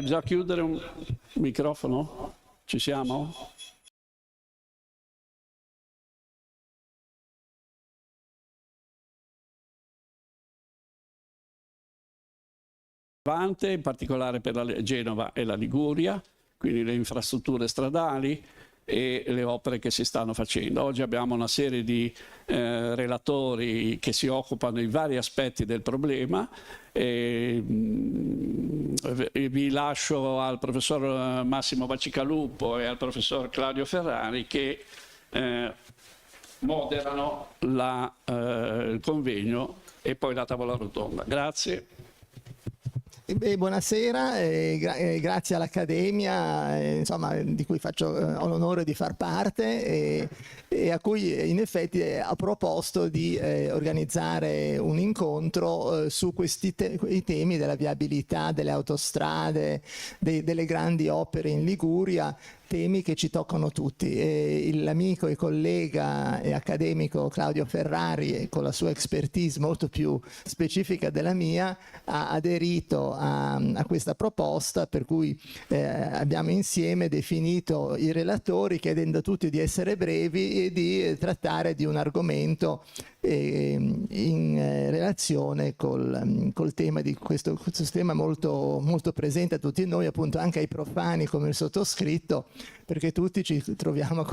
Bisogna chiudere un microfono? Ci siamo? In particolare per la Genova e la Liguria, quindi le infrastrutture stradali e le opere che si stanno facendo. Oggi abbiamo una serie di relatori che si occupano di vari aspetti del problema. Vi lascio al professor Massimo Bacicalupo e al professor Claudio Ferrari che moderano il convegno e poi la tavola rotonda. Grazie. Buonasera, grazie all'Accademia, insomma, di cui ho l'onore di far parte e a cui in effetti ha proposto di organizzare un incontro su questi i temi della viabilità, delle autostrade, delle grandi opere in Liguria, temi che ci toccano tutti. L'amico e collega e accademico Claudio Ferrari, con la sua expertise molto più specifica della mia, ha aderito a questa proposta, per cui abbiamo insieme definito i relatori, chiedendo a tutti di essere brevi e di trattare di un argomento in relazione col tema di questo tema molto, molto presente a tutti noi, appunto anche ai profani come il sottoscritto, perché tutti ci troviamo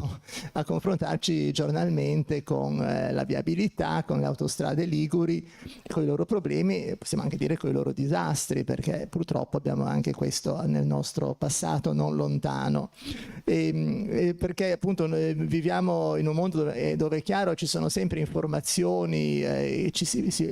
a confrontarci giornalmente con la viabilità, con le autostrade liguri, con i loro problemi e possiamo anche dire con i loro disastri, perché purtroppo abbiamo anche questo nel nostro passato non lontano. Perché appunto viviamo in un mondo dove è chiaro ci sono sempre informazioni,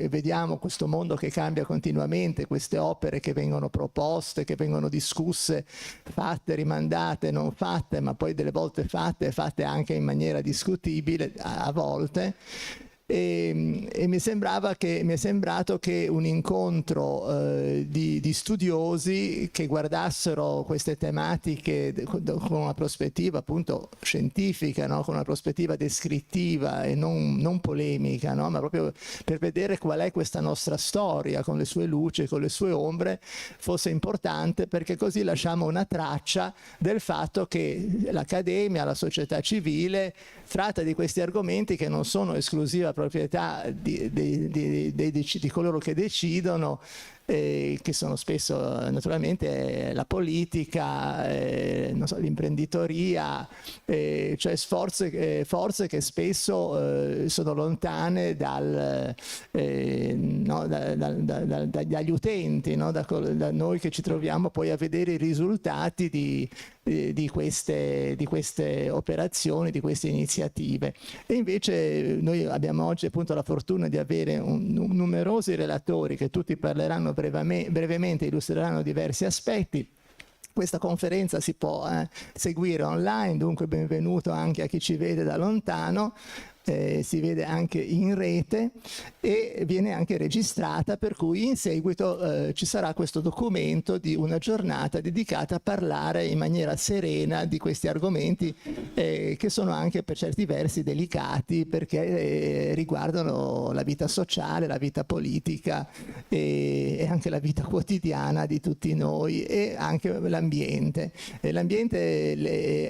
vediamo questo mondo che cambia continuamente, queste opere che vengono proposte, che vengono discusse, fatte, rimandate, non fatte, ma poi delle volte fatte anche in maniera discutibile a volte. E mi è sembrato che un incontro di studiosi che guardassero queste tematiche con una prospettiva appunto scientifica, no? Con una prospettiva descrittiva e non polemica, no? Ma proprio per vedere qual è questa nostra storia con le sue luci e con le sue ombre, fosse importante, perché così lasciamo una traccia del fatto che l'Accademia, la società civile tratta di questi argomenti che non sono esclusiva proprietà di coloro che decidono, che sono spesso naturalmente la politica, non so, l'imprenditoria, cioè forze che spesso sono lontane dagli utenti, no? Da noi che ci troviamo poi a vedere i risultati di queste operazioni, di queste iniziative. E invece noi abbiamo oggi appunto la fortuna di avere numerosi relatori che tutti parleranno brevemente, illustreranno diversi aspetti. Questa conferenza si può seguire online, dunque benvenuto anche a chi ci vede da lontano. Si vede anche in rete e viene anche registrata, per cui in seguito ci sarà questo documento di una giornata dedicata a parlare in maniera serena di questi argomenti che sono anche per certi versi delicati, perché riguardano la vita sociale, la vita politica e anche la vita quotidiana di tutti noi e anche l'ambiente. L'ambiente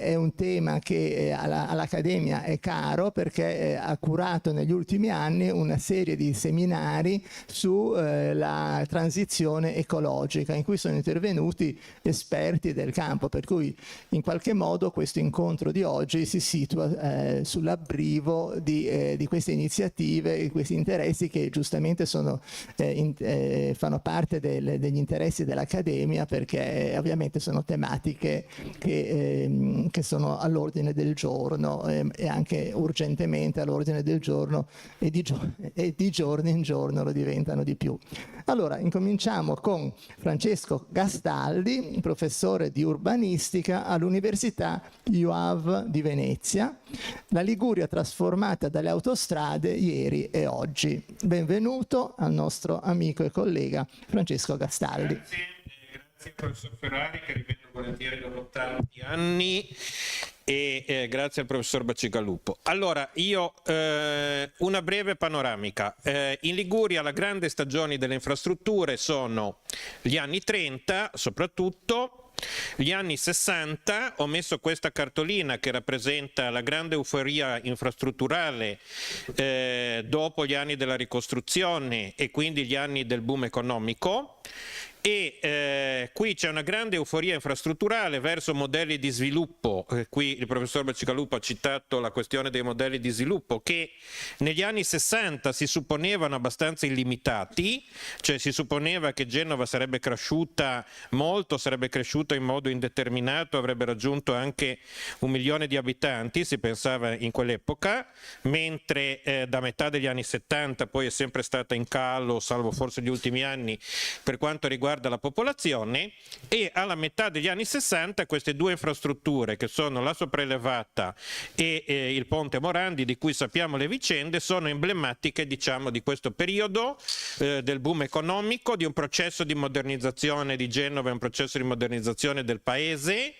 è un tema che all'Accademia è caro, perché ha curato negli ultimi anni una serie di seminari sulla transizione ecologica, in cui sono intervenuti esperti del campo, per cui in qualche modo questo incontro di oggi si situa sull'abbrivo di queste iniziative, di questi interessi che giustamente fanno parte degli interessi dell'Accademia, perché ovviamente sono tematiche che sono all'ordine del giorno e anche urgentemente all'ordine del giorno e di giorno in giorno lo diventano di più. Allora, incominciamo con Francesco Gastaldi, professore di urbanistica all'Università IUAV di Venezia. La Liguria trasformata dalle autostrade ieri e oggi. Benvenuto al nostro amico e collega Francesco Gastaldi. Grazie professor Ferrari, che rivedo volentieri dopo tanti anni. e grazie al professor Bacigalupo. Allora, io una breve panoramica. In Liguria la grande stagione delle infrastrutture sono gli anni 30 soprattutto. Gli anni 60, ho messo questa cartolina che rappresenta la grande euforia infrastrutturale dopo gli anni della ricostruzione e quindi gli anni del boom economico. E qui c'è una grande euforia infrastrutturale verso modelli di sviluppo. Qui il professor Bacigalupo ha citato la questione dei modelli di sviluppo che negli anni 60 si supponevano abbastanza illimitati, cioè si supponeva che Genova sarebbe cresciuta molto, sarebbe cresciuta in modo indeterminato, avrebbe raggiunto anche 1 milione di abitanti, si pensava in quell'epoca, mentre da metà degli anni 70 poi è sempre stata in calo, salvo forse gli ultimi anni, per quanto riguarda la popolazione, e alla metà degli anni 60 queste due infrastrutture che sono la sopraelevata e il ponte Morandi, di cui sappiamo le vicende, sono emblematiche, diciamo, di questo periodo del boom economico, di un processo di modernizzazione di Genova, un processo di modernizzazione del paese,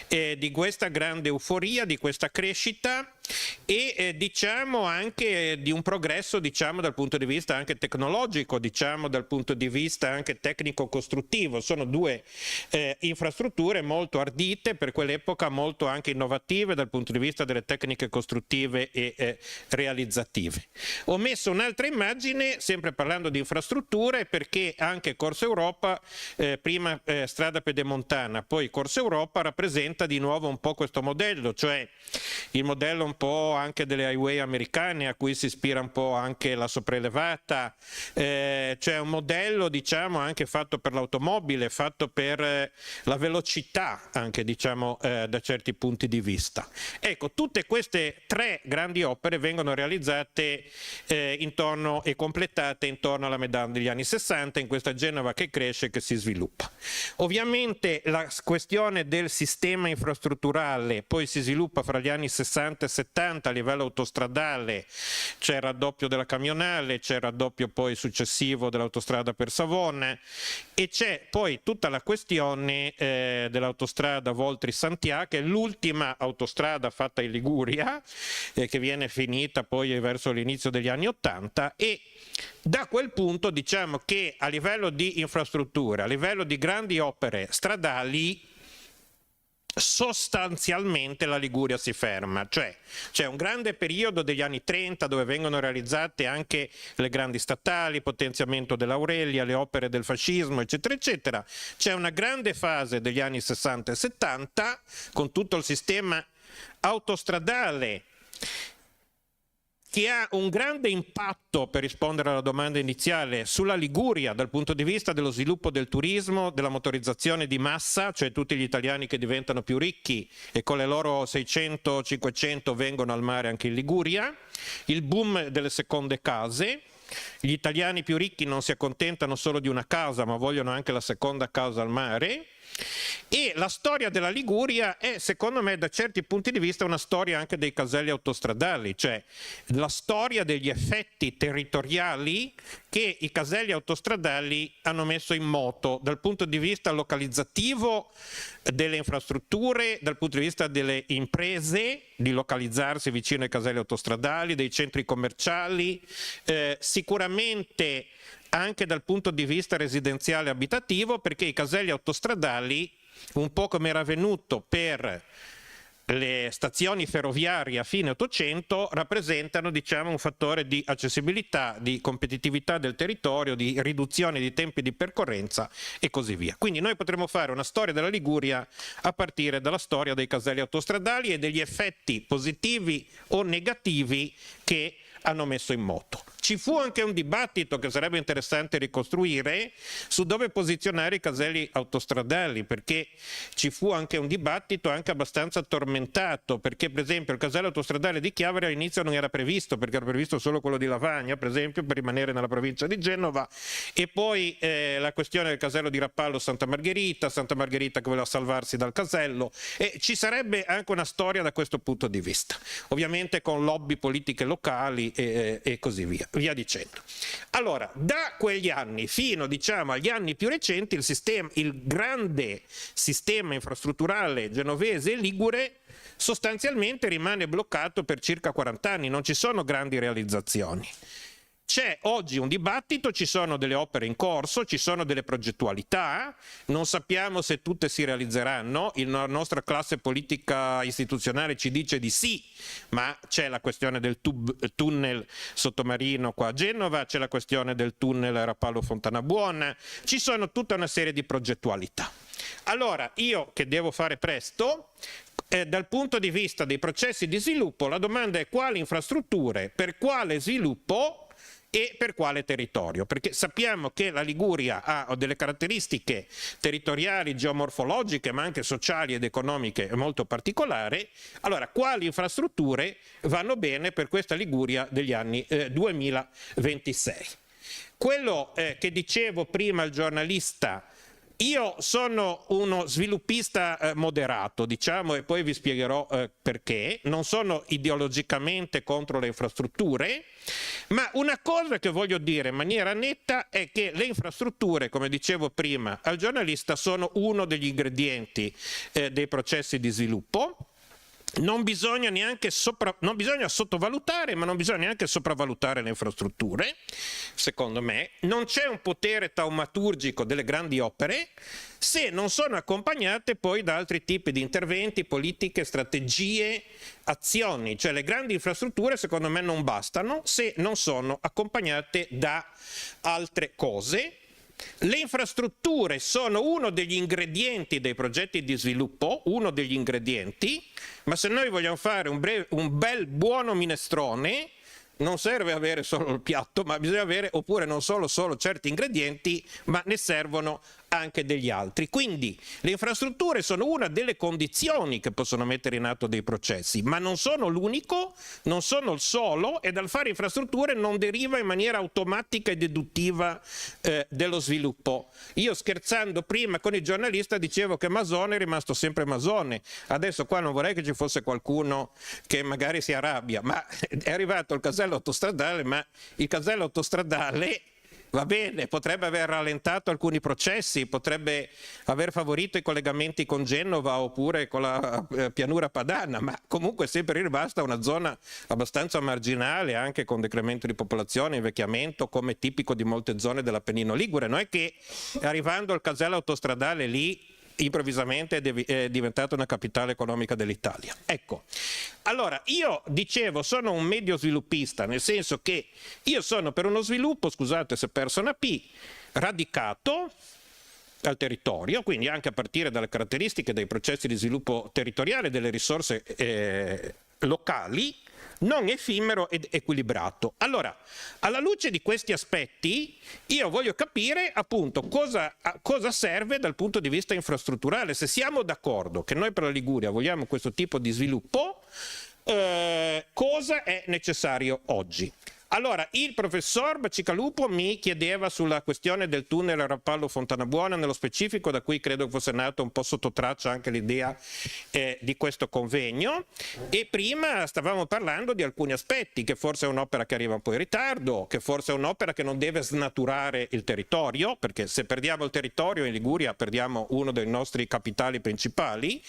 di questa grande euforia, di questa crescita e diciamo anche di un progresso, diciamo, dal punto di vista anche tecnologico, diciamo dal punto di vista anche tecnico-costruttivo. Sono due infrastrutture molto ardite, per quell'epoca molto anche innovative dal punto di vista delle tecniche costruttive e realizzative. Ho messo un'altra immagine, sempre parlando di infrastrutture, perché anche Corso Europa, prima strada pedemontana, poi Corso Europa, rappresenta di nuovo un po' questo modello, cioè il modello un po' anche delle highway americane a cui si ispira un po' anche la sopraelevata, cioè un modello, diciamo, anche fatto per l'automobile, fatto per la velocità anche, diciamo, da certi punti di vista. Ecco, tutte queste tre grandi opere vengono realizzate intorno e completate intorno alla metà degli anni 60 in questa Genova che cresce e che si sviluppa. Ovviamente la questione del sistema infrastrutturale poi si sviluppa fra gli anni 60 e 70 a livello autostradale, c'è il raddoppio della Camionale, c'è il raddoppio poi successivo dell'autostrada per Savona e c'è poi tutta la questione dell'autostrada Voltri-Santià, che è l'ultima autostrada fatta in Liguria, che viene finita poi verso l'inizio degli anni 80 e da quel punto diciamo che a livello di infrastrutture, a livello di grandi opere stradali, sostanzialmente la Liguria si ferma, cioè c'è un grande periodo degli anni 30 dove vengono realizzate anche le grandi statali, potenziamento dell'Aurelia, le opere del fascismo, eccetera, eccetera. C'è una grande fase degli anni 60 e 70 con tutto il sistema autostradale che ha un grande impatto, per rispondere alla domanda iniziale, sulla Liguria dal punto di vista dello sviluppo del turismo, della motorizzazione di massa, cioè tutti gli italiani che diventano più ricchi e con le loro 600-500 vengono al mare anche in Liguria, il boom delle seconde case. Gli italiani più ricchi non si accontentano solo di una casa, ma vogliono anche la seconda casa al mare. E la storia della Liguria è, secondo me, da certi punti di vista una storia anche dei caselli autostradali, cioè la storia degli effetti territoriali che i caselli autostradali hanno messo in moto dal punto di vista localizzativo delle infrastrutture, dal punto di vista delle imprese di localizzarsi vicino ai caselli autostradali, dei centri commerciali, sicuramente anche dal punto di vista residenziale abitativo, perché i caselli autostradali, un po' come era avvenuto per le stazioni ferroviarie a fine 800, rappresentano, diciamo, un fattore di accessibilità, di competitività del territorio, di riduzione di tempi di percorrenza e così via. Quindi noi potremmo fare una storia della Liguria a partire dalla storia dei caselli autostradali e degli effetti positivi o negativi che hanno messo in moto. Ci fu anche un dibattito che sarebbe interessante ricostruire su dove posizionare i caselli autostradali, perché ci fu anche un dibattito anche abbastanza tormentato, perché per esempio il casello autostradale di Chiavari all'inizio non era previsto, perché era previsto solo quello di Lavagna, per esempio, per rimanere nella provincia di Genova, e poi la questione del casello di Rappallo Santa Margherita che voleva salvarsi dal casello, e ci sarebbe anche una storia da questo punto di vista, ovviamente con lobby politiche locali e così via dicendo. Allora, da quegli anni fino, diciamo, agli anni più recenti, il grande sistema infrastrutturale genovese e ligure sostanzialmente rimane bloccato per circa 40 anni, non ci sono grandi realizzazioni. C'è oggi un dibattito, ci sono delle opere in corso, ci sono delle progettualità, non sappiamo se tutte si realizzeranno, la nostra classe politica istituzionale ci dice di sì, ma c'è la questione del tunnel sottomarino qua a Genova, c'è la questione del tunnel Rapallo Fontanabuona, ci sono tutta una serie di progettualità. Allora, io che devo fare presto, dal punto di vista dei processi di sviluppo, la domanda è quali infrastrutture, per quale sviluppo e per quale territorio, perché sappiamo che la Liguria ha delle caratteristiche territoriali, geomorfologiche, ma anche sociali ed economiche molto particolari. Allora, quali infrastrutture vanno bene per questa Liguria degli anni 2026? Quello che dicevo prima al giornalista, io sono uno sviluppista moderato, diciamo, e poi vi spiegherò perché. Non sono ideologicamente contro le infrastrutture, ma una cosa che voglio dire in maniera netta è che le infrastrutture, come dicevo prima al giornalista, sono uno degli ingredienti dei processi di sviluppo. Non bisogna sottovalutare, ma non bisogna neanche sopravvalutare le infrastrutture, secondo me. Non c'è un potere taumaturgico delle grandi opere se non sono accompagnate poi da altri tipi di interventi, politiche, strategie, azioni. Cioè le grandi infrastrutture secondo me non bastano se non sono accompagnate da altre cose. Le infrastrutture sono uno degli ingredienti dei progetti di sviluppo, uno degli ingredienti, ma se noi vogliamo fare un bel buono minestrone, non serve avere solo il piatto, ma bisogna avere, oppure non solo certi ingredienti, ma ne servono anche degli altri. Quindi le infrastrutture sono una delle condizioni che possono mettere in atto dei processi, ma non sono l'unico, non sono il solo, e dal fare infrastrutture non deriva in maniera automatica e deduttiva dello sviluppo. Io scherzando prima con il giornalista dicevo che Masone è rimasto sempre Masone, adesso qua non vorrei che ci fosse qualcuno che magari si arrabbia, ma è arrivato il casello autostradale, ma il casello autostradale va bene, potrebbe aver rallentato alcuni processi, potrebbe aver favorito i collegamenti con Genova oppure con la pianura padana, ma comunque è sempre rimasta una zona abbastanza marginale, anche con decremento di popolazione, invecchiamento, come tipico di molte zone dell'Appennino Ligure. Non è che arrivando al casello autostradale lì improvvisamente è diventata una capitale economica dell'Italia. Ecco, allora io dicevo sono un medio sviluppista, nel senso che io sono per uno sviluppo, scusate se ho perso una P, radicato al territorio, quindi anche a partire dalle caratteristiche dei processi di sviluppo territoriale, delle risorse locali, non effimero ed equilibrato. Allora, alla luce di questi aspetti, io voglio capire appunto cosa serve dal punto di vista infrastrutturale. Se siamo d'accordo che noi per la Liguria vogliamo questo tipo di sviluppo, cosa è necessario oggi? Allora, il professor Bacigalupo mi chiedeva sulla questione del tunnel Rapallo Fontanabuona, nello specifico, da cui credo fosse nato un po' sotto traccia anche l'idea di questo convegno, e prima stavamo parlando di alcuni aspetti, che forse è un'opera che arriva un po' in ritardo, che forse è un'opera che non deve snaturare il territorio, perché se perdiamo il territorio in Liguria perdiamo uno dei nostri capitali principali,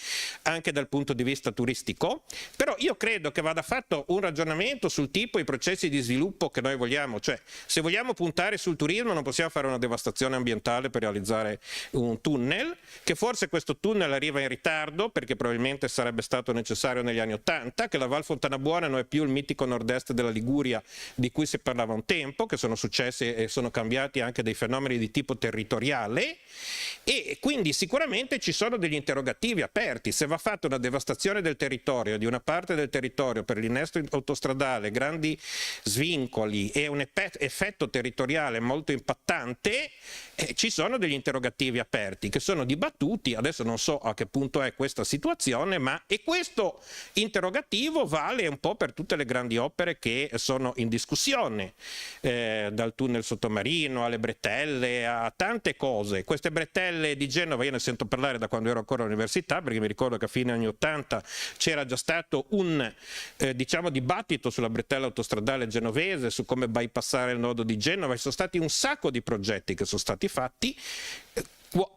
anche dal punto di vista turistico. Però io credo che vada fatto un ragionamento sul tipo di processi di sviluppo che noi vogliamo, cioè se vogliamo puntare sul turismo non possiamo fare una devastazione ambientale per realizzare un tunnel, che forse questo tunnel arriva in ritardo perché probabilmente sarebbe stato necessario negli anni '80, che la Val Fontanabuona non è più il mitico nord-est della Liguria di cui si parlava un tempo, che sono successi e sono cambiati anche dei fenomeni di tipo territoriale, e quindi sicuramente ci sono degli interrogativi aperti. Se va fatta una devastazione del territorio, di una parte del territorio per l'innesto autostradale, grandi svincoli e un effetto territoriale molto impattante, ci sono degli interrogativi aperti che sono dibattuti. Adesso non so a che punto è questa situazione, ma e questo interrogativo vale un po' per tutte le grandi opere che sono in discussione, dal tunnel sottomarino alle bretelle a tante cose. Queste bretelle di Genova io ne sento parlare da quando ero ancora all'università, perché mi ricordo che a fine anni '80 c'era già stato un dibattito sulla bretella autostradale genovese, su come bypassare il nodo di Genova. Ci sono stati un sacco di progetti che sono stati fatti.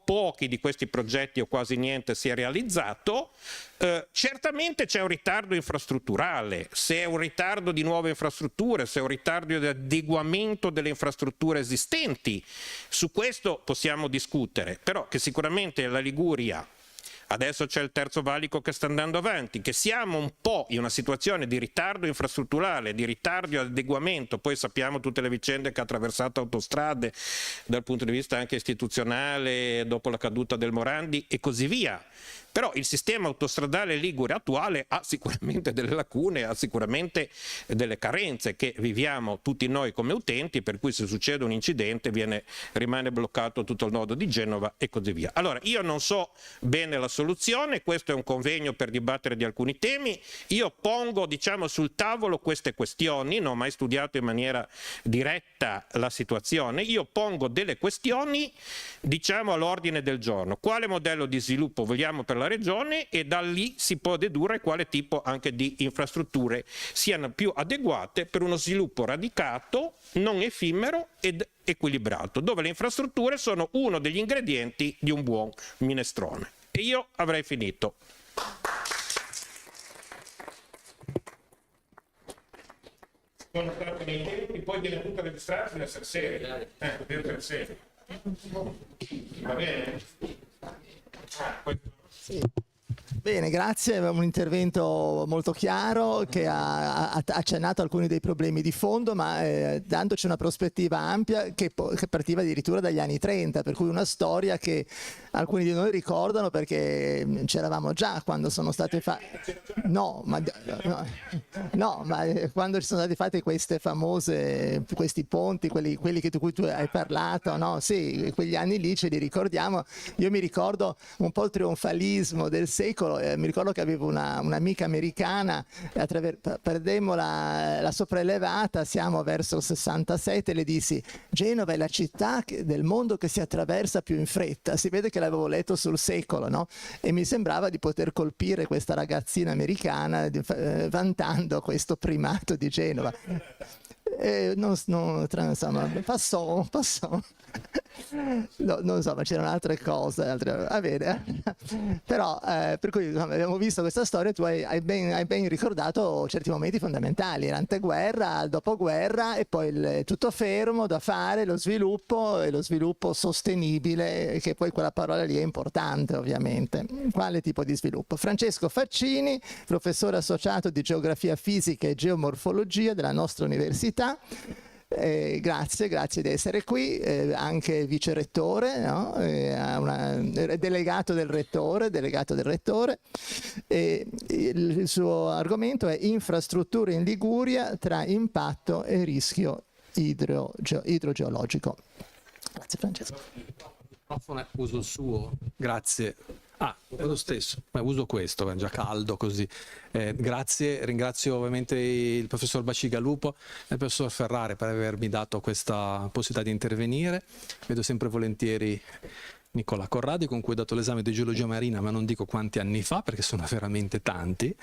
pochi di questi progetti o quasi niente si è realizzato. Certamente c'è un ritardo infrastrutturale, se è un ritardo di nuove infrastrutture, se è un ritardo di adeguamento delle infrastrutture esistenti, su questo possiamo discutere, però che sicuramente la Liguria, adesso c'è il terzo valico che sta andando avanti, che siamo un po' in una situazione di ritardo infrastrutturale, di ritardo di adeguamento, poi sappiamo tutte le vicende che ha attraversato Autostrade dal punto di vista anche istituzionale dopo la caduta del Morandi e così via. Però il sistema autostradale ligure attuale ha sicuramente delle lacune, ha sicuramente delle carenze che viviamo tutti noi come utenti, per cui se succede un incidente rimane bloccato tutto il nodo di Genova e così via. Allora, io non so bene la soluzione, questo è un convegno per dibattere di alcuni temi, io pongo sul tavolo queste questioni, non ho mai studiato in maniera diretta la situazione, io pongo delle questioni all'ordine del giorno. Quale modello di sviluppo vogliamo per la regione, e da lì si può dedurre quale tipo anche di infrastrutture siano più adeguate per uno sviluppo radicato, non effimero ed equilibrato, dove le infrastrutture sono uno degli ingredienti di un buon minestrone. E io avrei finito. Sono stato nei tempi, poi viene tutta registrata deve essere seria. Deve essere seria. Va bene? Sì. Bene, grazie, un intervento molto chiaro che ha accennato alcuni dei problemi di fondo, ma dandoci una prospettiva ampia che partiva addirittura dagli anni 30, per cui una storia che alcuni di noi ricordano perché c'eravamo già quando sono state fatte ma quando ci sono stati fatti questi ponti, quelli di cui tu hai parlato, no? Sì, quegli anni lì ce li ricordiamo. Io mi ricordo un po' il trionfalismo del secolo. Mi ricordo che avevo un'amica americana, perdemmo la sopraelevata, siamo verso il 67, le dissi: Genova è la città del mondo che si attraversa più in fretta. Si vede che l'avevo letto sul secolo, no? E mi sembrava di poter colpire questa ragazzina americana vantando questo primato di Genova. Insomma, passò. No, non so, ma c'erano altre cose. Va bene. Però, per cui abbiamo visto questa storia, tu hai ben ricordato certi momenti fondamentali, l'anteguerra, il dopoguerra e poi tutto fermo da fare, lo sviluppo e lo sviluppo sostenibile, che poi quella parola lì è importante ovviamente. Quale tipo di sviluppo? Francesco Faccini, professore associato di Geografia Fisica e Geomorfologia della nostra università. Grazie di essere qui, anche vice rettore, no? Delegato del rettore, il suo argomento è infrastrutture in Liguria tra impatto e rischio idrogeologico. Grazie Francesco. Il microfono uso il suo, grazie. Lo stesso, ma uso questo, è già caldo così. Grazie, ringrazio ovviamente il professor Bacigalupo e il professor Ferrari per avermi dato questa possibilità di intervenire. Vedo sempre volentieri Nicola Corradi, con cui ho dato l'esame di geologia marina, ma non dico quanti anni fa perché sono veramente tanti.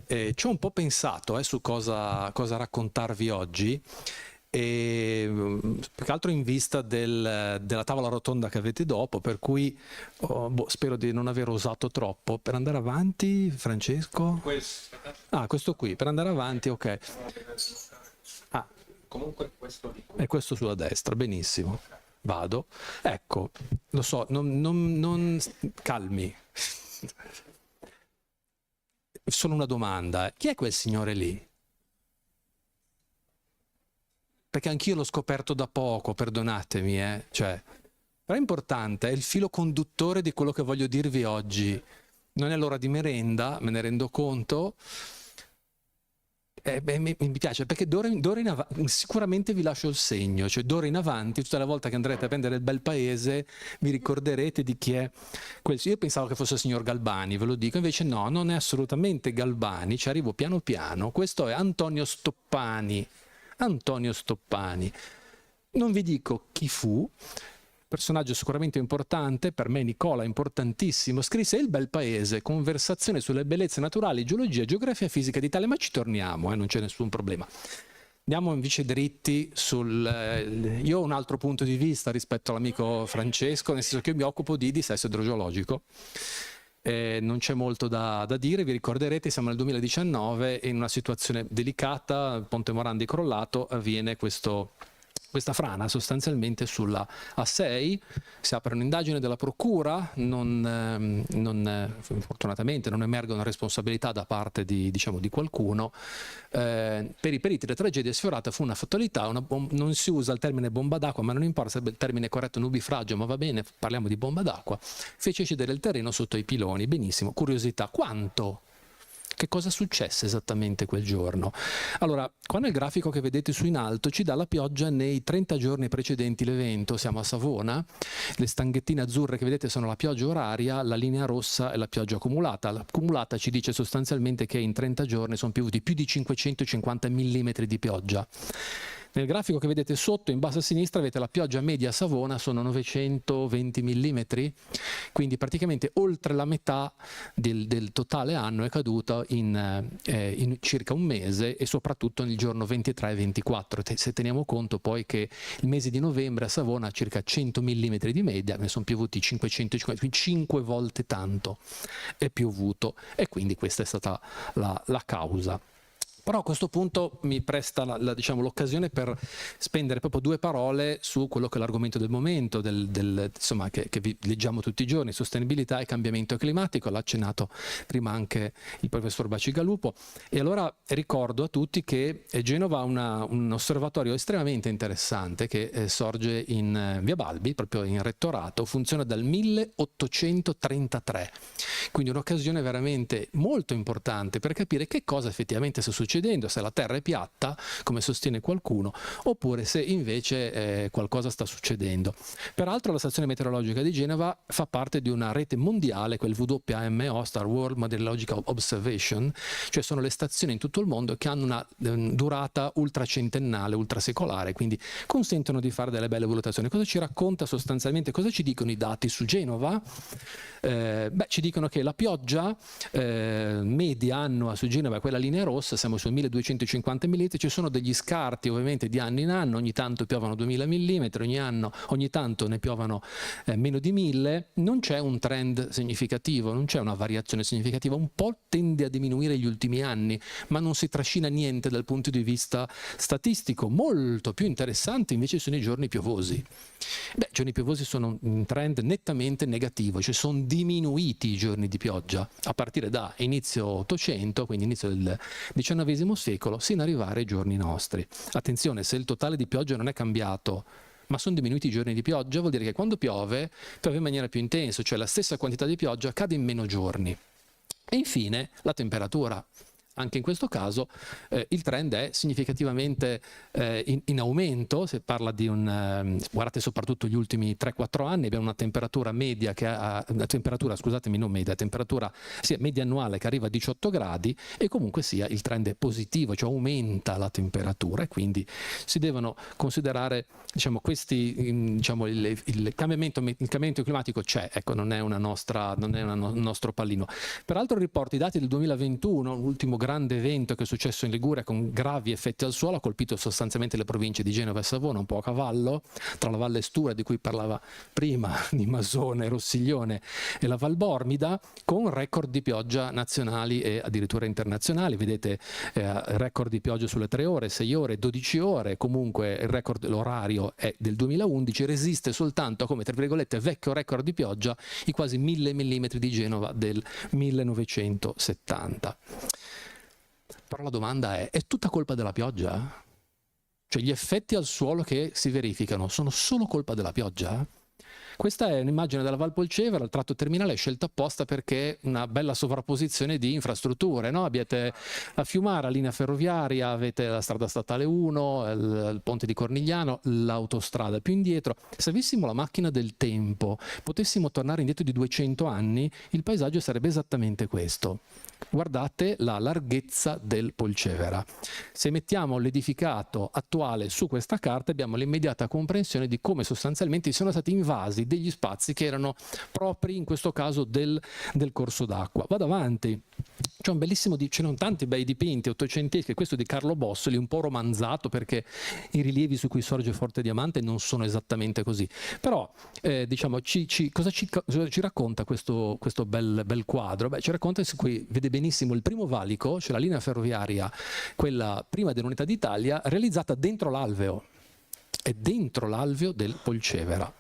Ci ho un po' pensato su cosa raccontarvi oggi. E più che altro in vista della tavola rotonda che avete dopo, per cui spero di non aver osato troppo. Per andare avanti, Francesco? Questo qui, per andare avanti, ok. Comunque questo di è questo sulla destra, benissimo. Vado. Ecco, lo so, non calmi. Solo una domanda. Chi è quel signore lì? Perché anch'io l'ho scoperto da poco, perdonatemi, però è importante, è il filo conduttore di quello che voglio dirvi oggi. Non è l'ora di merenda, me ne rendo conto. Mi piace, perché d'ora in avanti, sicuramente vi lascio il segno, cioè d'ora in avanti, tutte le volte che andrete a prendere il bel paese, vi ricorderete di chi è quel. Io pensavo che fosse il signor Galbani, ve lo dico, invece no, non è assolutamente Galbani, ci arrivo piano piano. Questo è Antonio Stoppani. Non vi dico chi fu, personaggio sicuramente importante, per me Nicola importantissimo, scrisse Il bel paese, conversazione sulle bellezze naturali, geologia, geografia fisica d'Italia, ma ci torniamo, non c'è nessun problema. Andiamo invece dritti io ho un altro punto di vista rispetto all'amico Francesco, nel senso che io mi occupo di dissesto idrogeologico. Non c'è molto da dire, vi ricorderete, siamo nel 2019 e in una situazione delicata, il Ponte Morandi crollato, avviene questa frana sostanzialmente sulla A6, si apre un'indagine della procura, fortunatamente non emergono responsabilità da parte di qualcuno. Per i periti della tragedia sfiorata fu una fatalità, non si usa il termine bomba d'acqua, ma non importa se il termine corretto nubifragio, ma va bene, parliamo di bomba d'acqua, fece cedere il terreno sotto i piloni, benissimo, curiosità, quanto? Che cosa successe esattamente quel giorno? Allora, qua nel grafico che vedete su in alto ci dà la pioggia nei 30 giorni precedenti l'evento, siamo a Savona, le stanghettine azzurre che vedete sono la pioggia oraria, la linea rossa è la pioggia accumulata. L'accumulata ci dice sostanzialmente che in 30 giorni sono piovuti più di 550 mm di pioggia. Nel grafico che vedete sotto, in basso a sinistra, avete la pioggia media a Savona, sono 920 mm, quindi praticamente oltre la metà del totale anno è caduta in circa un mese e soprattutto nel giorno 23 e 24. Se teniamo conto poi che il mese di novembre a Savona ha circa 100 mm di media, ne sono piovuti 550, quindi 5 volte tanto è piovuto e quindi questa è stata la causa. Però a questo punto mi presta l'occasione per spendere proprio due parole su quello che è l'argomento del momento, insomma, che leggiamo tutti i giorni, sostenibilità e cambiamento climatico, l'ha accennato prima anche il professor Bacigalupo. E allora ricordo a tutti che Genova ha un osservatorio estremamente interessante che sorge in Via Balbi, proprio in rettorato, funziona dal 1833, quindi un'occasione veramente molto importante per capire che cosa effettivamente sta succedendo, se la Terra è piatta, come sostiene qualcuno, oppure se invece qualcosa sta succedendo. Peraltro la stazione meteorologica di Genova fa parte di una rete mondiale, quel WMO, Star World Meteorological Observation, cioè sono le stazioni in tutto il mondo che hanno una durata ultracentennale, ultrasecolare, quindi consentono di fare delle belle valutazioni. Cosa ci racconta sostanzialmente, cosa ci dicono i dati su Genova? Ci dicono che la pioggia media annua su Genova, quella linea rossa, siamo sui 1250 mm, ci sono degli scarti ovviamente di anno in anno, ogni tanto piovono 2000 mm, ogni tanto ne piovono meno di 1000, non c'è un trend significativo, non c'è una variazione significativa, un po' tende a diminuire negli ultimi anni, ma non si trascina niente dal punto di vista statistico. Molto più interessante invece sono i giorni piovosi. I giorni piovosi sono un trend nettamente negativo, cioè sono diminuiti i giorni di pioggia a partire da inizio 800, quindi inizio del XIX secolo, sino ad arrivare ai giorni nostri. Attenzione, se il totale di pioggia non è cambiato, ma sono diminuiti i giorni di pioggia, vuol dire che quando piove in maniera più intensa, cioè la stessa quantità di pioggia cade in meno giorni. E infine la temperatura. Anche in questo caso il trend è significativamente in aumento, si parla di guardate soprattutto gli ultimi 3-4 anni, abbiamo una temperatura media media annuale che arriva a 18 gradi e comunque sia il trend è positivo, cioè aumenta la temperatura e quindi si devono considerare il cambiamento climatico c'è, ecco, non è un nostro pallino. Peraltro riporto i dati del 2021, l'ultimo grande evento che è successo in Liguria con gravi effetti al suolo, ha colpito sostanzialmente le province di Genova e Savona, un po' a cavallo tra la Valle Stura di cui parlava prima, di Masone, Rossiglione e la Valbormida, con record di pioggia nazionali e addirittura internazionali. Vedete record di pioggia sulle 3 ore, 6 ore, 12 ore, comunque il record, l'orario è del 2011, resiste soltanto come tra virgolette vecchio record di pioggia i quasi 1000 mm di Genova del 1970. Però la domanda è tutta colpa della pioggia? Cioè gli effetti al suolo che si verificano sono solo colpa della pioggia? Questa è un'immagine della Val Polcevera, il tratto terminale è scelto apposta perché una bella sovrapposizione di infrastrutture, no? Abbiate a Fiumara, linea ferroviaria, avete la strada statale 1, il ponte di Cornigliano, l'autostrada più indietro. Se avessimo la macchina del tempo, potessimo tornare indietro di 200 anni, il paesaggio sarebbe esattamente questo. Guardate la larghezza del Polcevera. Se mettiamo l'edificato attuale su questa carta abbiamo l'immediata comprensione di come sostanzialmente sono stati invasi degli spazi che erano propri in questo caso del corso d'acqua. Vado avanti. C'è un bellissimo, c'erano tanti bei dipinti ottocenteschi, questo di Carlo Bossoli, un po' romanzato perché i rilievi su cui sorge Forte Diamante non sono esattamente così. Però diciamo, cosa ci racconta questo bel quadro? Beh, ci racconta su cui vede benissimo il primo valico, cioè la linea ferroviaria, quella prima dell'Unità d'Italia, realizzata dentro l'alveo. È dentro l'alveo del Polcevera.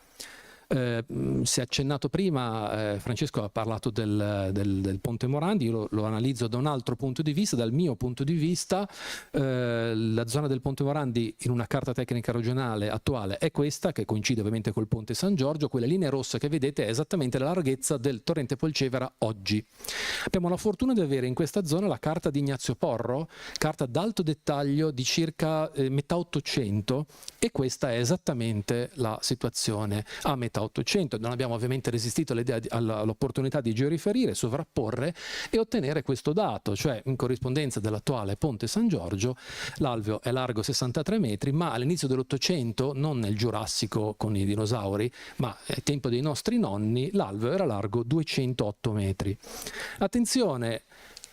Si è accennato prima, Francesco ha parlato del Ponte Morandi, io lo analizzo da un altro punto di vista, dal mio punto di vista. La zona del Ponte Morandi in una carta tecnica regionale attuale è questa, che coincide ovviamente col Ponte San Giorgio. Quella linea rossa che vedete è esattamente la larghezza del torrente Polcevera oggi. Abbiamo la fortuna di avere in questa zona la carta di Ignazio Porro, carta d'alto dettaglio di circa metà 800, e questa è esattamente la situazione a metà 800. Non abbiamo ovviamente resistito all'opportunità di georiferire, sovrapporre e ottenere questo dato, cioè in corrispondenza dell'attuale Ponte San Giorgio l'alveo è largo 63 metri, ma all'inizio dell'Ottocento, non nel Giurassico con i dinosauri, ma al tempo dei nostri nonni, l'alveo era largo 208 metri. Attenzione,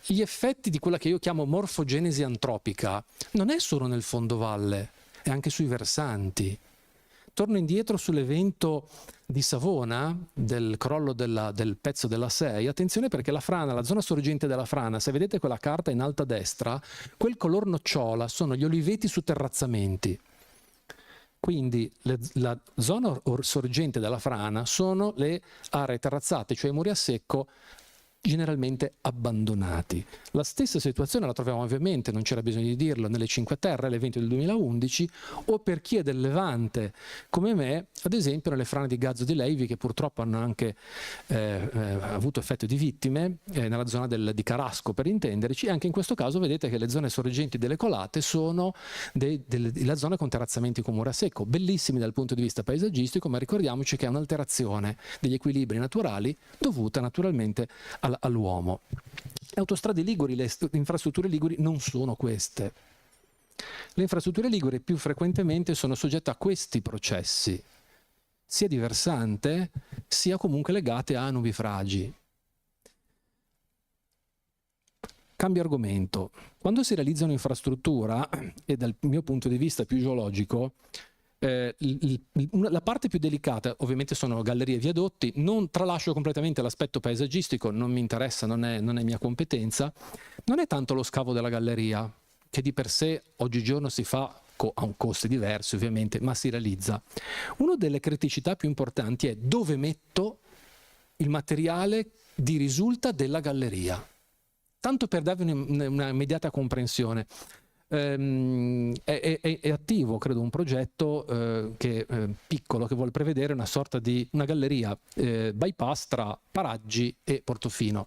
gli effetti di quella che io chiamo morfogenesi antropica non è solo nel fondovalle, è anche sui versanti. Torno indietro sull'evento di Savona, del crollo del pezzo della 6, attenzione perché la frana, la zona sorgente della frana, se vedete quella carta in alto a destra, quel color nocciola sono gli oliveti su terrazzamenti. Quindi la zona sorgente della frana sono le aree terrazzate, cioè i muri a secco, generalmente abbandonati. La stessa situazione la troviamo ovviamente, non c'era bisogno di dirlo, nelle Cinque Terre, l'evento del 2011, o per chi è del Levante come me, ad esempio nelle frane di Gazzo di Leivi, che purtroppo hanno anche avuto effetto di vittime nella zona di Carasco, per intenderci. E anche in questo caso vedete che le zone sorgenti delle colate sono la zona con terrazzamenti con mura a secco, bellissimi dal punto di vista paesaggistico, ma ricordiamoci che è un'alterazione degli equilibri naturali dovuta naturalmente all'uomo. Le autostrade liguri, le infrastrutture liguri non sono queste. Le infrastrutture liguri più frequentemente sono soggette a questi processi, sia di versante, sia comunque legate a nubifragi. Cambio argomento. Quando si realizza un'infrastruttura, e dal mio punto di vista più geologico, la parte più delicata ovviamente sono gallerie e viadotti. Non tralascio completamente l'aspetto paesaggistico, non mi interessa, non è mia competenza. Non è tanto lo scavo della galleria, che di per sé oggigiorno si fa a un costi diversi ovviamente, ma si realizza. Una delle criticità più importanti è dove metto il materiale di risulta della galleria. Tanto per darvi una immediata comprensione. È attivo, credo, un progetto piccolo che vuole prevedere una sorta di una galleria bypass tra Paraggi e Portofino.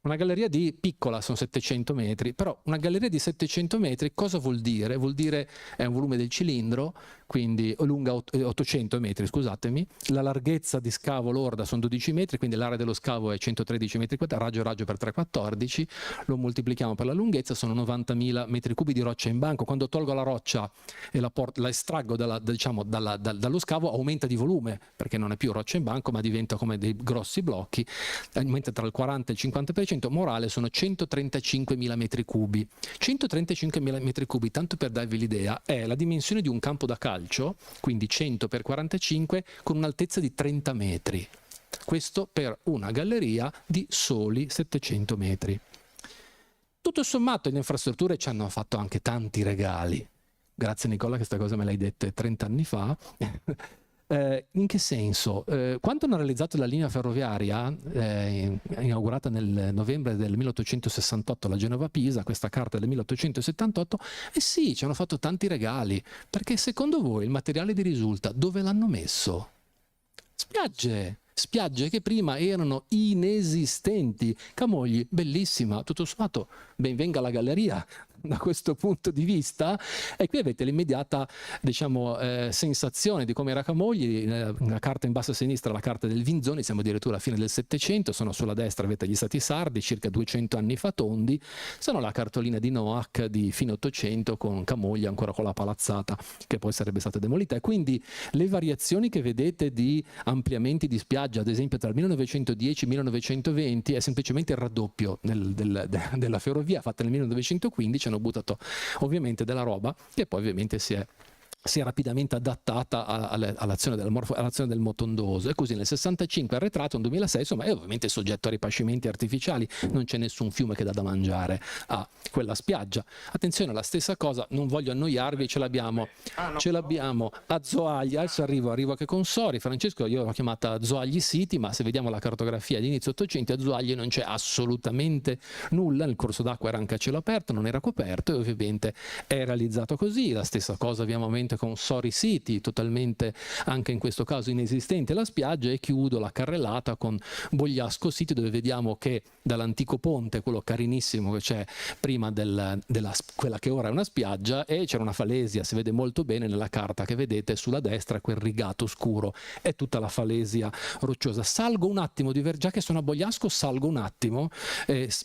Una galleria piccola, sono 700 metri, però una galleria di 700 metri cosa vuol dire? Vuol dire è un volume del cilindro, quindi lunga 800 metri, scusatemi, la larghezza di scavo lorda sono 12 metri, quindi l'area dello scavo è 113 metri quadrati, raggio per 314, lo moltiplichiamo per la lunghezza, sono 90.000 metri cubi di roccia in banco. Quando tolgo la roccia e la estraggo dallo scavo, aumenta di volume, perché non è più roccia in banco, ma diventa come dei grossi blocchi, aumenta tra il 40 e il 50%. Morale sono 135.000 metri cubi. 135.000 metri cubi, tanto per darvi l'idea, è la dimensione di un campo da calcio, quindi 100 per 45, con un'altezza di 30 metri. Questo per una galleria di soli 700 metri. Tutto sommato le infrastrutture ci hanno fatto anche tanti regali. Grazie Nicola, che questa cosa me l'hai detta 30 anni fa. In che senso? Quando hanno realizzato la linea ferroviaria inaugurata nel novembre del 1868 la Genova-Pisa, questa carta del 1878, sì, ci hanno fatto tanti regali, perché secondo voi il materiale di risulta dove l'hanno messo? Spiagge che prima erano inesistenti. Camogli, bellissima, tutto sommato ben venga la galleria, da questo punto di vista, e qui avete l'immediata, diciamo, sensazione di come era Camogli. La carta in basso a sinistra, la carta del Vinzoni, siamo addirittura alla fine del Settecento, sono sulla destra avete gli Stati Sardi, circa 200 anni fa tondi, sono la cartolina di Noack di fine Ottocento con Camogli ancora con la palazzata che poi sarebbe stata demolita, e quindi le variazioni che vedete di ampliamenti di spiaggia, ad esempio tra il 1910 e il 1920, è semplicemente il raddoppio della ferrovia fatta nel 1915, hanno buttato ovviamente della roba che poi ovviamente si è rapidamente adattata all'azione del motondoso, e così nel 65 arretrato, nel 2006 insomma è ovviamente soggetto a ripascimenti artificiali, non c'è nessun fiume che dà da mangiare a quella spiaggia. Attenzione, la stessa cosa, non voglio annoiarvi, ce l'abbiamo a Zoagli, adesso arrivo anche con Sori, Francesco, io l'ho chiamata Zoagli City, ma se vediamo la cartografia di inizio Ottocento a Zoagli non c'è assolutamente nulla, il corso d'acqua era anche a cielo aperto, non era coperto, e ovviamente è realizzato così. La stessa cosa ovviamente con Sori City, totalmente anche in questo caso inesistente la spiaggia, e chiudo la carrellata con Bogliasco City, dove vediamo che dall'antico ponte, quello carinissimo che c'è prima quella che ora è una spiaggia, e c'era una falesia, si vede molto bene nella carta che vedete sulla destra, quel rigato scuro è tutta la falesia rocciosa. Salgo un attimo, già che sono a Bogliasco salgo un attimo,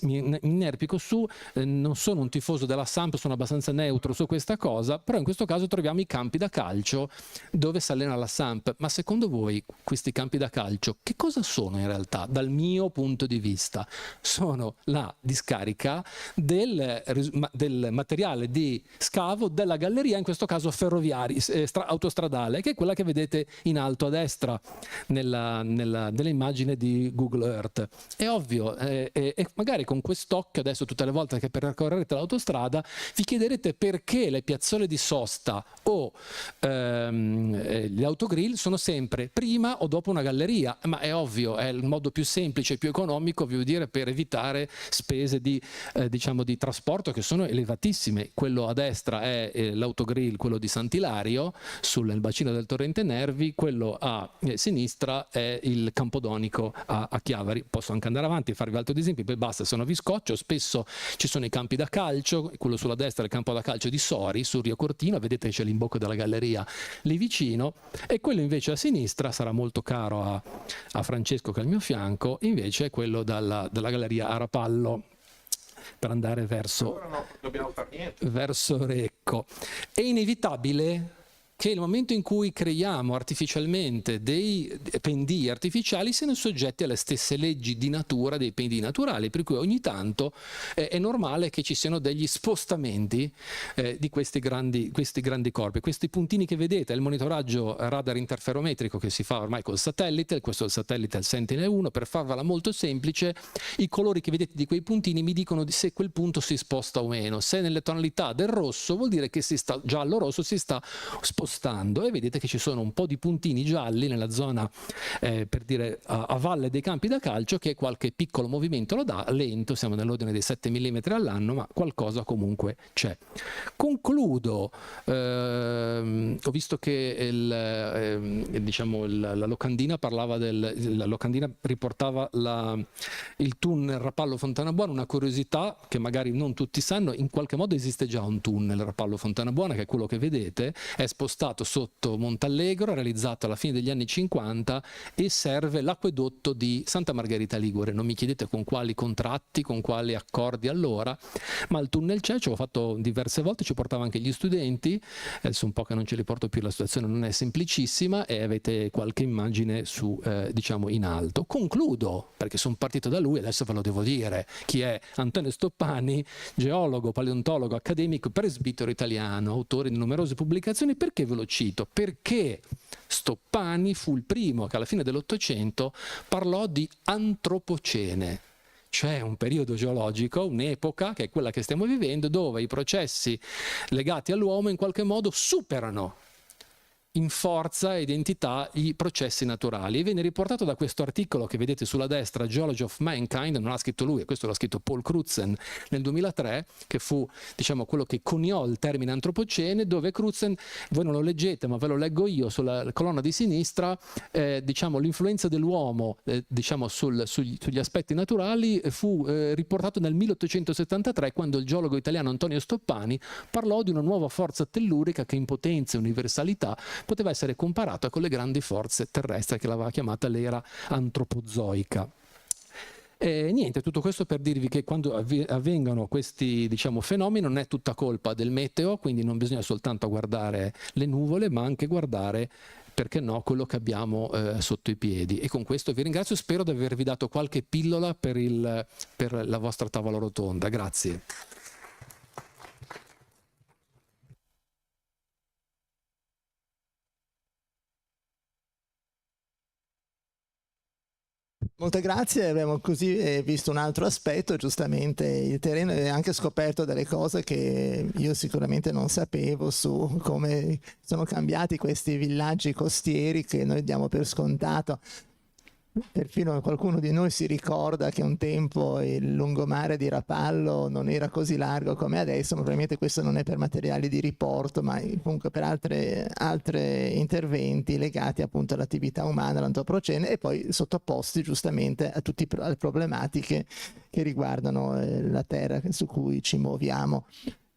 mi inerpico su, non sono un tifoso della Samp, sono abbastanza neutro su questa cosa, però in questo caso troviamo i campi da calcio dove si allena la Samp. Ma secondo voi questi campi da calcio che cosa sono in realtà? Dal mio punto di vista sono la discarica del materiale di scavo della galleria, in questo caso ferroviaria, autostradale, che è quella che vedete in alto a destra nell'immagine di Google Earth. È ovvio, e magari con quest'occhio adesso tutte le volte che percorrerete l'autostrada vi chiederete perché le piazzole di sosta o gli autogrill sono sempre prima o dopo una galleria, ma è ovvio, è il modo più semplice e più economico, voglio dire, per evitare spese di trasporto che sono elevatissime. Quello a destra è l'autogrill, quello di Sant'Ilario nel bacino del torrente Nervi, quello a sinistra è il Campodonico a Chiavari. Posso anche andare avanti e farvi altri esempi, poi basta, se no vi scoccio. Spesso ci sono i campi da calcio, quello sulla destra è il campo da calcio di Sori sul Rio Cortino, vedete c'è l'imbocco della galleria lì vicino, e quello invece a sinistra sarà molto caro a Francesco che è al mio fianco, invece è quello della galleria Arapallo per andare verso Recco. È inevitabile che il momento in cui creiamo artificialmente dei pendii artificiali siano soggetti alle stesse leggi di natura dei pendii naturali, per cui ogni tanto è normale che ci siano degli spostamenti di questi grandi corpi. Questi puntini che vedete è il monitoraggio radar interferometrico che si fa ormai col satellite, questo è il satellite, il Sentinel-1, per farvela molto semplice, i colori che vedete di quei puntini mi dicono se quel punto si sposta o meno. Se nelle tonalità del rosso vuol dire che giallo-rosso si sta spostando, e vedete che ci sono un po' di puntini gialli nella zona per dire a valle dei campi da calcio, che qualche piccolo movimento lo dà, lento, siamo nell'ordine dei 7 mm all'anno, ma qualcosa comunque c'è. Concludo, ho visto che la locandina parlava la locandina riportava il tunnel Rapallo Fontana Buona, una curiosità che magari non tutti sanno: in qualche modo esiste già un tunnel Rapallo Fontana Buona, che è quello che vedete, è spostato sotto Montallegro, realizzato alla fine degli anni 50, e serve l'acquedotto di Santa Margherita Ligure. Non mi chiedete con quali contratti, con quali accordi allora, ma il tunnel c'è, ci ho fatto diverse volte, ci portavo anche gli studenti, adesso un po' che non ce li porto più, la situazione non è semplicissima, e avete qualche immagine su in alto. Concludo, perché sono partito da lui, adesso ve lo devo dire chi è: Antonio Stoppani, geologo, paleontologo, accademico, presbitero italiano, autore di numerose pubblicazioni. Perché ve lo cito? Perché Stoppani fu il primo che alla fine dell'Ottocento parlò di antropocene, cioè un periodo geologico, un'epoca che è quella che stiamo vivendo, dove i processi legati all'uomo in qualche modo superano in forza e identità i processi naturali, e viene riportato da questo articolo che vedete sulla destra, Geology of Mankind. Non l'ha scritto lui, questo l'ha scritto Paul Crutzen nel 2003, che fu, diciamo, quello che coniò il termine antropocene, dove Crutzen, voi non lo leggete ma ve lo leggo io, sulla colonna di sinistra, diciamo, l'influenza dell'uomo diciamo, sugli aspetti naturali fu riportato nel 1873, quando il geologo italiano Antonio Stoppani parlò di una nuova forza tellurica che in potenza e universalità poteva essere comparata con le grandi forze terrestri, che l'aveva chiamata l'era antropozoica. Niente, tutto questo per dirvi che quando avvengono questi, diciamo, fenomeni non è tutta colpa del meteo, quindi non bisogna soltanto guardare le nuvole, ma anche guardare, perché no, quello che abbiamo sotto i piedi. E con questo vi ringrazio, spero di avervi dato qualche pillola per la vostra tavola rotonda. Grazie. Molte grazie, abbiamo così visto un altro aspetto, giustamente il terreno, e anche scoperto delle cose che io sicuramente non sapevo su come sono cambiati questi villaggi costieri che noi diamo per scontato. Perfino qualcuno di noi si ricorda che un tempo il lungomare di Rapallo non era così largo come adesso, ma probabilmente questo non è per materiali di riporto, ma comunque per altri interventi legati appunto all'attività umana, all'antropocene, e poi sottoposti giustamente a tutte le problematiche che riguardano la terra su cui ci muoviamo.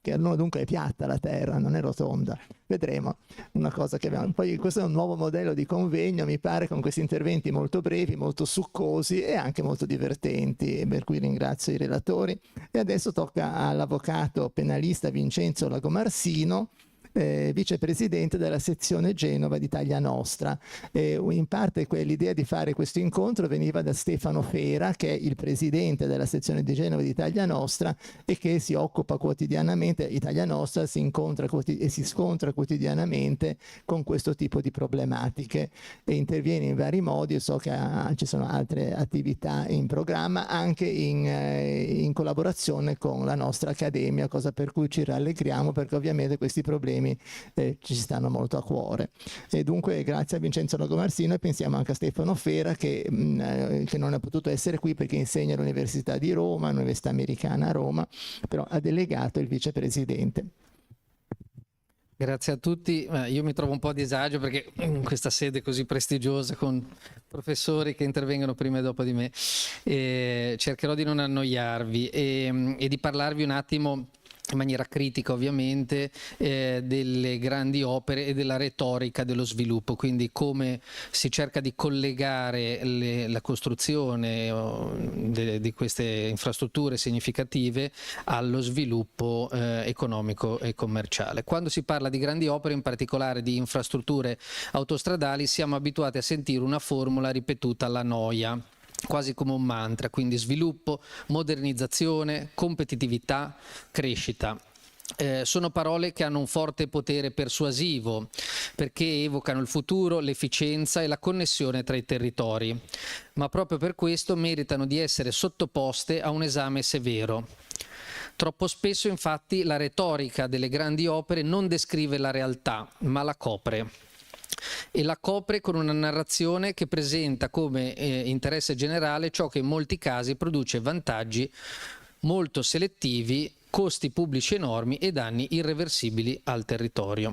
Che dunque è piatta la terra, non è rotonda. Vedremo una cosa che abbiamo. Poi questo è un nuovo modello di convegno, mi pare, con questi interventi molto brevi, molto succosi e anche molto divertenti, per cui ringrazio i relatori. E adesso tocca all'avvocato penalista Vincenzo Lagomarsino, vicepresidente della sezione Genova di Italia Nostra. In parte l'idea di fare questo incontro veniva da Stefano Fera, che è il presidente della sezione di Genova di Italia Nostra e che si occupa quotidianamente, Italia Nostra si incontra e si scontra quotidianamente con questo tipo di problematiche e interviene in vari modi. So che ci sono altre attività in programma, anche in collaborazione con la nostra accademia, cosa per cui ci rallegriamo, perché ovviamente questi problemi ci stanno molto a cuore. E dunque grazie a Vincenzo Lagomarsino, e pensiamo anche a Stefano Fera che non è potuto essere qui perché insegna all'Università di Roma, all'Università Americana a Roma, però ha delegato il vicepresidente. Grazie a tutti. Io mi trovo un po' a disagio perché in questa sede così prestigiosa con professori che intervengono prima e dopo di me, cercherò di non annoiarvi e di parlarvi un attimo in maniera critica ovviamente delle grandi opere e della retorica dello sviluppo, quindi come si cerca di collegare la costruzione di queste infrastrutture significative allo sviluppo economico e commerciale. Quando si parla di grandi opere, in particolare di infrastrutture autostradali, siamo abituati a sentire una formula ripetuta alla noia, quasi come un mantra, quindi sviluppo, modernizzazione, competitività, crescita. Sono parole che hanno un forte potere persuasivo perché evocano il futuro, l'efficienza e la connessione tra i territori, ma proprio per questo meritano di essere sottoposte a un esame severo. Troppo spesso infatti la retorica delle grandi opere non descrive la realtà, ma la copre. E la copre con una narrazione che presenta come interesse generale ciò che in molti casi produce vantaggi molto selettivi, costi pubblici enormi e danni irreversibili al territorio.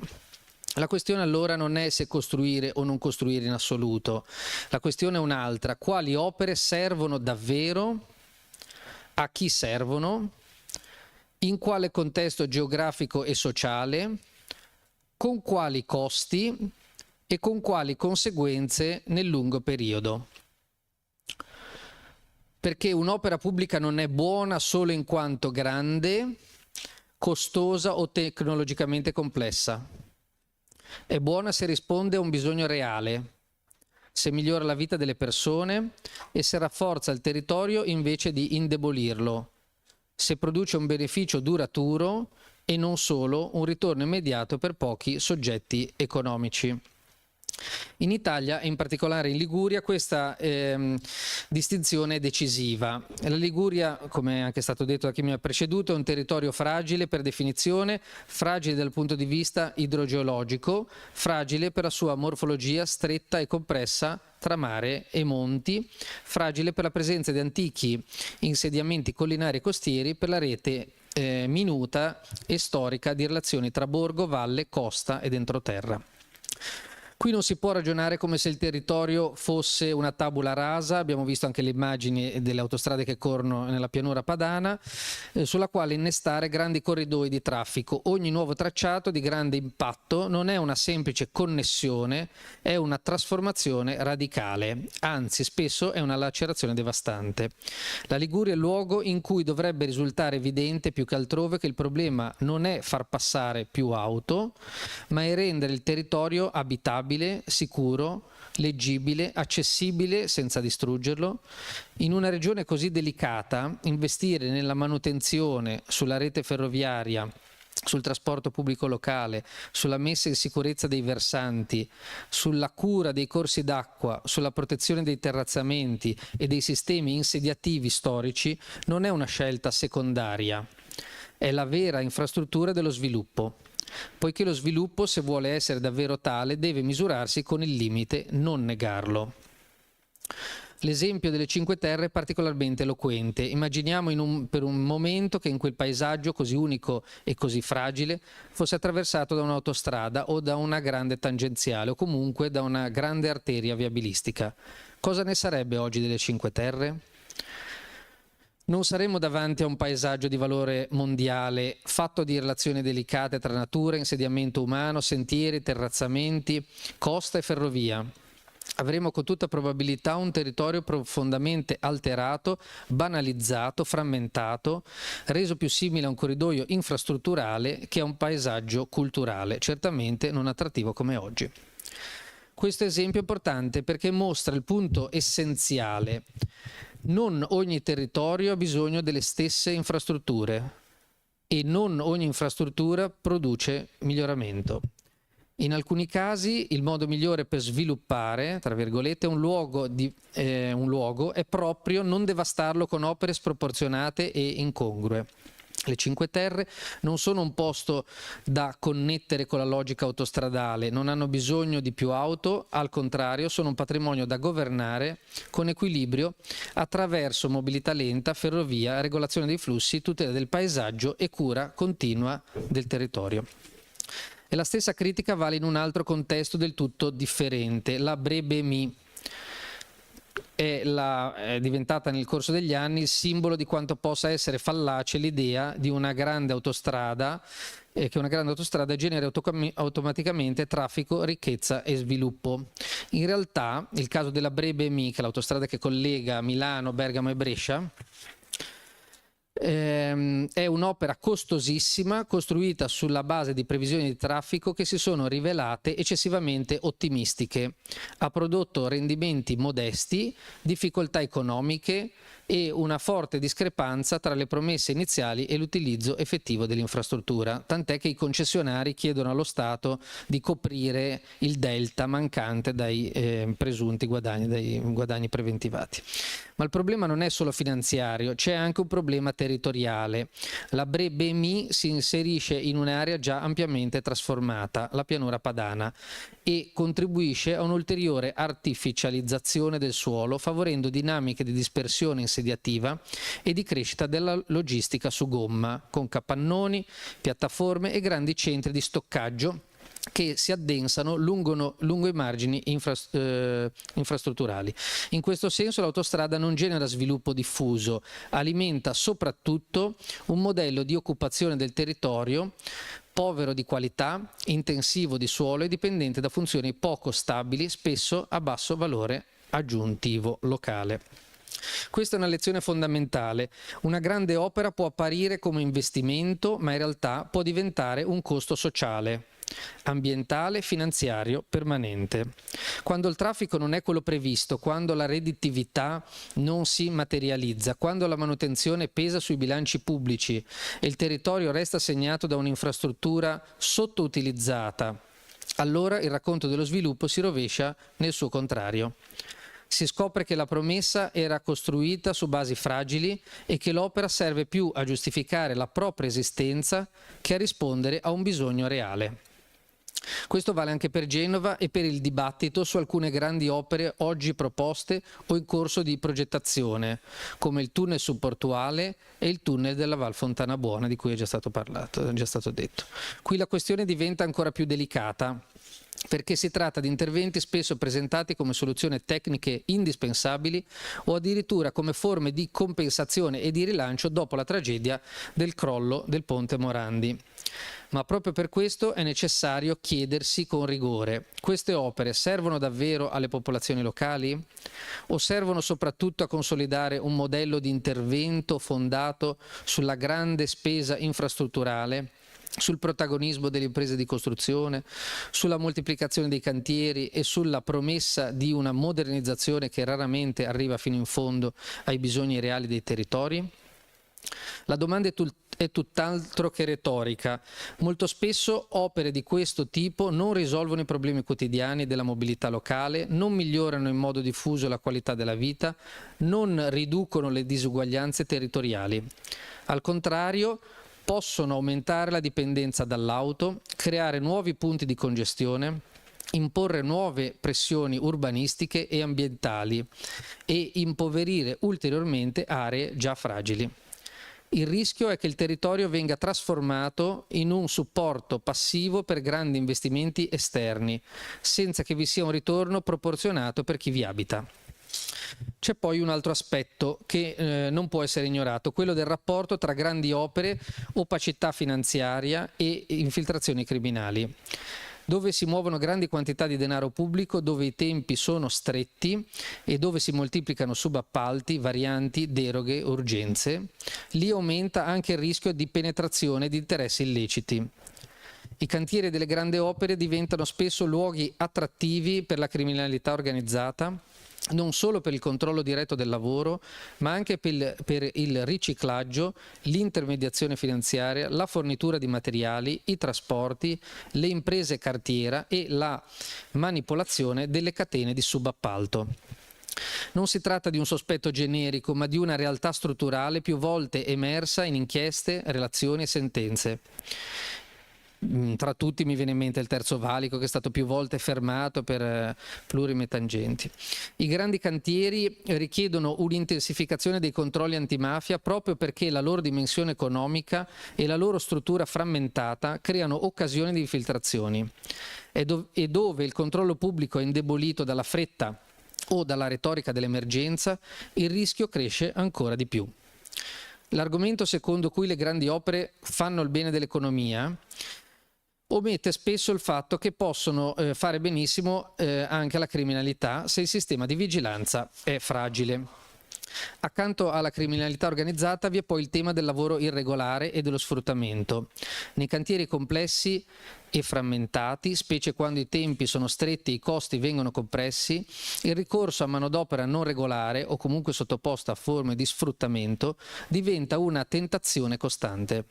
La questione allora non è se costruire o non costruire in assoluto, la questione è un'altra: quali opere servono davvero, a chi servono, in quale contesto geografico e sociale, con quali costi e con quali conseguenze nel lungo periodo. Perché un'opera pubblica non è buona solo in quanto grande, costosa o tecnologicamente complessa. È buona se risponde a un bisogno reale, se migliora la vita delle persone e se rafforza il territorio invece di indebolirlo, se produce un beneficio duraturo e non solo un ritorno immediato per pochi soggetti economici. In Italia e in particolare in Liguria questa distinzione è decisiva. La Liguria, come è anche stato detto da chi mi ha preceduto, è un territorio fragile per definizione, fragile dal punto di vista idrogeologico, fragile per la sua morfologia stretta e compressa tra mare e monti, fragile per la presenza di antichi insediamenti collinari e costieri, per la rete minuta e storica di relazioni tra borgo, valle, costa ed entroterra. Qui non si può ragionare come se il territorio fosse una tabula rasa, abbiamo visto anche le immagini delle autostrade che corrono nella pianura padana, sulla quale innestare grandi corridoi di traffico. Ogni nuovo tracciato di grande impatto non è una semplice connessione, è una trasformazione radicale, anzi spesso è una lacerazione devastante. La Liguria è il luogo in cui dovrebbe risultare evidente più che altrove che il problema non è far passare più auto, ma è rendere il territorio abitabile, sicuro, leggibile, accessibile senza distruggerlo. In una regione così delicata, investire nella manutenzione, sulla rete ferroviaria, sul trasporto pubblico locale, sulla messa in sicurezza dei versanti, sulla cura dei corsi d'acqua, sulla protezione dei terrazzamenti e dei sistemi insediativi storici non è una scelta secondaria, è la vera infrastruttura dello sviluppo. Poiché lo sviluppo, se vuole essere davvero tale, deve misurarsi con il limite, non negarlo. L'esempio delle Cinque Terre è particolarmente eloquente. Immaginiamo per un momento che in quel paesaggio così unico e così fragile fosse attraversato da un'autostrada o da una grande tangenziale o comunque da una grande arteria viabilistica. Cosa ne sarebbe oggi delle Cinque Terre? Non saremmo davanti a un paesaggio di valore mondiale fatto di relazioni delicate tra natura, insediamento umano, sentieri, terrazzamenti, costa e ferrovia. Avremo con tutta probabilità un territorio profondamente alterato, banalizzato, frammentato, reso più simile a un corridoio infrastrutturale che a un paesaggio culturale, certamente non attrattivo come oggi. Questo esempio è importante perché mostra il punto essenziale. Non ogni territorio ha bisogno delle stesse infrastrutture e non ogni infrastruttura produce miglioramento. In alcuni casi il modo migliore per sviluppare, tra virgolette, un luogo è proprio non devastarlo con opere sproporzionate e incongrue. Le Cinque Terre non sono un posto da connettere con la logica autostradale, non hanno bisogno di più auto, al contrario sono un patrimonio da governare con equilibrio attraverso mobilità lenta, ferrovia, regolazione dei flussi, tutela del paesaggio e cura continua del territorio. E la stessa critica vale in un altro contesto del tutto differente, la Brebemi. È diventata nel corso degli anni il simbolo di quanto possa essere fallace l'idea di una grande autostrada, che una grande autostrada generi automaticamente traffico, ricchezza e sviluppo. In realtà il caso della Brebemi, che è l'autostrada che collega Milano, Bergamo e Brescia, è un'opera costosissima costruita sulla base di previsioni di traffico che si sono rivelate eccessivamente ottimistiche. Ha prodotto rendimenti modesti, difficoltà economiche e una forte discrepanza tra le promesse iniziali e l'utilizzo effettivo dell'infrastruttura, tant'è che i concessionari chiedono allo Stato di coprire il delta mancante dai presunti guadagni, dai guadagni preventivati. Ma il problema non è solo finanziario, c'è anche un problema territoriale. La Brebemi si inserisce in un'area già ampiamente trasformata, la pianura padana, e contribuisce a un'ulteriore artificializzazione del suolo, favorendo dinamiche di dispersione insediativa e di crescita della logistica su gomma, con capannoni, piattaforme e grandi centri di stoccaggio che si addensano lungo i margini infrastrutturali. In questo senso l'autostrada non genera sviluppo diffuso, alimenta soprattutto un modello di occupazione del territorio povero di qualità, intensivo di suolo e dipendente da funzioni poco stabili, spesso a basso valore aggiuntivo locale. Questa è una lezione fondamentale. Una grande opera può apparire come investimento, ma in realtà può diventare un costo sociale, ambientale, finanziario, permanente. Quando il traffico non è quello previsto, quando la redditività non si materializza, quando la manutenzione pesa sui bilanci pubblici e il territorio resta segnato da un'infrastruttura sottoutilizzata allora il racconto dello sviluppo si rovescia nel suo contrario. Si scopre che la promessa era costruita su basi fragili e che l'opera serve più a giustificare la propria esistenza che a rispondere a un bisogno reale. Questo vale anche per Genova e per il dibattito su alcune grandi opere oggi proposte o in corso di progettazione, come il tunnel subportuale e il tunnel della Val Fontana Buona, di cui è già stato parlato, è già stato detto. Qui la questione diventa ancora più delicata, perché si tratta di interventi spesso presentati come soluzioni tecniche indispensabili o addirittura come forme di compensazione e di rilancio dopo la tragedia del crollo del ponte Morandi. Ma proprio per questo è necessario chiedersi con rigore: queste opere servono davvero alle popolazioni locali? O servono soprattutto a consolidare un modello di intervento fondato sulla grande spesa infrastrutturale, sul protagonismo delle imprese di costruzione, sulla moltiplicazione dei cantieri e sulla promessa di una modernizzazione che raramente arriva fino in fondo ai bisogni reali dei territori? La domanda è tutt'altro che retorica. Molto spesso opere di questo tipo non risolvono i problemi quotidiani della mobilità locale, non migliorano in modo diffuso la qualità della vita, non riducono le disuguaglianze territoriali. Al contrario, possono aumentare la dipendenza dall'auto, creare nuovi punti di congestione, imporre nuove pressioni urbanistiche e ambientali e impoverire ulteriormente aree già fragili. Il rischio è che il territorio venga trasformato in un supporto passivo per grandi investimenti esterni, senza che vi sia un ritorno proporzionato per chi vi abita. C'è poi un altro aspetto che non può essere ignorato, quello del rapporto tra grandi opere, opacità finanziaria e infiltrazioni criminali. Dove si muovono grandi quantità di denaro pubblico, dove i tempi sono stretti e dove si moltiplicano subappalti, varianti, deroghe, urgenze, lì aumenta anche il rischio di penetrazione di interessi illeciti. I cantieri delle grandi opere diventano spesso luoghi attrattivi per la criminalità organizzata, non solo per il controllo diretto del lavoro, ma anche per il riciclaggio, l'intermediazione finanziaria, la fornitura di materiali, i trasporti, le imprese cartiera e la manipolazione delle catene di subappalto. Non si tratta di un sospetto generico, ma di una realtà strutturale più volte emersa in inchieste, relazioni e sentenze. Tra tutti mi viene in mente il Terzo Valico, che è stato più volte fermato per plurime tangenti. I grandi cantieri richiedono un'intensificazione dei controlli antimafia proprio perché la loro dimensione economica e la loro struttura frammentata creano occasioni di infiltrazioni. E dove il controllo pubblico è indebolito dalla fretta o dalla retorica dell'emergenza, il rischio cresce ancora di più. L'argomento secondo cui le grandi opere fanno il bene dell'economia omette spesso il fatto che possono fare benissimo anche la criminalità se il sistema di vigilanza è fragile. Accanto alla criminalità organizzata vi è poi il tema del lavoro irregolare e dello sfruttamento. Nei cantieri complessi e frammentati, specie quando i tempi sono stretti e i costi vengono compressi, il ricorso a manodopera non regolare o comunque sottoposta a forme di sfruttamento diventa una tentazione costante.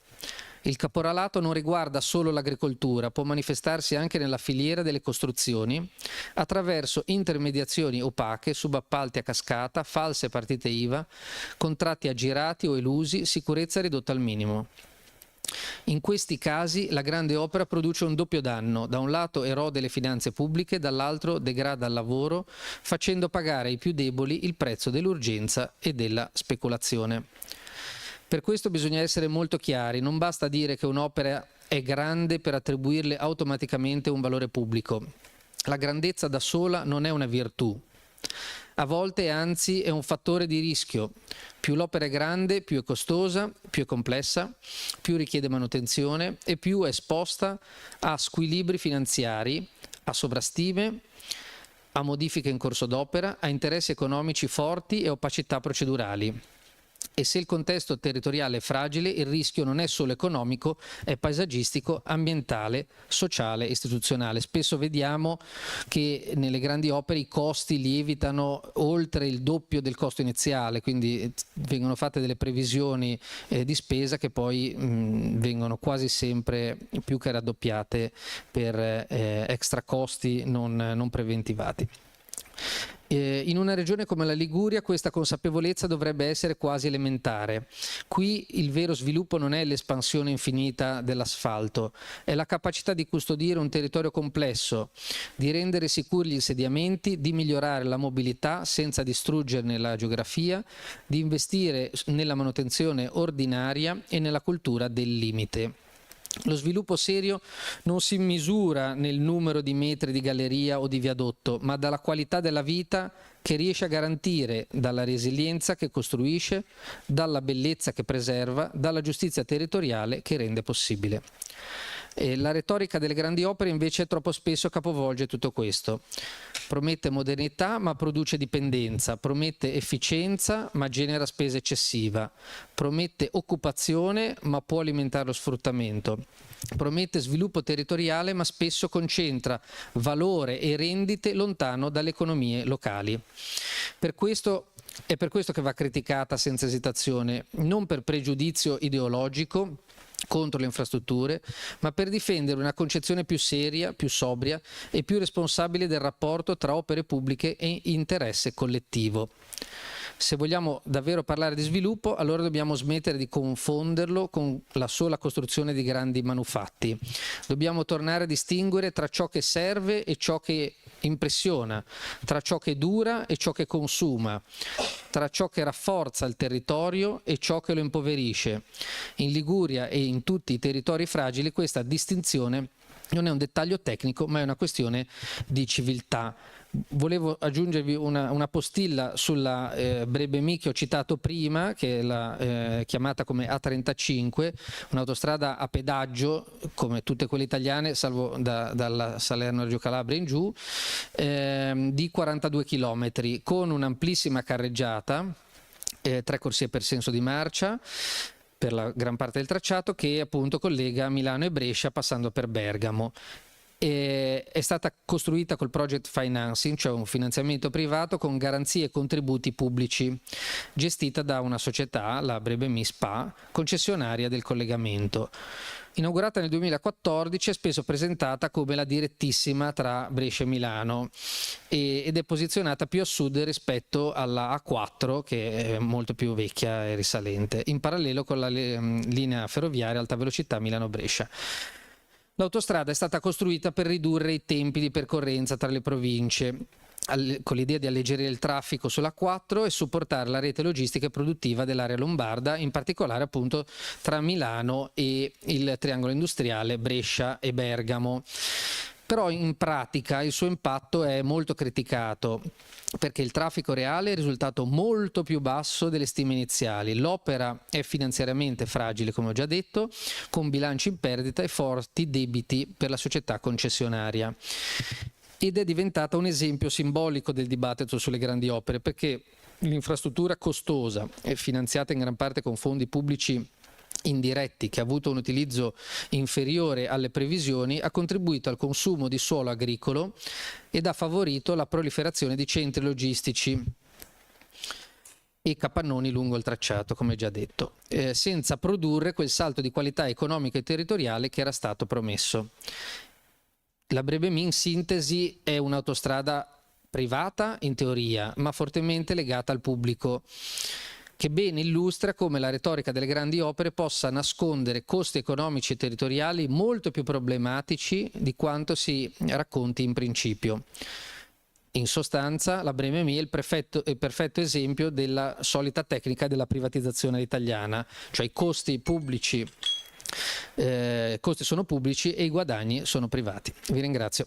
Il caporalato non riguarda solo l'agricoltura, può manifestarsi anche nella filiera delle costruzioni attraverso intermediazioni opache, subappalti a cascata, false partite IVA, contratti aggirati o elusi, sicurezza ridotta al minimo. In questi casi la grande opera produce un doppio danno: da un lato erode le finanze pubbliche, dall'altro degrada il lavoro, facendo pagare ai più deboli il prezzo dell'urgenza e della speculazione. Per questo bisogna essere molto chiari: non basta dire che un'opera è grande per attribuirle automaticamente un valore pubblico. La grandezza da sola non è una virtù. A volte, anzi, è un fattore di rischio. Più l'opera è grande, più è costosa, più è complessa, più richiede manutenzione e più è esposta a squilibri finanziari, a sovrastime, a modifiche in corso d'opera, a interessi economici forti e opacità procedurali. E se il contesto territoriale è fragile, il rischio non è solo economico, è paesaggistico, ambientale, sociale e istituzionale. Spesso vediamo che nelle grandi opere i costi lievitano oltre il doppio del costo iniziale, quindi vengono fatte delle previsioni di spesa che poi vengono quasi sempre più che raddoppiate per extra costi non preventivati. In una regione come la Liguria questa consapevolezza dovrebbe essere quasi elementare. Qui il vero sviluppo non è l'espansione infinita dell'asfalto, è la capacità di custodire un territorio complesso, di rendere sicuri gli insediamenti, di migliorare la mobilità senza distruggerne la geografia, di investire nella manutenzione ordinaria e nella cultura del limite. Lo sviluppo serio non si misura nel numero di metri di galleria o di viadotto, ma dalla qualità della vita che riesce a garantire, dalla resilienza che costruisce, dalla bellezza che preserva, dalla giustizia territoriale che rende possibile. La retorica delle grandi opere invece troppo spesso capovolge tutto questo. Promette modernità ma produce dipendenza, promette efficienza ma genera spesa eccessiva, promette occupazione ma può alimentare lo sfruttamento, promette sviluppo territoriale ma spesso concentra valore e rendite lontano dalle economie locali. È per questo che va criticata senza esitazione, non per pregiudizio ideologico contro le infrastrutture, ma per difendere una concezione più seria, più sobria e più responsabile del rapporto tra opere pubbliche e interesse collettivo. Se vogliamo davvero parlare di sviluppo, allora dobbiamo smettere di confonderlo con la sola costruzione di grandi manufatti. Dobbiamo tornare a distinguere tra ciò che serve e ciò che impressiona, tra ciò che dura e ciò che consuma, tra ciò che rafforza il territorio e ciò che lo impoverisce. In Liguria e in tutti i territori fragili questa distinzione non è un dettaglio tecnico, ma è una questione di civiltà. Volevo aggiungervi una postilla sulla Brebemi che ho citato prima, che è la chiamata come A35, un'autostrada a pedaggio come tutte quelle italiane, salvo dalla Salerno-Reggio Calabria in giù, di 42 km con un'amplissima carreggiata, 3 corsie per senso di marcia per la gran parte del tracciato, che appunto collega Milano e Brescia passando per Bergamo. È stata costruita col project financing, cioè un finanziamento privato con garanzie e contributi pubblici, gestita da una società, la Brebemi SpA, concessionaria del collegamento. Inaugurata nel 2014, è spesso presentata come la direttissima tra Brescia e Milano ed è posizionata più a sud rispetto alla A4, che è molto più vecchia e risalente, in parallelo con la linea ferroviaria alta velocità Milano-Brescia. L'autostrada è stata costruita per ridurre i tempi di percorrenza tra le province, con l'idea di alleggerire il traffico sulla 4 e supportare la rete logistica e produttiva dell'area lombarda, in particolare appunto tra Milano e il triangolo industriale Brescia e Bergamo. Però in pratica il suo impatto è molto criticato, perché il traffico reale è risultato molto più basso delle stime iniziali. L'opera è finanziariamente fragile, come ho già detto, con bilanci in perdita e forti debiti per la società concessionaria. Ed è diventata un esempio simbolico del dibattito sulle grandi opere, perché l'infrastruttura costosa e finanziata in gran parte con fondi pubblici indiretti, che ha avuto un utilizzo inferiore alle previsioni, ha contribuito al consumo di suolo agricolo ed ha favorito la proliferazione di centri logistici e capannoni lungo il tracciato, come già detto, senza produrre quel salto di qualità economica e territoriale che era stato promesso. La Brebemi, in sintesi, è un'autostrada privata in teoria, ma fortemente legata al pubblico, che ben illustra come la retorica delle grandi opere possa nascondere costi economici e territoriali molto più problematici di quanto si racconti in principio. In sostanza, la Brebemi è il perfetto esempio della solita tecnica della privatizzazione italiana, cioè i costi pubblici, costi sono pubblici e i guadagni sono privati. Vi ringrazio.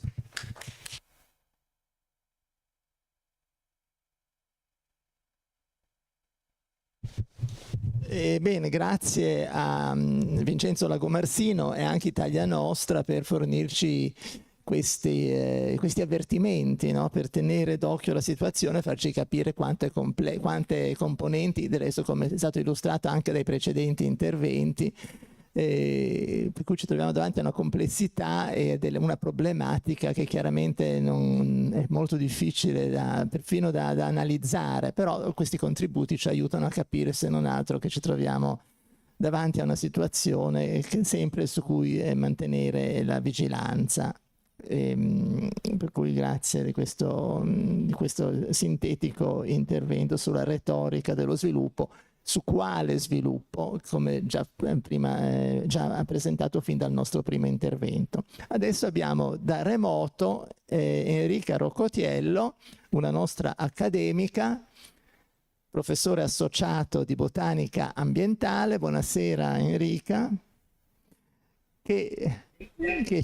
Bene, grazie a Vincenzo Lagomarsino e anche Italia Nostra per fornirci questi avvertimenti, no? Per tenere d'occhio la situazione e farci capire quante componenti, del resto come è stato illustrato anche dai precedenti interventi, per cui ci troviamo davanti a una complessità e una problematica che chiaramente è molto difficile perfino da analizzare, però questi contributi ci aiutano a capire, se non altro, che ci troviamo davanti a una situazione sempre su cui mantenere la vigilanza. Per cui grazie di questo sintetico intervento sulla retorica dello sviluppo, su quale sviluppo, come già ha presentato fin dal nostro primo intervento. Adesso abbiamo da remoto Enrica Roccotiello, una nostra accademica, professore associato di botanica ambientale. Buonasera Enrica, che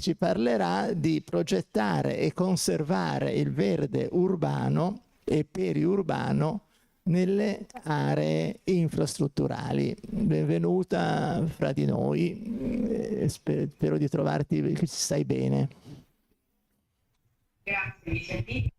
ci parlerà di progettare e conservare il verde urbano e periurbano nelle aree infrastrutturali. Benvenuta fra di noi, spero di trovarti, che ci stai bene. Grazie, mi sentite?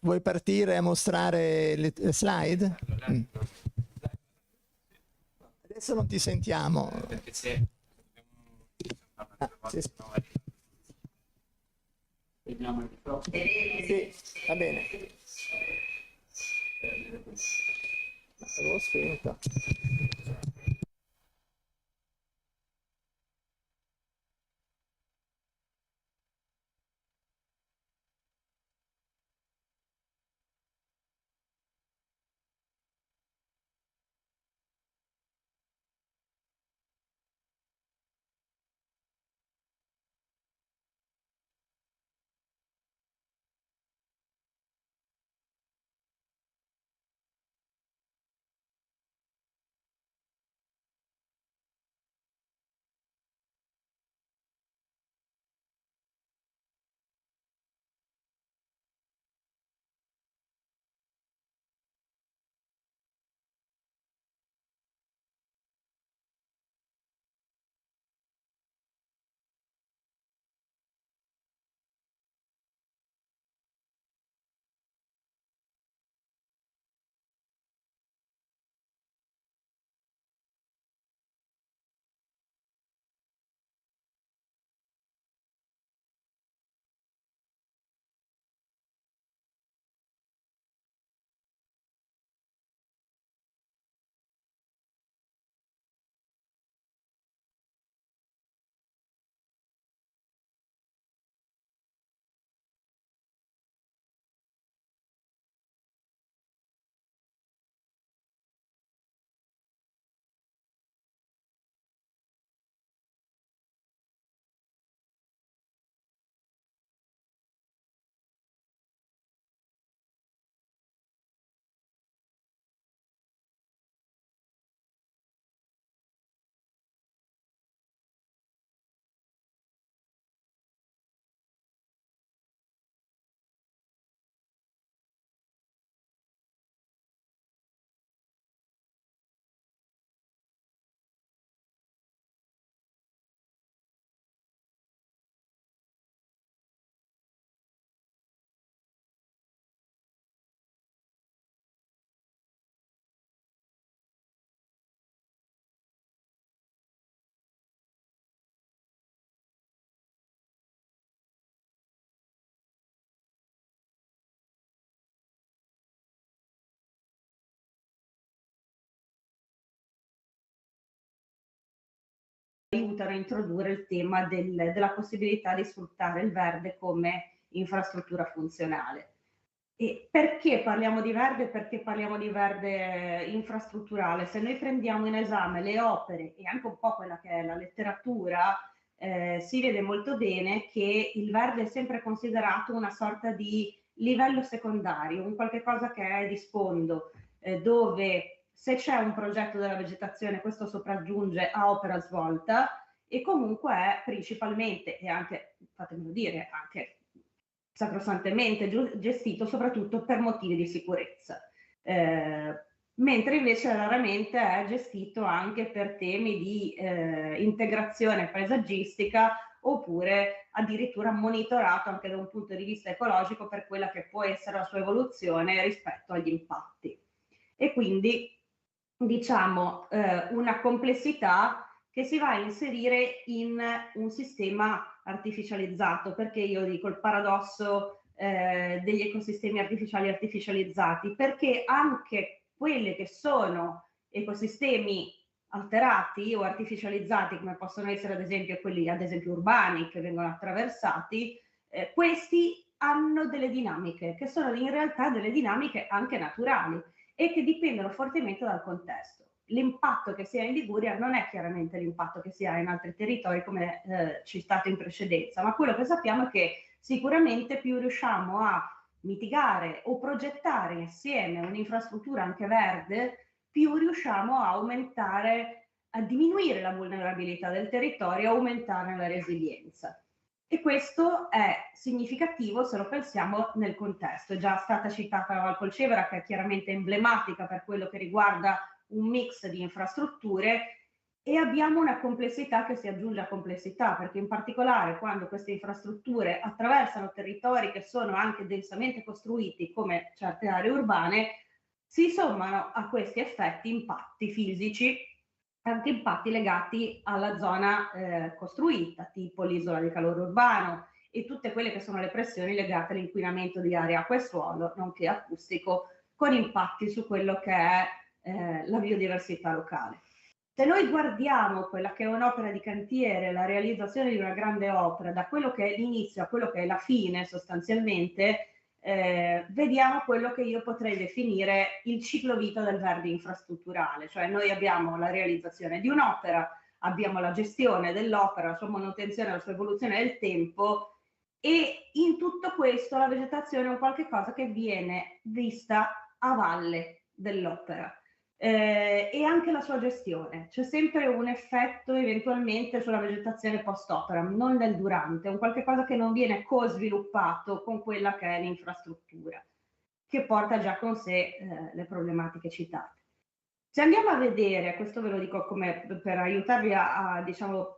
Vuoi partire a mostrare le slide? Adesso non ti sentiamo. Vediamo il microfono. Sì, va bene. L'avevo spento. Aiutano a introdurre il tema della possibilità di sfruttare il verde come infrastruttura funzionale. E perché parliamo di verde? Perché parliamo di verde infrastrutturale? Se noi prendiamo in esame le opere e anche un po' quella che è la letteratura, si vede molto bene che il verde è sempre considerato una sorta di livello secondario, un qualche cosa che è di sfondo, dove se c'è un progetto della vegetazione questo sopraggiunge a opera svolta, e comunque è principalmente, e anche, fatemelo dire, anche sacrosantemente gestito soprattutto per motivi di sicurezza, mentre invece raramente è gestito anche per temi di integrazione paesaggistica, oppure addirittura monitorato anche da un punto di vista ecologico per quella che può essere la sua evoluzione rispetto agli impatti. E quindi diciamo una complessità che si va a inserire in un sistema artificializzato, perché io dico il paradosso degli ecosistemi artificializzati, perché anche quelli che sono ecosistemi alterati o artificializzati, come possono essere ad esempio quelli urbani che vengono attraversati, questi hanno delle dinamiche che sono in realtà delle dinamiche anche naturali e che dipendono fortemente dal contesto. L'impatto che si ha in Liguria non è chiaramente l'impatto che si ha in altri territori come citato in precedenza, ma quello che sappiamo è che sicuramente più riusciamo a mitigare o progettare insieme un'infrastruttura anche verde, più riusciamo a aumentare, a diminuire la vulnerabilità del territorio, a aumentare la resilienza. E questo è significativo se lo pensiamo nel contesto. È già stata citata la Val Polcevera, che è chiaramente emblematica per quello che riguarda un mix di infrastrutture, e abbiamo una complessità che si aggiunge a complessità, perché in particolare quando queste infrastrutture attraversano territori che sono anche densamente costruiti come certe aree urbane, si sommano a questi effetti impatti fisici, anche impatti legati alla zona costruita, tipo l'isola di calore urbano e tutte quelle che sono le pressioni legate all'inquinamento di aria, acqua e suolo, nonché acustico, con impatti su quello che è la biodiversità locale. Se noi guardiamo quella che è un'opera di cantiere, la realizzazione di una grande opera, da quello che è l'inizio a quello che è la fine sostanzialmente, vediamo quello che io potrei definire il ciclo vita del verde infrastrutturale, cioè noi abbiamo la realizzazione di un'opera, abbiamo la gestione dell'opera, la sua manutenzione, la sua evoluzione nel tempo, e in tutto questo la vegetazione è un qualche cosa che viene vista a valle dell'opera. E anche la sua gestione. C'è sempre un effetto eventualmente sulla vegetazione post-opera, non nel durante, un qualche cosa che non viene co-sviluppato con quella che è l'infrastruttura, che porta già con sé le problematiche citate. Se andiamo a vedere, questo ve lo dico come per aiutarvi a diciamo,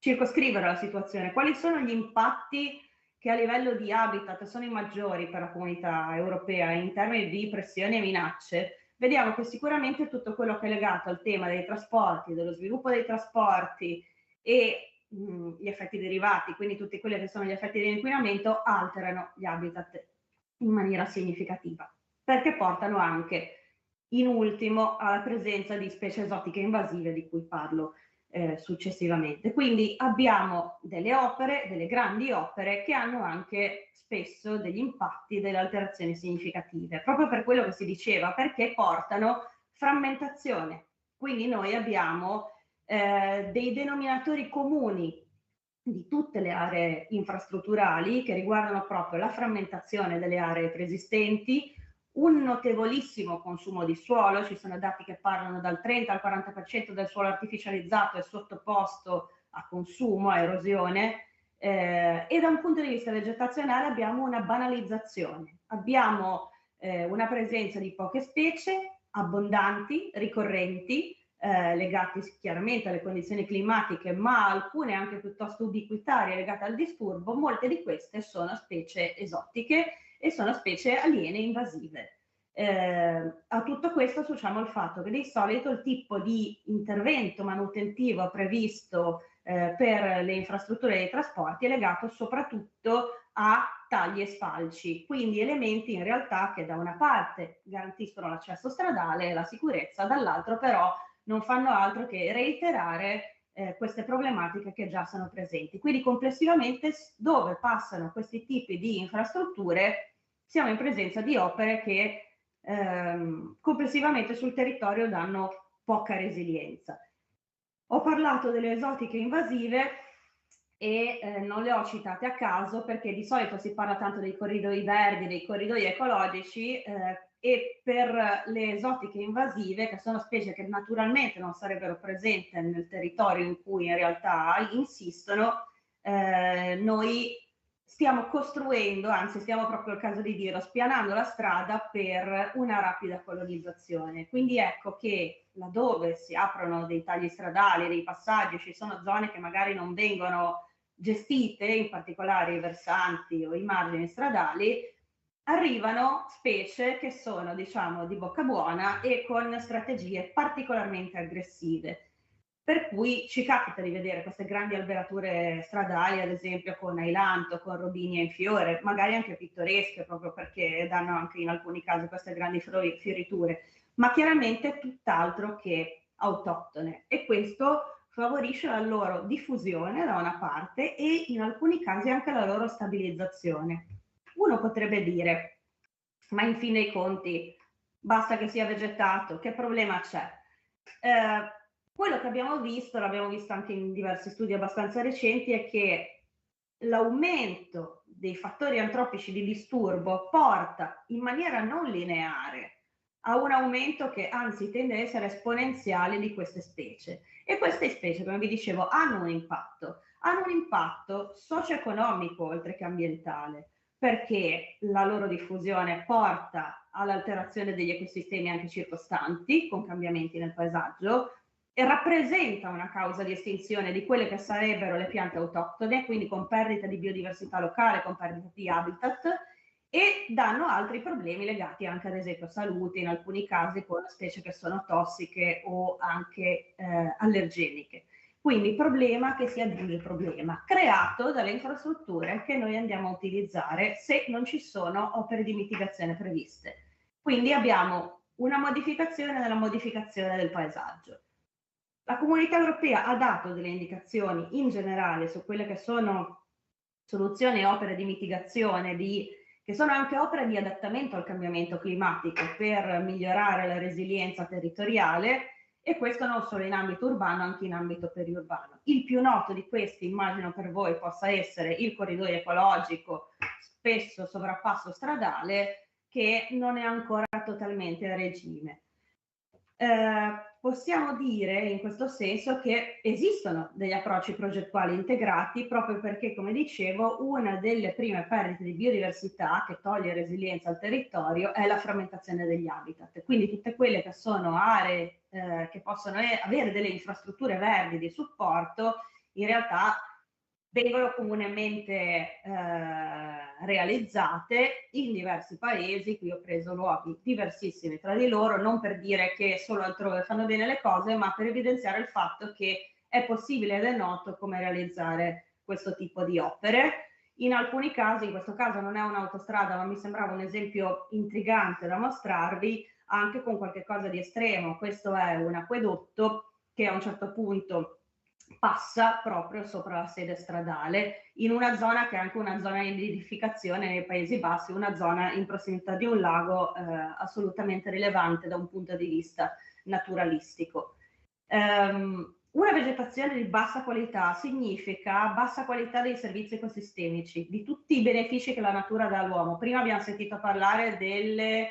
circoscrivere la situazione, quali sono gli impatti che a livello di habitat sono i maggiori per la comunità europea in termini di pressioni e minacce, vediamo che sicuramente tutto quello che è legato al tema dei trasporti, dello sviluppo dei trasporti e gli effetti derivati, quindi tutti quelli che sono gli effetti di inquinamento, alterano gli habitat in maniera significativa, perché portano anche in ultimo alla presenza di specie esotiche invasive di cui parlo successivamente. Quindi abbiamo delle opere, delle grandi opere che hanno anche spesso degli impatti, delle alterazioni significative, proprio per quello che si diceva, perché portano frammentazione. Quindi noi abbiamo dei denominatori comuni di tutte le aree infrastrutturali che riguardano proprio la frammentazione delle aree preesistenti, un notevolissimo consumo di suolo, ci sono dati che parlano dal 30 al 40% del suolo artificializzato è sottoposto a consumo, a erosione, e da un punto di vista vegetazionale abbiamo una banalizzazione, abbiamo una presenza di poche specie abbondanti, ricorrenti, legati chiaramente alle condizioni climatiche, ma alcune anche piuttosto ubiquitarie legate al disturbo. Molte di queste sono specie esotiche e sono specie aliene invasive. A tutto questo associamo il fatto che di solito il tipo di intervento manutentivo previsto per le infrastrutture dei trasporti è legato soprattutto a tagli e sfalci, quindi elementi in realtà che da una parte garantiscono l'accesso stradale e la sicurezza, dall'altro però non fanno altro che reiterare queste problematiche che già sono presenti. Quindi complessivamente dove passano questi tipi di infrastrutture siamo in presenza di opere che complessivamente sul territorio danno poca resilienza. Ho parlato delle esotiche invasive, e non le ho citate a caso perché di solito si parla tanto dei corridoi verdi, dei corridoi ecologici, e per le esotiche invasive, che sono specie che naturalmente non sarebbero presenti nel territorio in cui in realtà insistono, noi stiamo costruendo, anzi stiamo proprio, il caso di dirlo, spianando la strada per una rapida colonizzazione. Quindi ecco che laddove si aprono dei tagli stradali, dei passaggi, ci sono zone che magari non vengono gestite, in particolare i versanti o i margini stradali, arrivano specie che sono, diciamo, di bocca buona e con strategie particolarmente aggressive. Per cui ci capita di vedere queste grandi alberature stradali, ad esempio con ailanto, con robinie in fiore, magari anche pittoresche, proprio perché danno anche in alcuni casi queste grandi fioriture, ma chiaramente tutt'altro che autoctone. E questo favorisce la loro diffusione da una parte e in alcuni casi anche la loro stabilizzazione. Uno potrebbe dire, ma in fin dei conti basta che sia vegetato, che problema c'è? Quello che abbiamo visto, l'abbiamo visto anche in diversi studi abbastanza recenti, è che l'aumento dei fattori antropici di disturbo porta in maniera non lineare a un aumento che anzi tende a essere esponenziale di queste specie. E queste specie, come vi dicevo, hanno un impatto socio-economico oltre che ambientale, perché la loro diffusione porta all'alterazione degli ecosistemi anche circostanti, con cambiamenti nel paesaggio, e rappresenta una causa di estinzione di quelle che sarebbero le piante autoctone, quindi con perdita di biodiversità locale, con perdita di habitat, e danno altri problemi legati anche ad esempio a salute, in alcuni casi con specie che sono tossiche o anche allergeniche. Quindi problema che si aggiunge problema, creato dalle infrastrutture che noi andiamo a utilizzare se non ci sono opere di mitigazione previste. Quindi abbiamo una modificazione della modificazione del paesaggio. La Comunità Europea ha dato delle indicazioni in generale su quelle che sono soluzioni e opere di mitigazione, che sono anche opere di adattamento al cambiamento climatico per migliorare la resilienza territoriale, e questo non solo in ambito urbano, anche in ambito periurbano. Il più noto di questi, immagino per voi, possa essere il corridoio ecologico, spesso sovrappasso stradale, che non è ancora totalmente a regime. Possiamo dire in questo senso che esistono degli approcci progettuali integrati, proprio perché, come dicevo, una delle prime perdite di biodiversità che toglie resilienza al territorio è la frammentazione degli habitat. Quindi tutte quelle che sono aree che possono avere delle infrastrutture verdi di supporto, in realtà vengono comunemente realizzate in diversi paesi. Qui ho preso luoghi diversissimi tra di loro, non per dire che solo altrove fanno bene le cose, ma per evidenziare il fatto che è possibile ed è noto come realizzare questo tipo di opere. In alcuni casi, in questo caso non è un'autostrada, ma mi sembrava un esempio intrigante da mostrarvi, anche con qualche cosa di estremo. Questo è un acquedotto che a un certo punto passa proprio sopra la sede stradale, in una zona che è anche una zona di nidificazione nei Paesi Bassi, una zona in prossimità di un lago assolutamente rilevante da un punto di vista naturalistico. Una vegetazione di bassa qualità significa bassa qualità dei servizi ecosistemici, di tutti i benefici che la natura dà all'uomo. Prima abbiamo sentito parlare del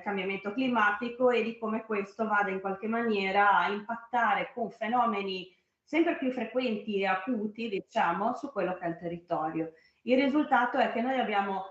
cambiamento climatico e di come questo vada in qualche maniera a impattare con fenomeni sempre più frequenti e acuti, diciamo, su quello che è il territorio. Il risultato è che noi abbiamo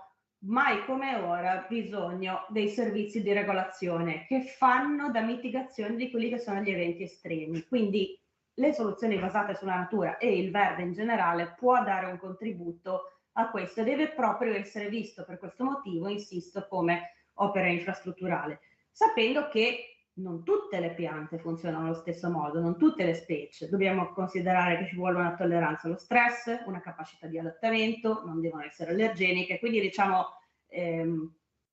mai come ora bisogno dei servizi di regolazione che fanno da mitigazione di quelli che sono gli eventi estremi. Quindi le soluzioni basate sulla natura e il verde in generale può dare un contributo a questo e deve proprio essere visto per questo motivo, insisto, come opera infrastrutturale, sapendo che non tutte le piante funzionano allo stesso modo, non tutte le specie. Dobbiamo considerare che ci vuole una tolleranza allo stress, una capacità di adattamento, non devono essere allergeniche, quindi diciamo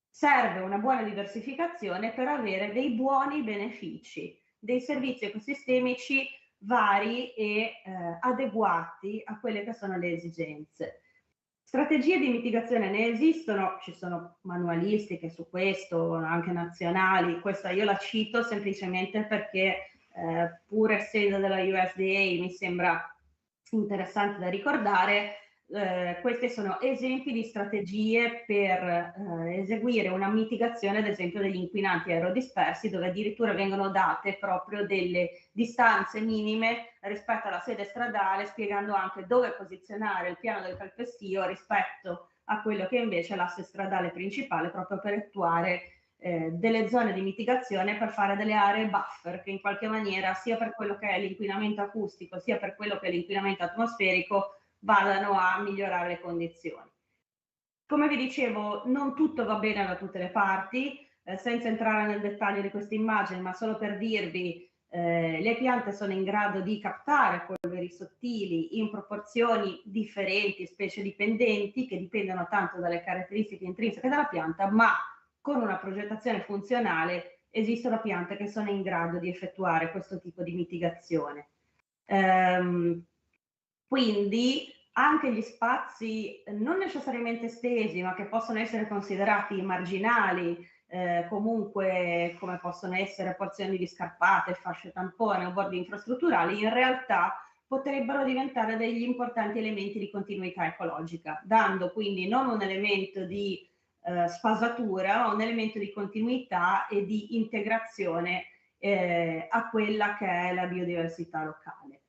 serve una buona diversificazione per avere dei buoni benefici, dei servizi ecosistemici vari e adeguati a quelle che sono le esigenze. Strategie di mitigazione ne esistono, ci sono manualistiche su questo, anche nazionali. Questa io la cito semplicemente perché pur essendo della USDA mi sembra interessanti da ricordare. Questi sono esempi di strategie per eseguire una mitigazione, ad esempio, degli inquinanti aerodispersi, dove addirittura vengono date proprio delle distanze minime rispetto alla sede stradale, spiegando anche dove posizionare il piano del calpestio rispetto a quello che invece è l'asse stradale principale, proprio per attuare delle zone di mitigazione, per fare delle aree buffer che in qualche maniera, sia per quello che è l'inquinamento acustico sia per quello che è l'inquinamento atmosferico, vadano a migliorare le condizioni. Come vi dicevo, non tutto va bene da tutte le parti, senza entrare nel dettaglio di questa immagine, ma solo per dirvi, le piante sono in grado di captare polveri sottili in proporzioni differenti, specie dipendenti, che dipendono tanto dalle caratteristiche intrinseche della pianta, ma con una progettazione funzionale esistono piante che sono in grado di effettuare questo tipo di mitigazione. Quindi anche gli spazi non necessariamente estesi, ma che possono essere considerati marginali, comunque come possono essere porzioni di scarpate, fasce tampone o bordi infrastrutturali, in realtà potrebbero diventare degli importanti elementi di continuità ecologica, dando quindi non un elemento di sfasatura, ma un elemento di continuità e di integrazione a quella che è la biodiversità locale.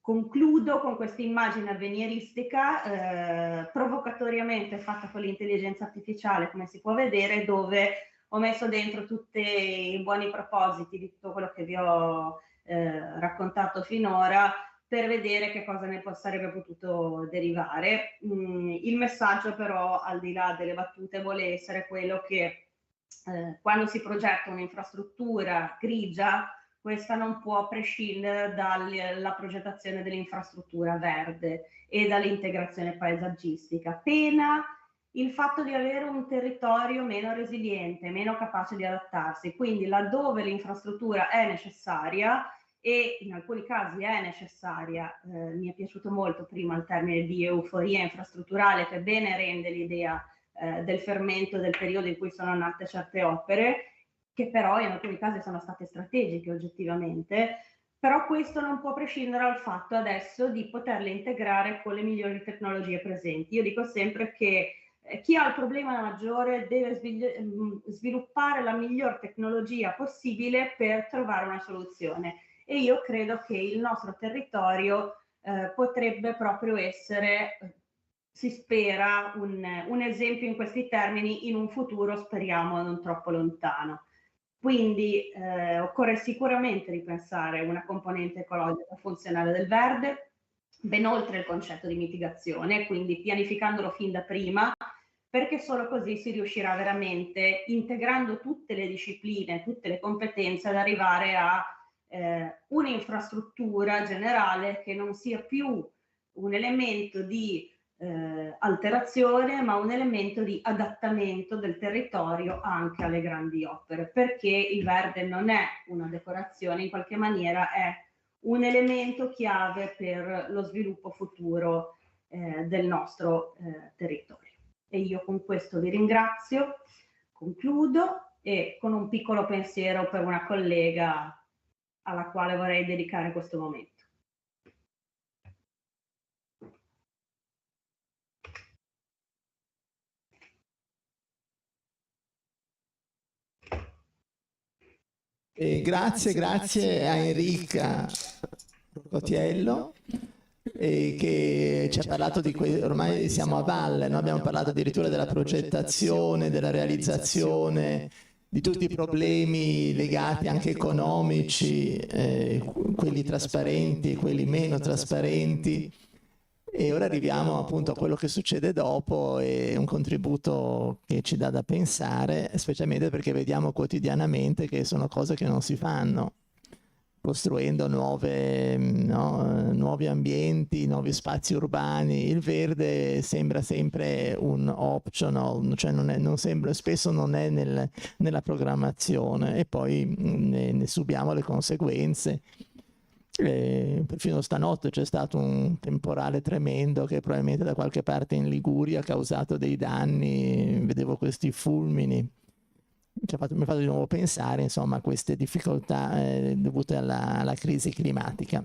Concludo con questa immagine avveniristica provocatoriamente fatta con l'intelligenza artificiale, come si può vedere, dove ho messo dentro tutti i buoni propositi di tutto quello che vi ho raccontato finora, per vedere che cosa ne sarebbe potuto derivare. Il messaggio però, al di là delle battute, vuole essere quello che quando si progetta un'infrastruttura grigia, questa non può prescindere dalla progettazione dell'infrastruttura verde e dall'integrazione paesaggistica, pena il fatto di avere un territorio meno resiliente, meno capace di adattarsi. Quindi laddove l'infrastruttura è necessaria, e in alcuni casi è necessaria, mi è piaciuto molto prima il termine di euforia infrastrutturale, che bene rende l'idea del fermento del periodo in cui sono nate certe opere, che però in alcuni casi sono state strategiche oggettivamente, però questo non può prescindere dal fatto adesso di poterle integrare con le migliori tecnologie presenti. Io dico sempre che chi ha il problema maggiore deve sviluppare la miglior tecnologia possibile per trovare una soluzione, e io credo che il nostro territorio potrebbe proprio essere, si spera, un esempio in questi termini in un futuro, speriamo, non troppo lontano. Quindi occorre sicuramente ripensare una componente ecologica funzionale del verde, ben oltre il concetto di mitigazione, quindi pianificandolo fin da prima, perché solo così si riuscirà veramente, integrando tutte le discipline, tutte le competenze, ad arrivare a un'infrastruttura generale che non sia più un elemento di alterazione, ma un elemento di adattamento del territorio anche alle grandi opere, perché il verde non è una decorazione, in qualche maniera è un elemento chiave per lo sviluppo futuro del nostro territorio. E io con questo vi ringrazio, concludo, e con un piccolo pensiero per una collega alla quale vorrei dedicare questo momento. Grazie a Enrica Cotiello, che ci ha parlato di ormai siamo a valle, no? Abbiamo parlato addirittura della progettazione, della realizzazione, di tutti i problemi legati anche economici, quelli trasparenti e quelli meno trasparenti. E ora arriviamo appunto a quello che succede dopo, e un contributo che ci dà da pensare, specialmente perché vediamo quotidianamente che sono cose che non si fanno, costruendo nuovi ambienti, nuovi spazi urbani. Il verde sembra sempre un optional, cioè non sembra, spesso non è nella programmazione, e poi ne subiamo le conseguenze. Perfino stanotte c'è stato un temporale tremendo che probabilmente da qualche parte in Liguria ha causato dei danni. Vedevo questi fulmini, mi ha fatto di nuovo pensare, insomma, a queste difficoltà dovute alla crisi climatica.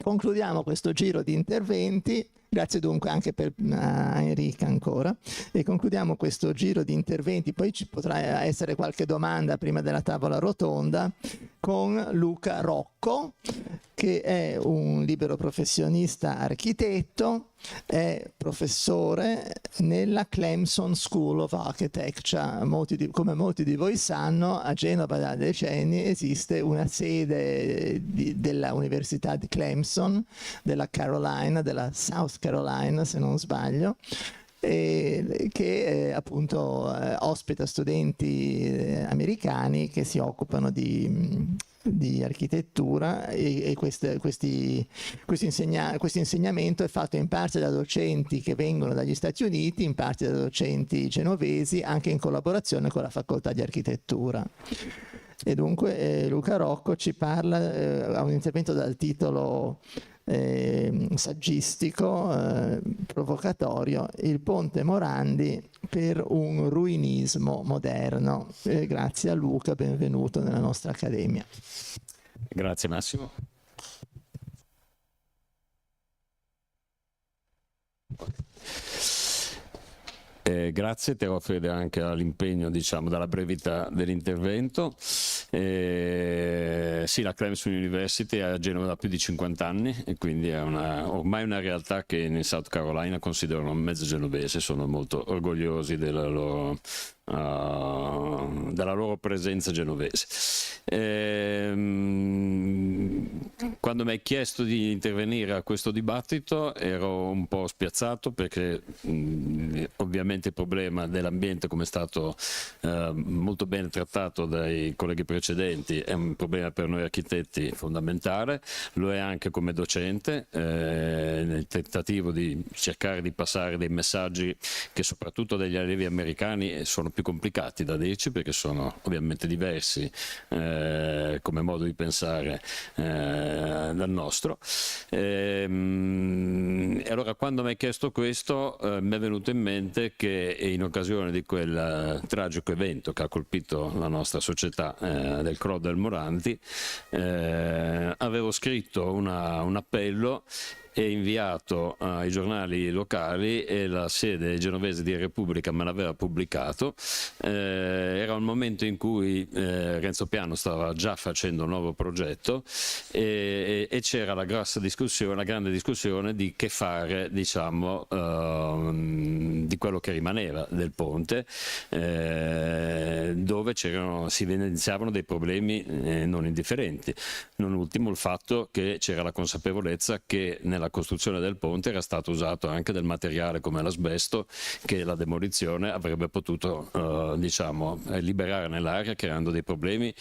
Concludiamo questo giro di interventi. Grazie dunque anche a Enrica ancora, e concludiamo questo giro di interventi, poi ci potrà essere qualche domanda prima della tavola rotonda, con Luca Rocco, che è un libero professionista architetto, è professore nella Clemson School of Architecture. Come molti di voi sanno, a Genova da decenni esiste una sede della Università di Clemson, della South Carolina se non sbaglio, che appunto ospita studenti americani che si occupano di architettura, e questo insegnamento è fatto in parte da docenti che vengono dagli Stati Uniti, in parte da docenti genovesi, anche in collaborazione con la facoltà di architettura. E dunque Luca Rocco ci parla, ha un intervento dal titolo saggistico, provocatorio: il ponte Morandi per un ruinismo moderno. Grazie a Luca, benvenuto nella nostra accademia. Grazie Massimo. Grazie, terrò fede anche all'impegno, diciamo, dalla brevità dell'intervento. Sì, la Clemson University è a Genova da più di 50 anni e quindi è ormai una realtà che in South Carolina considerano mezzo genovese, sono molto orgogliosi della loro presenza genovese. Quando mi hai chiesto di intervenire a questo dibattito ero un po' spiazzato perché ovviamente il problema dell'ambiente, come è stato molto ben trattato dai colleghi precedenti, è un problema per noi architetti fondamentale, lo è anche come docente, nel tentativo di cercare di passare dei messaggi che soprattutto dagli allievi americani sono più complicati da dirci, perché sono ovviamente diversi come modo di pensare dal nostro. E allora, quando mi hai chiesto questo, mi è venuto in mente che in occasione di quel tragico evento che ha colpito la nostra società, del crollo del Morandi, avevo scritto un appello e inviato ai giornali locali, e la sede genovese di Repubblica me l'aveva pubblicato. Era un momento in cui Renzo Piano stava già facendo un nuovo progetto e c'era la grande discussione di che fare, diciamo, di quello che rimaneva del ponte, dove si evidenziavano dei problemi non indifferenti. Non ultimo il fatto che c'era la consapevolezza che nella costruzione del ponte era stato usato anche del materiale come l'asbesto, che la demolizione avrebbe potuto diciamo liberare nell'aria, creando dei problemi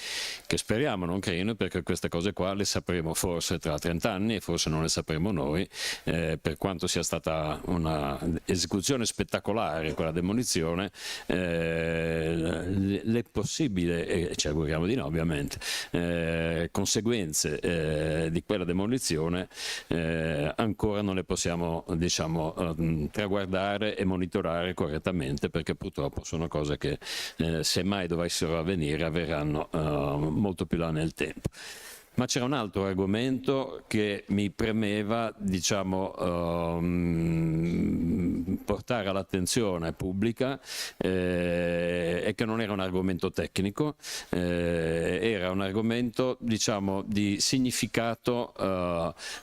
che speriamo non creino, perché queste cose qua le sapremo forse tra 30 anni e forse non le sapremo noi, per quanto sia stata una esecuzione spettacolare quella demolizione, le possibili, e ci auguriamo di no ovviamente, conseguenze di quella demolizione ancora non le possiamo, diciamo, traguardare e monitorare correttamente, perché purtroppo sono cose che se mai dovessero avvenire avverranno molto più là nel tempo. Ma c'era un altro argomento che mi premeva, diciamo, portare all'attenzione pubblica, e che non era un argomento tecnico, era un argomento, diciamo, di significato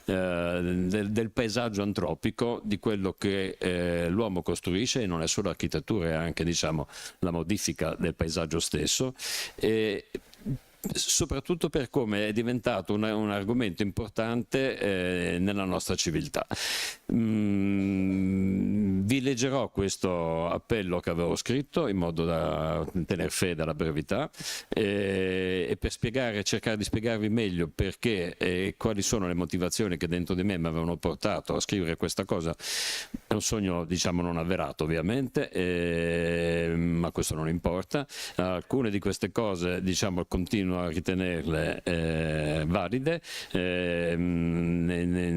del paesaggio antropico, di quello che l'uomo costruisce, e non è solo architettura, è anche, diciamo, la modifica del paesaggio stesso, e soprattutto per come è diventato un argomento importante nella nostra civiltà. Vi leggerò questo appello che avevo scritto in modo da tener fede alla brevità, e per cercare di spiegarvi meglio perché e quali sono le motivazioni che dentro di me mi avevano portato a scrivere questa cosa. È un sogno, diciamo, non avverato ovviamente, ma questo non importa. Alcune di queste cose, diciamo, continuo a ritenerle valide.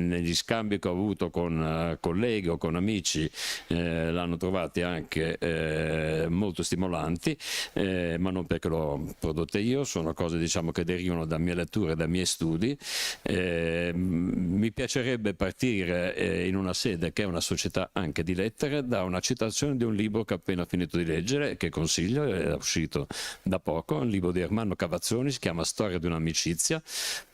Negli scambi che ho avuto con colleghi o con amici l'hanno trovati anche molto stimolanti, ma non perché l'ho prodotte io, sono cose, diciamo, che derivano da mie letture, da miei studi. Mi piacerebbe partire in una sede che è una società anche di lettere da una citazione di un libro che ho appena finito di leggere, che consiglio, è uscito da poco, un libro di Ermanno Cavazzoni, si chiama Storia di un'amicizia,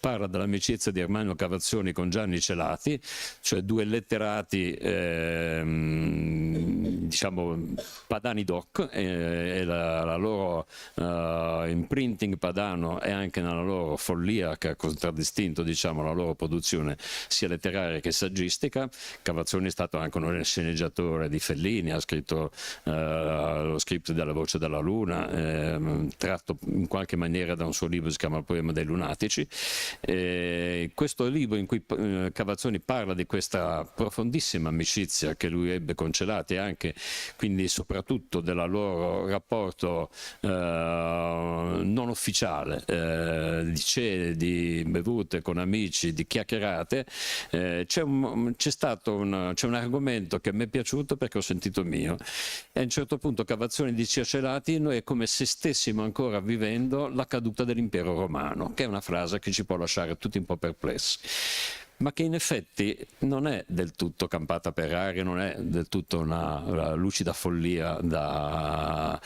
parla dell'amicizia di Ermanno Cavazzoni con Gianni Celati, cioè due letterati diciamo padani doc, e la loro imprinting padano è anche nella loro follia che ha contraddistinto, diciamo, la loro produzione sia letteraria che saggistica. Cavazzoni è stato anche un sceneggiatore di Fellini, ha scritto lo script della Voce della Luna, tratto in qualche maniera da un suo libro che si chiama Il poema dei lunatici. Questo libro in cui Cavazzoni parla di questa profondissima amicizia che lui ebbe con Celati, e anche quindi soprattutto del loro rapporto non ufficiale, di cene, di bevute con amici, di chiacchierate. C'è un argomento che mi è piaciuto perché ho sentito mio, e a un certo punto Cavazzoni dice a Celati: noi è come se stessimo ancora vivendo la caduta dell'impero romano, che è una frase che ci può lasciare tutti un po' perplessi, ma che in effetti non è del tutto campata per aria, non è del tutto una lucida follia da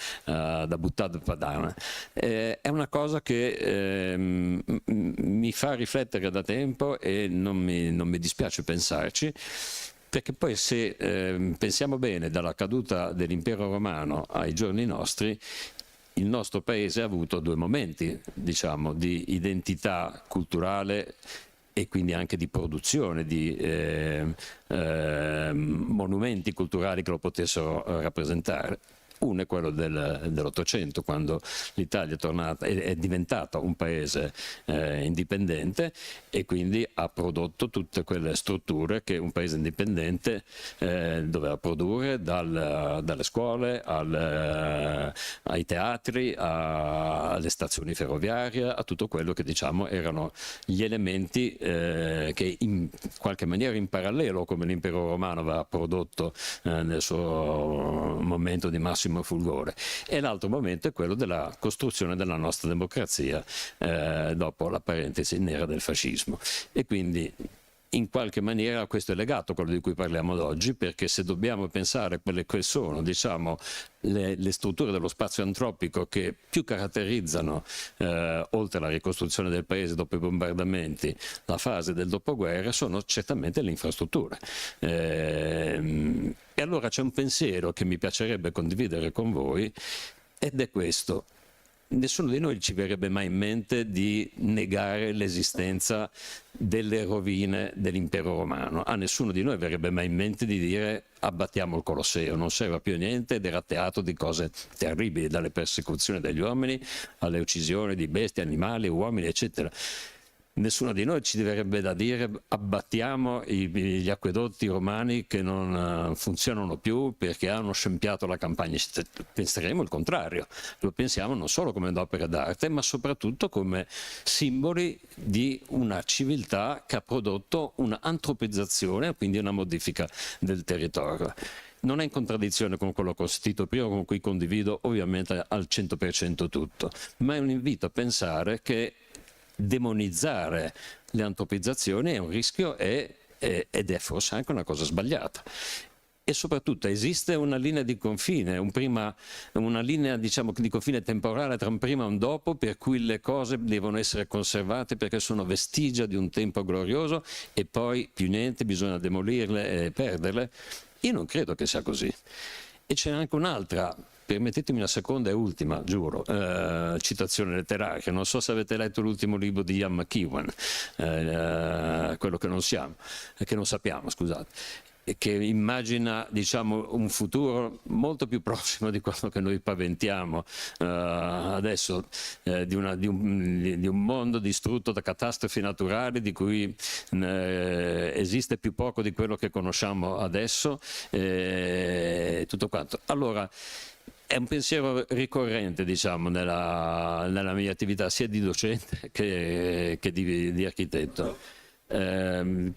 buttare padana. È una cosa che mi fa riflettere da tempo, e non mi dispiace pensarci, perché poi se pensiamo bene, dalla caduta dell'impero romano ai giorni nostri, il nostro paese ha avuto due momenti, diciamo, di identità culturale e quindi anche di produzione di monumenti culturali che lo potessero rappresentare. Uno è quello dell'Ottocento, quando l'Italia è diventata un paese indipendente, e quindi ha prodotto tutte quelle strutture che un paese indipendente doveva produrre, dalle scuole ai teatri, alle stazioni ferroviarie, a tutto quello che, diciamo, erano gli elementi che in qualche maniera in parallelo, come l'impero romano aveva prodotto nel suo momento di massimo fulgore. E l'altro momento è quello della costruzione della nostra democrazia dopo la parentesi nera del fascismo. E quindi in qualche maniera questo è legato a quello di cui parliamo oggi, perché se dobbiamo pensare a quelle che sono, diciamo, le strutture dello spazio antropico che più caratterizzano, oltre alla ricostruzione del paese dopo i bombardamenti, la fase del dopoguerra, sono certamente le infrastrutture. E allora c'è un pensiero che mi piacerebbe condividere con voi, ed è questo: nessuno di noi ci verrebbe mai in mente di negare l'esistenza delle rovine dell'impero romano. A nessuno di noi verrebbe mai in mente di dire: abbattiamo il Colosseo, non serve più a niente ed era teatro di cose terribili, dalle persecuzioni degli uomini alle uccisioni di bestie, animali, uomini, eccetera. Nessuno di noi ci verrebbe da dire: abbattiamo gli acquedotti romani che non funzionano più perché hanno scempiato la campagna. Penseremo il contrario, lo pensiamo non solo come un'opera d'arte, ma soprattutto come simboli di una civiltà che ha prodotto un'antropizzazione, quindi una modifica del territorio. Non è in contraddizione con quello che ho sentito prima, con cui condivido ovviamente al 100% tutto, ma è un invito a pensare che demonizzare le antropizzazioni è un rischio ed è forse anche una cosa sbagliata. E soprattutto esiste una linea di confine, una linea, diciamo, di confine temporale tra un prima e un dopo, per cui le cose devono essere conservate perché sono vestigia di un tempo glorioso, e poi più niente, bisogna demolirle e perderle. Io non credo che sia così. E c'è anche un'altra, permettetemi una seconda e ultima, giuro, citazione letteraria. Non so se avete letto l'ultimo libro di Ian McEwan, quello che non sappiamo, scusate, che immagina, diciamo, un futuro molto più prossimo di quello che noi paventiamo adesso, di un mondo distrutto da catastrofi naturali di cui esiste più poco di quello che conosciamo adesso, tutto quanto. Allora, È un pensiero ricorrente, diciamo, nella mia attività sia di docente che di architetto.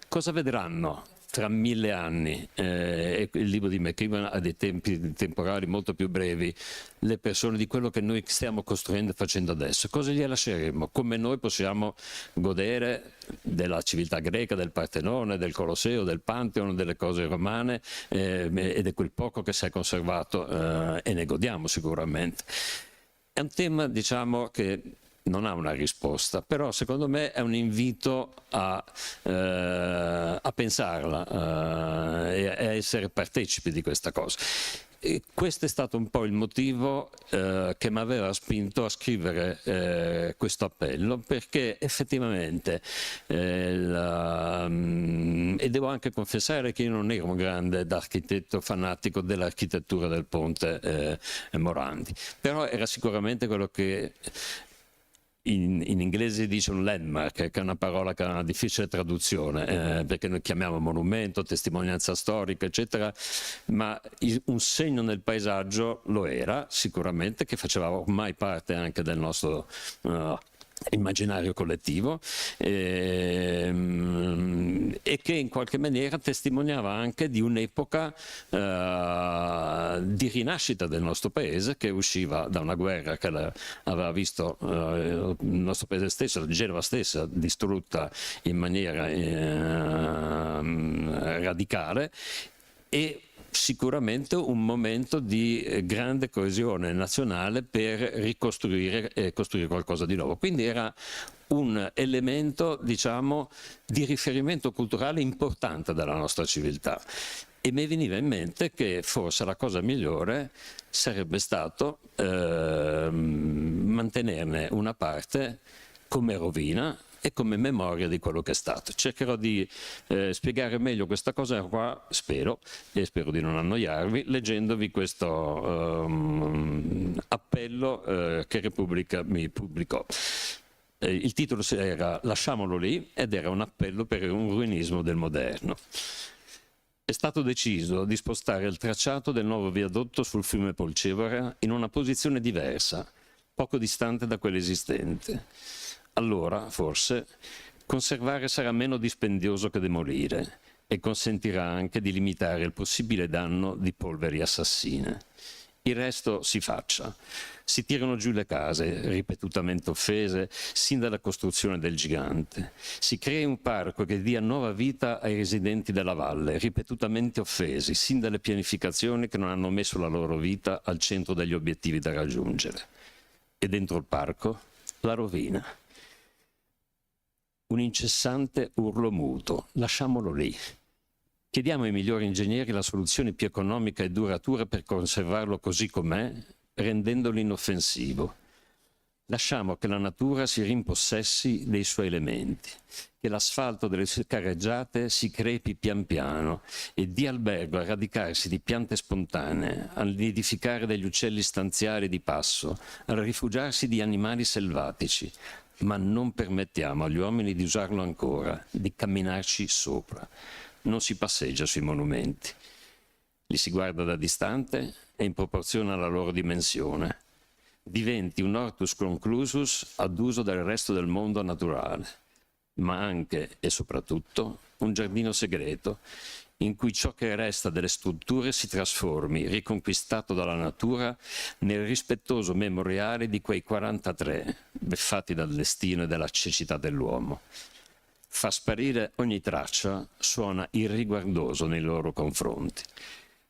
Cosa vedranno tra 1000 anni? E il libro di McKibben ha dei tempi temporali molto più brevi, le persone, di quello che noi stiamo costruendo e facendo adesso. Cosa gli lasceremo? Come noi possiamo godere della civiltà greca, del Partenone, del Colosseo, del Pantheon, delle cose romane, ed è quel poco che si è conservato, e ne godiamo sicuramente. È un tema, diciamo, che non ha una risposta, però secondo me è un invito a pensarla, e a essere partecipi di questa cosa. E questo è stato un po' il motivo che mi aveva spinto a scrivere questo appello, perché effettivamente, e devo anche confessare che io non ero un grande architetto fanatico dell'architettura del ponte Morandi, però era sicuramente quello che in inglese dice un landmark, che è una parola che ha una difficile traduzione, perché noi chiamiamo monumento, testimonianza storica, eccetera, ma un segno nel paesaggio lo era sicuramente, che faceva ormai parte anche del nostro immaginario collettivo, e che in qualche maniera testimoniava anche di un'epoca di rinascita del nostro paese, che usciva da una guerra che aveva visto il nostro paese stesso, Genova stessa, distrutta in maniera radicale, e sicuramente un momento di grande coesione nazionale per ricostruire e costruire qualcosa di nuovo. Quindi era un elemento, diciamo, di riferimento culturale importante della nostra civiltà. E mi veniva in mente che forse la cosa migliore sarebbe stato mantenerne una parte come rovina e come memoria di quello che è stato. Cercherò di spiegare meglio questa cosa qua, spero, e spero di non annoiarvi, leggendovi questo appello che Repubblica mi pubblicò. Il titolo era "Lasciamolo lì", ed era un appello per un ruinismo del moderno. È stato deciso di spostare il tracciato del nuovo viadotto sul fiume Polcevera in una posizione diversa, poco distante da quella esistente. Allora, forse, conservare sarà meno dispendioso che demolire, e consentirà anche di limitare il possibile danno di polveri assassine. Il resto si faccia. Si tirano giù le case, ripetutamente offese, sin dalla costruzione del gigante. Si crei un parco che dia nuova vita ai residenti della valle, ripetutamente offesi, sin dalle pianificazioni che non hanno messo la loro vita al centro degli obiettivi da raggiungere. E dentro il parco, la rovina. Un incessante urlo muto. Lasciamolo lì. Chiediamo ai migliori ingegneri la soluzione più economica e duratura per conservarlo così com'è, rendendolo inoffensivo. Lasciamo che la natura si rimpossessi dei suoi elementi, che l'asfalto delle sue carreggiate si crepi pian piano e dia albergo al radicarsi di piante spontanee, al nidificare degli uccelli stanziali di passo, al rifugiarsi di animali selvatici, ma non permettiamo agli uomini di usarlo ancora, di camminarci sopra. Non si passeggia sui monumenti. Li si guarda da distante e in proporzione alla loro dimensione. Diventi un hortus conclusus ad uso del resto del mondo naturale, ma anche e soprattutto un giardino segreto in cui ciò che resta delle strutture si trasformi, riconquistato dalla natura, nel rispettoso memoriale di quei 43 beffati dal destino e dalla cecità dell'uomo. Fa sparire ogni traccia suona irriguardoso nei loro confronti.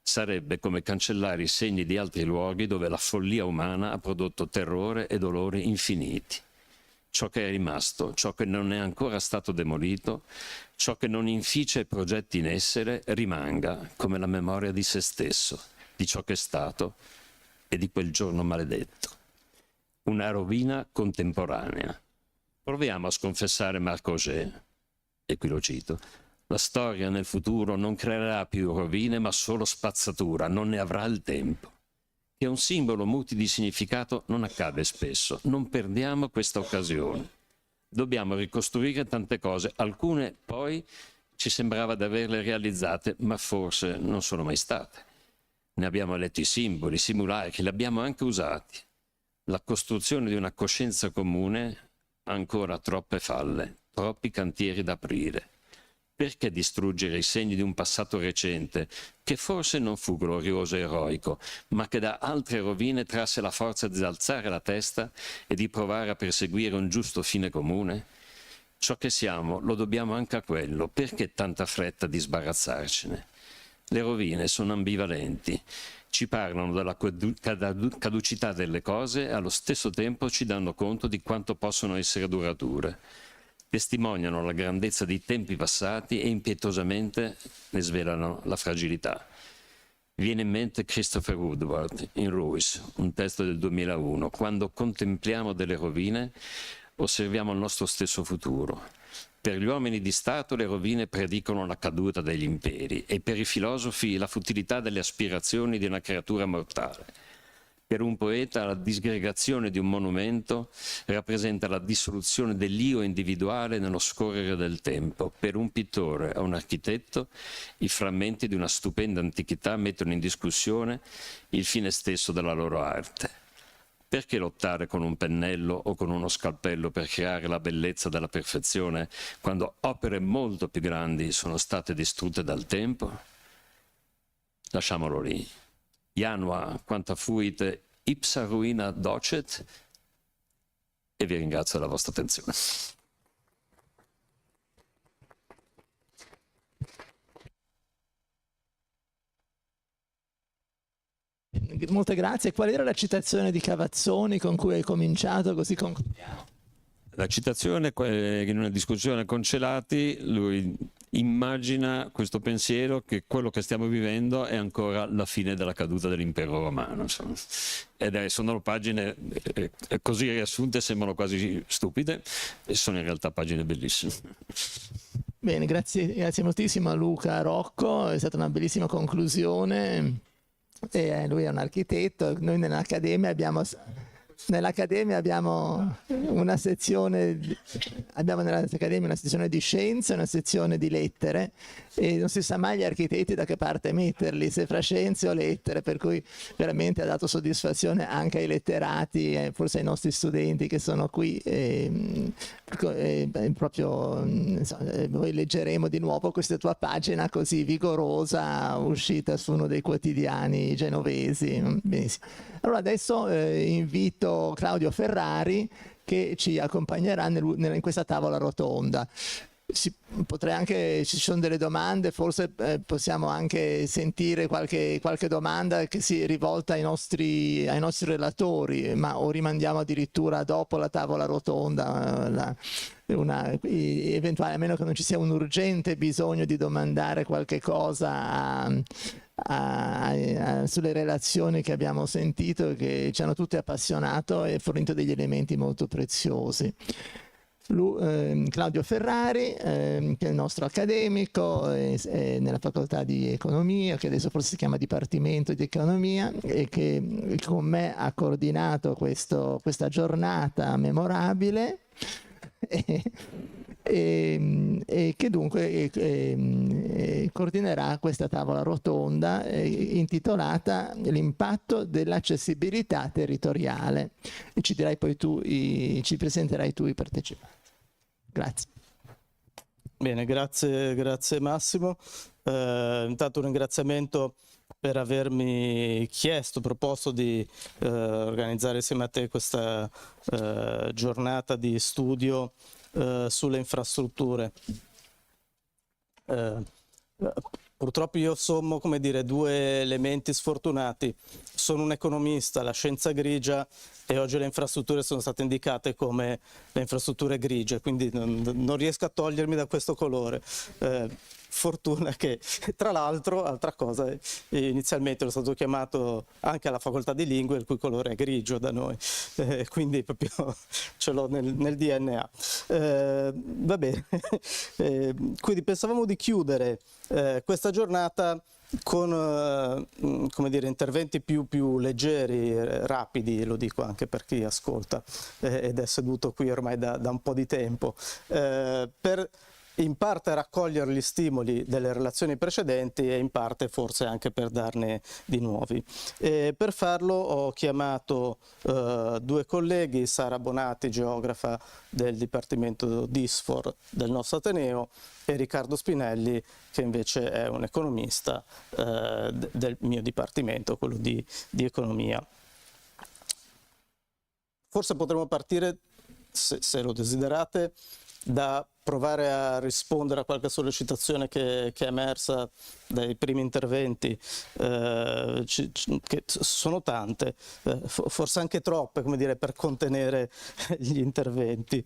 Sarebbe come cancellare i segni di altri luoghi dove la follia umana ha prodotto terrore e dolori infiniti. Ciò che è rimasto, ciò che non è ancora stato demolito, ciò che non inficia i progetti in essere, rimanga come la memoria di se stesso, di ciò che è stato e di quel giorno maledetto. Una rovina contemporanea. Proviamo a sconfessare Marc Augé, e qui lo cito: la storia nel futuro non creerà più rovine ma solo spazzatura, non ne avrà il tempo. Che un simbolo muti di significato non accade spesso, non perdiamo questa occasione. Dobbiamo ricostruire tante cose, alcune poi ci sembrava di averle realizzate, ma forse non sono mai state. Ne abbiamo letto i simboli, i simulacri, li abbiamo anche usati. La costruzione di una coscienza comune ha ancora troppe falle, troppi cantieri da aprire. Perché distruggere i segni di un passato recente, che forse non fu glorioso e eroico, ma che da altre rovine trasse la forza di alzare la testa e di provare a perseguire un giusto fine comune? Ciò che siamo lo dobbiamo anche a quello, perché tanta fretta di sbarazzarcene? Le rovine sono ambivalenti, ci parlano della caducità delle cose e allo stesso tempo ci danno conto di quanto possono essere durature. Testimoniano la grandezza dei tempi passati e impietosamente ne svelano la fragilità. Viene in mente Christopher Woodward in Ruins, un testo del 2001. Quando contempliamo delle rovine, osserviamo il nostro stesso futuro. Per gli uomini di Stato le rovine predicono la caduta degli imperi e per i filosofi la futilità delle aspirazioni di una creatura mortale. Per un poeta la disgregazione di un monumento rappresenta la dissoluzione dell'io individuale nello scorrere del tempo. Per un pittore o un architetto i frammenti di una stupenda antichità mettono in discussione il fine stesso della loro arte. Perché lottare con un pennello o con uno scalpello per creare la bellezza della perfezione quando opere molto più grandi sono state distrutte dal tempo? Lasciamolo lì. Janua quanta fuit ipsa ruina docet, e vi ringrazio della vostra attenzione. Molte grazie. Qual era la citazione di Cavazzoni con cui hai cominciato? Così concludiamo. La citazione, in una discussione con Celati, lui immagina questo pensiero che quello che stiamo vivendo è ancora la fine della caduta dell'impero romano. Insomma. Sono pagine così riassunte, sembrano quasi stupide, e sono in realtà pagine bellissime. Bene, grazie moltissimo a Luca Rocco, è stata una bellissima conclusione. Lui è un architetto, noi nell'Accademia abbiamo una sezione, una sezione di scienze e una sezione di lettere, e non si sa mai gli architetti da che parte metterli, se fra scienze o lettere, per cui veramente ha dato soddisfazione anche ai letterati e forse ai nostri studenti che sono qui. Proprio noi leggeremo di nuovo questa tua pagina così vigorosa uscita su uno dei quotidiani genovesi. Benissimo. Allora adesso invito Claudio Ferrari che ci accompagnerà in questa tavola rotonda. Ci sono delle domande, forse possiamo anche sentire qualche domanda che si rivolta ai nostri relatori, o rimandiamo addirittura dopo la tavola rotonda, eventuale, a meno che non ci sia un urgente bisogno di domandare qualche cosa sulle relazioni che abbiamo sentito, che ci hanno tutte appassionato e fornito degli elementi molto preziosi. Claudio Ferrari, che è il nostro accademico nella facoltà di economia, che adesso forse si chiama Dipartimento di Economia, e che con me ha coordinato questa giornata memorabile e che dunque coordinerà questa tavola rotonda intitolata L'impatto dell'accessibilità territoriale, e ci presenterai tu i partecipanti. Grazie. Bene, grazie Massimo. Intanto un ringraziamento per avermi proposto di organizzare insieme a te questa giornata di studio sulle infrastrutture. Purtroppo io sommo, due elementi sfortunati. Sono un economista, la scienza grigia, e oggi le infrastrutture sono state indicate come le infrastrutture grigie, quindi non riesco a togliermi da questo colore. Fortuna che, tra l'altro, altra cosa, inizialmente ero stato chiamato anche alla facoltà di lingue, il cui colore è grigio da noi, quindi proprio ce l'ho nel DNA. Va bene, quindi pensavamo di chiudere questa giornata con interventi più leggeri, rapidi, lo dico anche per chi ascolta ed è seduto qui ormai da un po' di tempo, per in parte raccogliere gli stimoli delle relazioni precedenti e in parte forse anche per darne di nuovi. Per farlo ho chiamato due colleghi, Sara Bonati, geografa del Dipartimento d'ISFOR del nostro Ateneo, e Riccardo Spinelli, che invece è un economista del mio dipartimento, quello di economia. Forse potremmo partire, se lo desiderate, da provare a rispondere a qualche sollecitazione che è emersa dai primi interventi, che sono tante, forse anche troppe, come dire, per contenere gli interventi.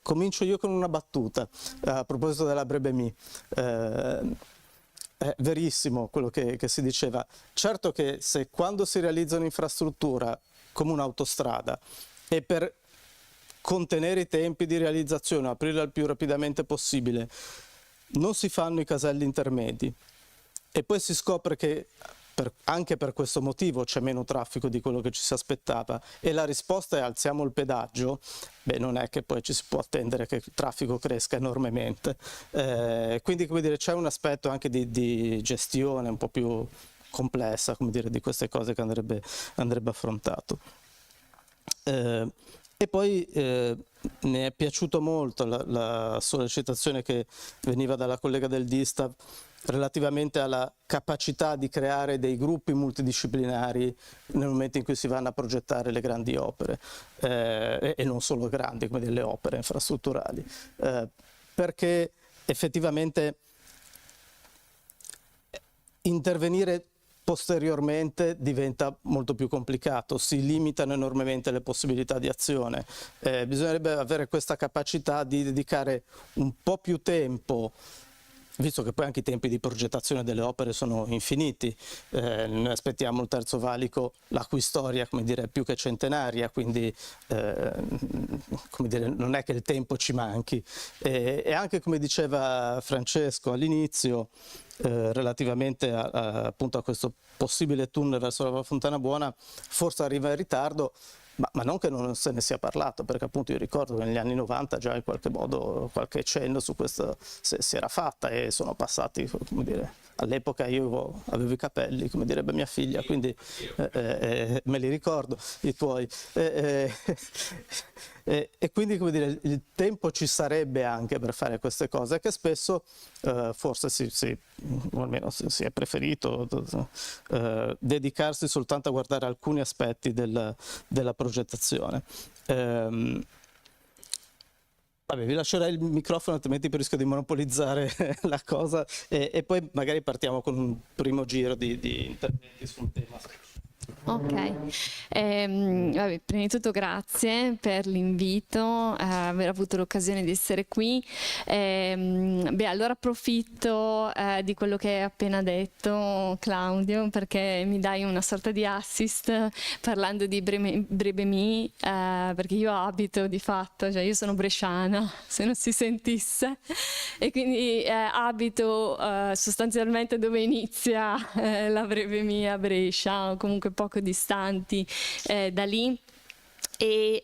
Comincio io con una battuta a proposito della Brebemi. È verissimo quello che si diceva. Certo che se quando si realizza un'infrastruttura come un'autostrada e per contenere i tempi di realizzazione, aprirla il più rapidamente possibile, non si fanno i caselli intermedi e poi si scopre che anche per questo motivo c'è meno traffico di quello che ci si aspettava e la risposta è alziamo il pedaggio, beh, non è che poi ci si può attendere che il traffico cresca enormemente. Quindi, come dire, c'è un aspetto anche di gestione un po' più complessa, come dire, di queste cose che andrebbe affrontato. E poi mi è piaciuto molto la sollecitazione che veniva dalla collega del DISTA relativamente alla capacità di creare dei gruppi multidisciplinari nel momento in cui si vanno a progettare le grandi opere, e non solo grandi, come delle opere infrastrutturali, perché effettivamente intervenire posteriormente diventa molto più complicato, si limitano enormemente le possibilità di azione. Bisognerebbe avere questa capacità di dedicare un po' più tempo, visto che poi anche i tempi di progettazione delle opere sono infiniti. Noi aspettiamo il terzo valico, la cui storia, come dire, è più che centenaria, quindi come dire, non è che il tempo ci manchi. E anche, come diceva Francesco all'inizio, relativamente appunto a questo possibile tunnel verso la Fontana Buona, forse arriva in ritardo, ma non che non se ne sia parlato, perché appunto io ricordo che negli anni 90 già in qualche modo qualche cenno su questo si era fatta e sono passati, come dire, all'epoca io avevo i capelli, come direbbe mia figlia, quindi me li ricordo i tuoi. E quindi, come dire, il tempo ci sarebbe anche per fare queste cose che spesso forse o almeno si è preferito dedicarsi soltanto a guardare alcuni aspetti della progettazione. Vabbè, vi lascerei il microfono, altrimenti rischio di monopolizzare la cosa e poi magari partiamo con un primo giro di interventi sul tema. Ok, vabbè, prima di tutto grazie per l'invito, aver avuto l'occasione di essere qui. Beh, allora approfitto di quello che hai appena detto, Claudio, perché mi dai una sorta di assist parlando di Brebemi, perché io abito di fatto, cioè io sono bresciana, se non si sentisse, e quindi abito sostanzialmente dove inizia la Brebemi a Brescia, o comunque poco distanti da lì. E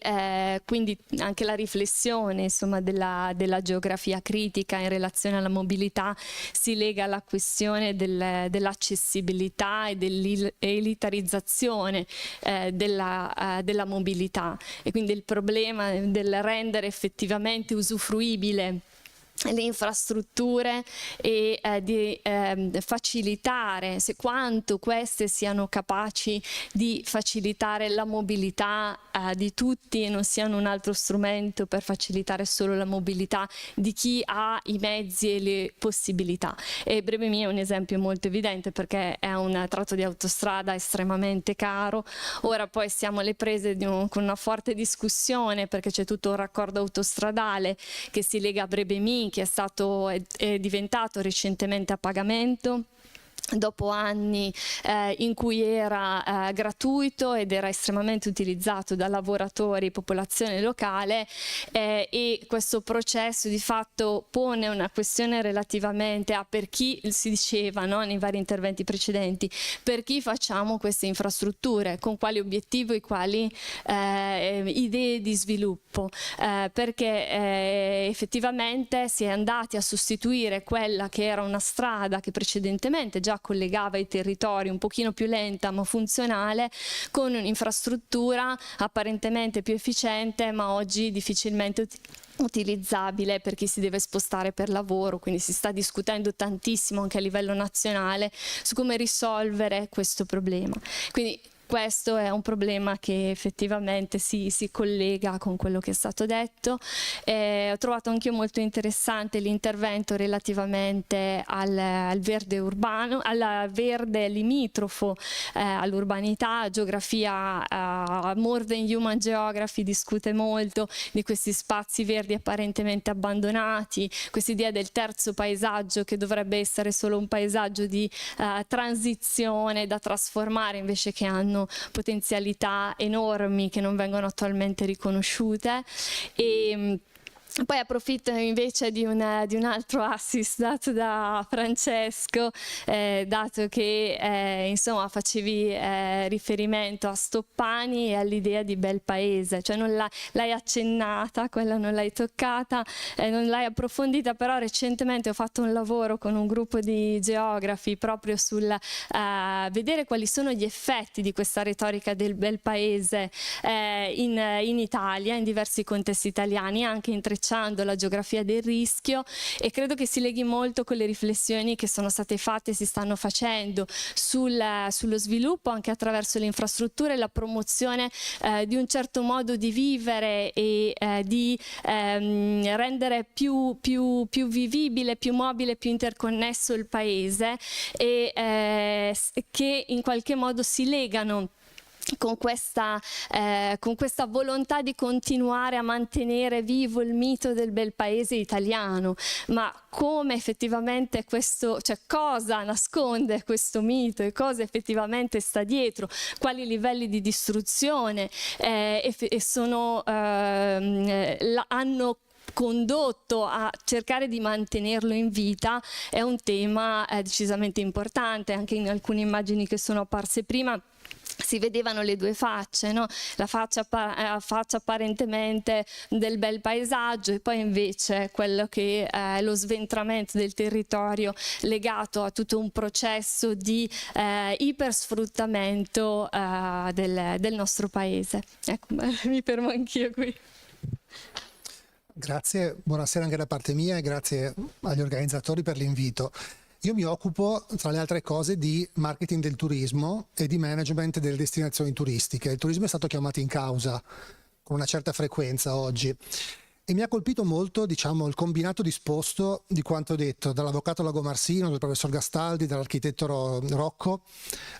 quindi anche la riflessione, insomma, della geografia critica in relazione alla mobilità si lega alla questione dell'accessibilità e dell'elitarizzazione della mobilità, e quindi il problema del rendere effettivamente usufruibile le infrastrutture e di facilitare, se quanto queste siano capaci di facilitare la mobilità di tutti e non siano un altro strumento per facilitare solo la mobilità di chi ha i mezzi e le possibilità. E Brebemi è un esempio molto evidente, perché è un tratto di autostrada estremamente caro. Ora poi siamo alle prese con una forte discussione, perché c'è tutto un raccordo autostradale che si lega a Brebemi, che è diventato recentemente a pagamento, dopo anni in cui era gratuito ed era estremamente utilizzato da lavoratori, popolazione locale, e questo processo di fatto pone una questione relativamente a per chi, si diceva, no, nei vari interventi precedenti, per chi facciamo queste infrastrutture, con quali obiettivi e quali idee di sviluppo, perché effettivamente si è andati a sostituire quella che era una strada che precedentemente già collegava i territori, un pochino più lenta ma funzionale, con un'infrastruttura apparentemente più efficiente ma oggi difficilmente utilizzabile per chi si deve spostare per lavoro. Quindi si sta discutendo tantissimo anche a livello nazionale su come risolvere questo problema. Quindi questo è un problema che effettivamente si collega con quello che è stato detto. Ho trovato anche molto interessante l'intervento relativamente al verde urbano, al verde limitrofo all'urbanità. Geografia, More Than Human Geography discute molto di questi spazi verdi apparentemente abbandonati, quest'idea del terzo paesaggio che dovrebbe essere solo un paesaggio di transizione da trasformare, invece che hanno potenzialità enormi che non vengono attualmente riconosciute. E poi approfitto invece di un altro assist dato da Francesco, dato che insomma facevi riferimento a Stoppani e all'idea di bel paese, cioè non l'hai accennata, quella non l'hai toccata, non l'hai approfondita, però recentemente ho fatto un lavoro con un gruppo di geografi proprio sul vedere quali sono gli effetti di questa retorica del bel paese in Italia, in diversi contesti italiani, anche intrecciando la geografia del rischio, e credo che si leghi molto con le riflessioni che sono state fatte e si stanno facendo sullo sviluppo anche attraverso le infrastrutture e la promozione di un certo modo di vivere e di rendere più vivibile, più mobile, più interconnesso il paese, e che in qualche modo si legano con questa volontà di continuare a mantenere vivo il mito del bel paese italiano. Ma come effettivamente questo, cioè cosa nasconde questo mito e cosa effettivamente sta dietro, quali livelli di distruzione hanno condotto a cercare di mantenerlo in vita, è un tema decisamente importante. Anche in alcune immagini che sono apparse prima si vedevano le due facce, no? La faccia apparentemente del bel paesaggio e poi invece quello che è lo sventramento del territorio legato a tutto un processo di ipersfruttamento del nostro paese. Ecco, mi fermo anch'io qui. Grazie, buonasera anche da parte mia e grazie agli organizzatori per l'invito. Io mi occupo, tra le altre cose, di marketing del turismo e di management delle destinazioni turistiche. Il turismo è stato chiamato in causa con una certa frequenza oggi e mi ha colpito molto, diciamo, il combinato disposto di quanto detto dall'avvocato Lagomarsino, dal professor Gastaldi, dall'architetto Rocco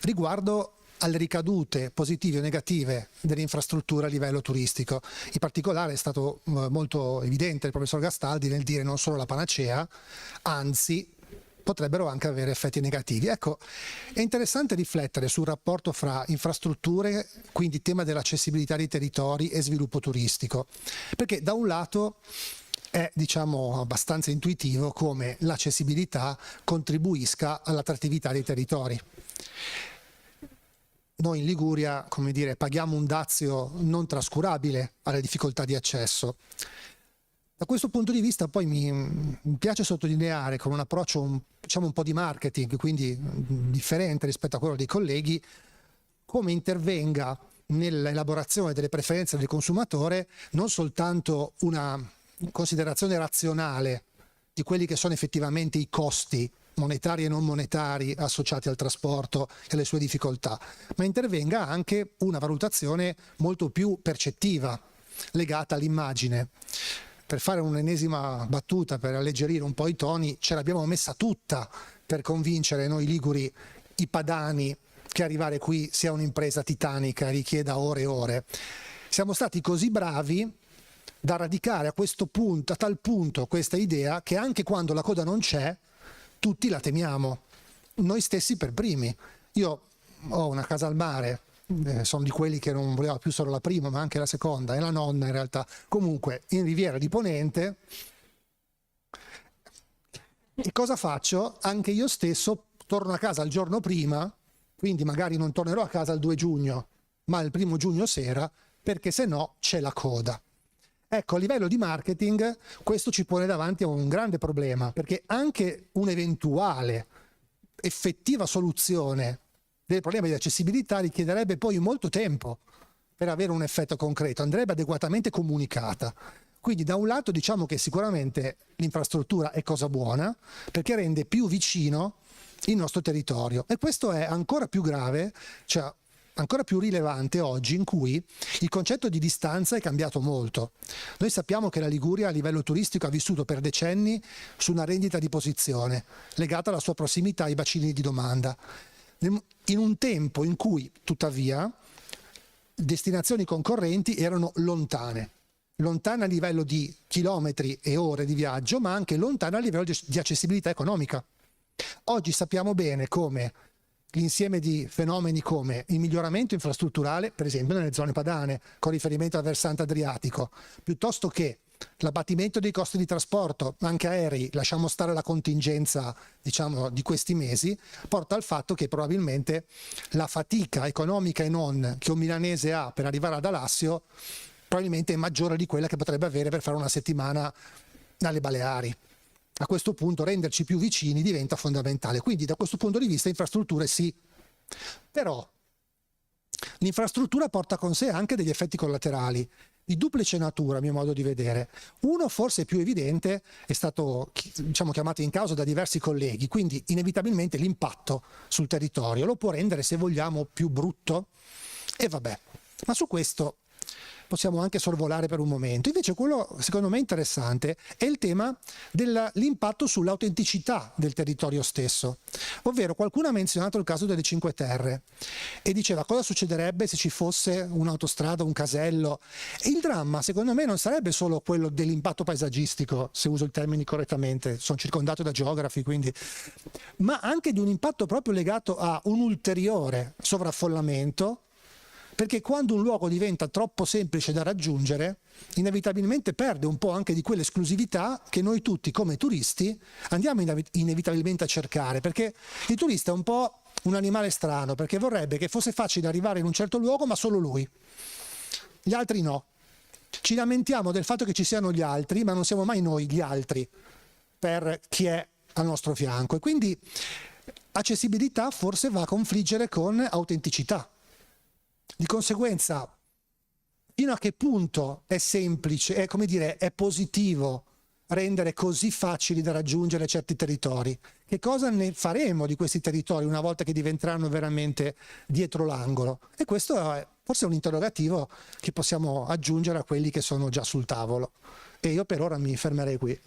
riguardo alle ricadute positive o negative dell'infrastruttura a livello turistico. In particolare è stato molto evidente il professor Gastaldi nel dire non solo la panacea, anzi potrebbero anche avere effetti negativi. Ecco, è interessante riflettere sul rapporto fra infrastrutture, quindi tema dell'accessibilità dei territori, e sviluppo turistico, perché da un lato è, diciamo, abbastanza intuitivo come l'accessibilità contribuisca all'attrattività dei territori. Noi in Liguria, come dire, paghiamo un dazio non trascurabile alle difficoltà di accesso. Da questo punto di vista poi mi piace sottolineare, con un approccio diciamo un po' di marketing, quindi differente rispetto a quello dei colleghi, come intervenga nell'elaborazione delle preferenze del consumatore non soltanto una considerazione razionale di quelli che sono effettivamente i costi monetari e non monetari associati al trasporto e alle sue difficoltà, ma intervenga anche una valutazione molto più percettiva, legata all'immagine. Per fare un'ennesima battuta, per alleggerire un po' i toni, ce l'abbiamo messa tutta per convincere noi liguri, i padani, che arrivare qui sia un'impresa titanica, richieda ore e ore. Siamo stati così bravi da radicare a questo punto, a tal punto questa idea, che anche quando la coda non c'è, tutti la temiamo. noi stessi per primi. Io ho una casa al mare, sono di quelli che non voleva più solo la prima ma anche la seconda, e la nonna in realtà, comunque in Riviera di Ponente. E cosa faccio? Anche io stesso torno a casa il giorno prima, quindi magari non tornerò a casa il 2 giugno ma il 1 giugno sera, perché se no c'è la coda. Ecco, a livello di marketing questo ci pone davanti a un grande problema, perché anche un'eventuale effettiva soluzione del problema di accessibilità richiederebbe poi molto tempo per avere un effetto concreto, andrebbe adeguatamente comunicata. Quindi da un lato diciamo che sicuramente l'infrastruttura è cosa buona, perché rende più vicino il nostro territorio, e questo è ancora più grave, cioè ancora più rilevante oggi, in cui il concetto di distanza è cambiato molto. Noi sappiamo che la Liguria a livello turistico ha vissuto per decenni su una rendita di posizione legata alla sua prossimità ai bacini di domanda, in un tempo in cui tuttavia destinazioni concorrenti erano lontane a livello di chilometri e ore di viaggio, ma anche lontane a livello di accessibilità economica. Oggi sappiamo bene come l'insieme di fenomeni come il miglioramento infrastrutturale, per esempio nelle zone padane, con riferimento al versante adriatico, piuttosto che l'abbattimento dei costi di trasporto, anche aerei, lasciamo stare la contingenza diciamo di questi mesi, porta al fatto che probabilmente la fatica economica e non che un milanese ha per arrivare ad Alassio probabilmente è maggiore di quella che potrebbe avere per fare una settimana alle Baleari. A questo punto renderci più vicini diventa fondamentale, quindi da questo punto di vista infrastrutture sì, però l'infrastruttura porta con sé anche degli effetti collaterali di duplice natura a mio modo di vedere. Uno forse più evidente è stato diciamo chiamato in causa da diversi colleghi, quindi inevitabilmente l'impatto sul territorio lo può rendere, se vogliamo, più brutto, e vabbè, ma su questo possiamo anche sorvolare per un momento. Invece quello secondo me interessante è il tema dell'impatto sull'autenticità del territorio stesso, ovvero qualcuno ha menzionato il caso delle Cinque Terre e diceva cosa succederebbe se ci fosse un'autostrada, un casello, e il dramma secondo me non sarebbe solo quello dell'impatto paesaggistico, se uso i termini correttamente, sono circondato da geografi quindi, ma anche di un impatto proprio legato a un ulteriore sovraffollamento, perché quando un luogo diventa troppo semplice da raggiungere, inevitabilmente perde un po' anche di quell'esclusività che noi tutti come turisti andiamo inevitabilmente a cercare, perché il turista è un po' un animale strano, perché vorrebbe che fosse facile arrivare in un certo luogo ma solo lui, gli altri no. Ci lamentiamo del fatto che ci siano gli altri, ma non siamo mai noi gli altri per chi è al nostro fianco, e quindi accessibilità forse va a confliggere con autenticità. Di conseguenza, fino a che punto è semplice, è positivo rendere così facili da raggiungere certi territori? Che cosa ne faremo di questi territori una volta che diventeranno veramente dietro l'angolo? E questo è forse un interrogativo che possiamo aggiungere a quelli che sono già sul tavolo. E io per ora mi fermerei qui.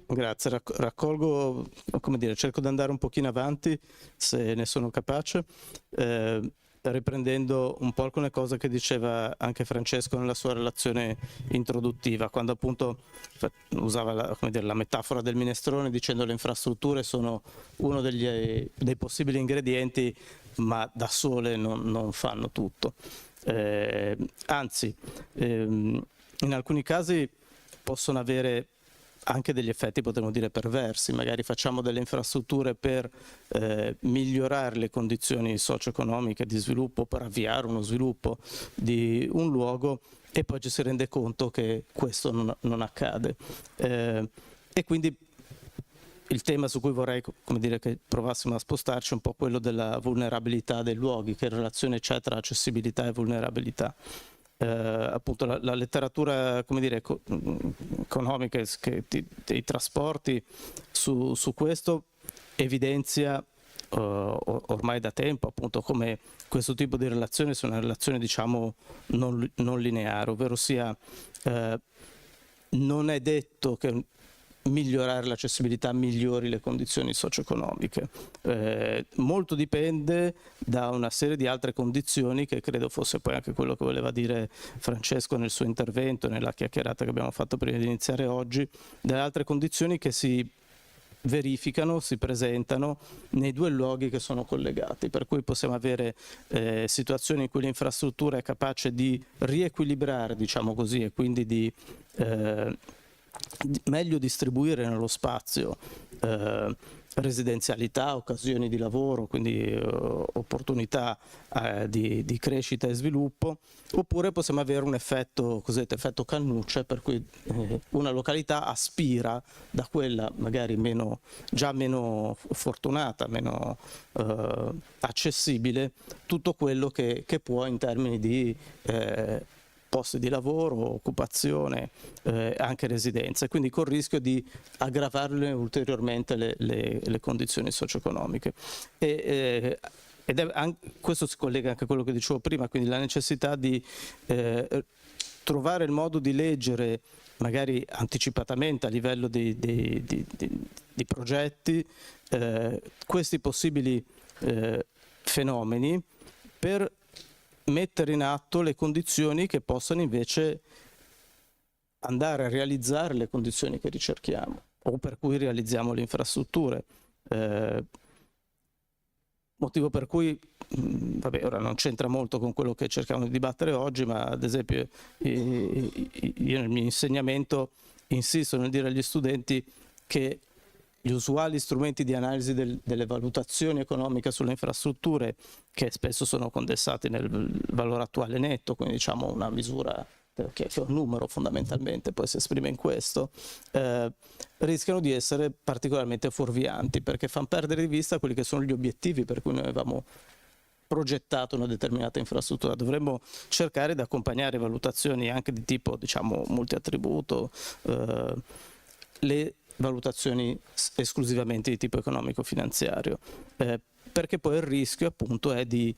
Grazie, raccolgo, cerco di andare un pochino avanti se ne sono capace, riprendendo un po' alcune cose che diceva anche Francesco nella sua relazione introduttiva, quando appunto usava la metafora del minestrone dicendo le infrastrutture sono uno dei possibili ingredienti, ma da sole non fanno tutto. Anzi, in alcuni casi possono avere anche degli effetti, potremmo dire, perversi. Magari facciamo delle infrastrutture per migliorare le condizioni socio-economiche di sviluppo, per avviare uno sviluppo di un luogo, e poi ci si rende conto che questo non accade. E quindi il tema su cui vorrei che provassimo a spostarci è un po' quello della vulnerabilità dei luoghi, che relazione c'è tra accessibilità e vulnerabilità. Appunto la letteratura economica dei trasporti su questo evidenzia ormai da tempo appunto come questo tipo di relazione sia una relazione non lineare, ovvero sia non è detto che migliorare l'accessibilità migliori le condizioni socio-economiche. Molto dipende da una serie di altre condizioni, che credo fosse poi anche quello che voleva dire Francesco nel suo intervento, nella chiacchierata che abbiamo fatto prima di iniziare oggi, dalle altre condizioni che si verificano, si presentano nei due luoghi che sono collegati, per cui possiamo avere situazioni in cui l'infrastruttura è capace di riequilibrare, diciamo così, e quindi di meglio distribuire nello spazio residenzialità, occasioni di lavoro, quindi opportunità di crescita e sviluppo, oppure possiamo avere un effetto, cosiddetto effetto cannuccia, per cui una località aspira da quella magari già meno fortunata, meno accessibile, tutto quello che può in termini di posti di lavoro, occupazione, anche residenza, quindi col rischio di aggravarle ulteriormente le condizioni socio-economiche. Questo si collega anche a quello che dicevo prima, quindi la necessità di trovare il modo di leggere magari anticipatamente a livello di progetti questi possibili fenomeni, per mettere in atto le condizioni che possano invece andare a realizzare le condizioni che ricerchiamo o per cui realizziamo le infrastrutture. Motivo per cui, vabbè, ora non c'entra molto con quello che cerchiamo di dibattere oggi, ma ad esempio io nel mio insegnamento insisto nel dire agli studenti che gli usuali strumenti di analisi delle valutazioni economiche sulle infrastrutture, che spesso sono condensati nel valore attuale netto, quindi diciamo una misura che è un numero fondamentalmente, poi si esprime in questo, rischiano di essere particolarmente fuorvianti, perché fanno perdere di vista quelli che sono gli obiettivi per cui noi avevamo progettato una determinata infrastruttura. Dovremmo cercare di accompagnare valutazioni anche di tipo, diciamo, multiattributo, le valutazioni esclusivamente di tipo economico-finanziario, perché poi il rischio appunto è di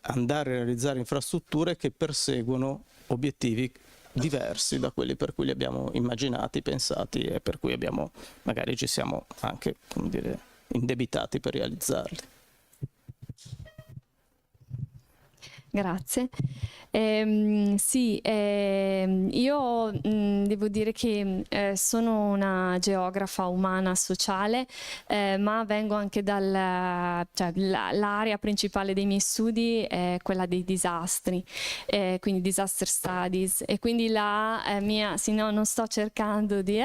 andare a realizzare infrastrutture che perseguono obiettivi diversi da quelli per cui li abbiamo immaginati, pensati e per cui magari ci siamo anche, come dire, indebitati per realizzarli. Grazie. Sì, io devo dire che sono una geografa umana sociale, ma vengo anche l'area principale dei miei studi è quella dei disastri, quindi disaster studies, e quindi la mia, sì, no, non sto cercando di...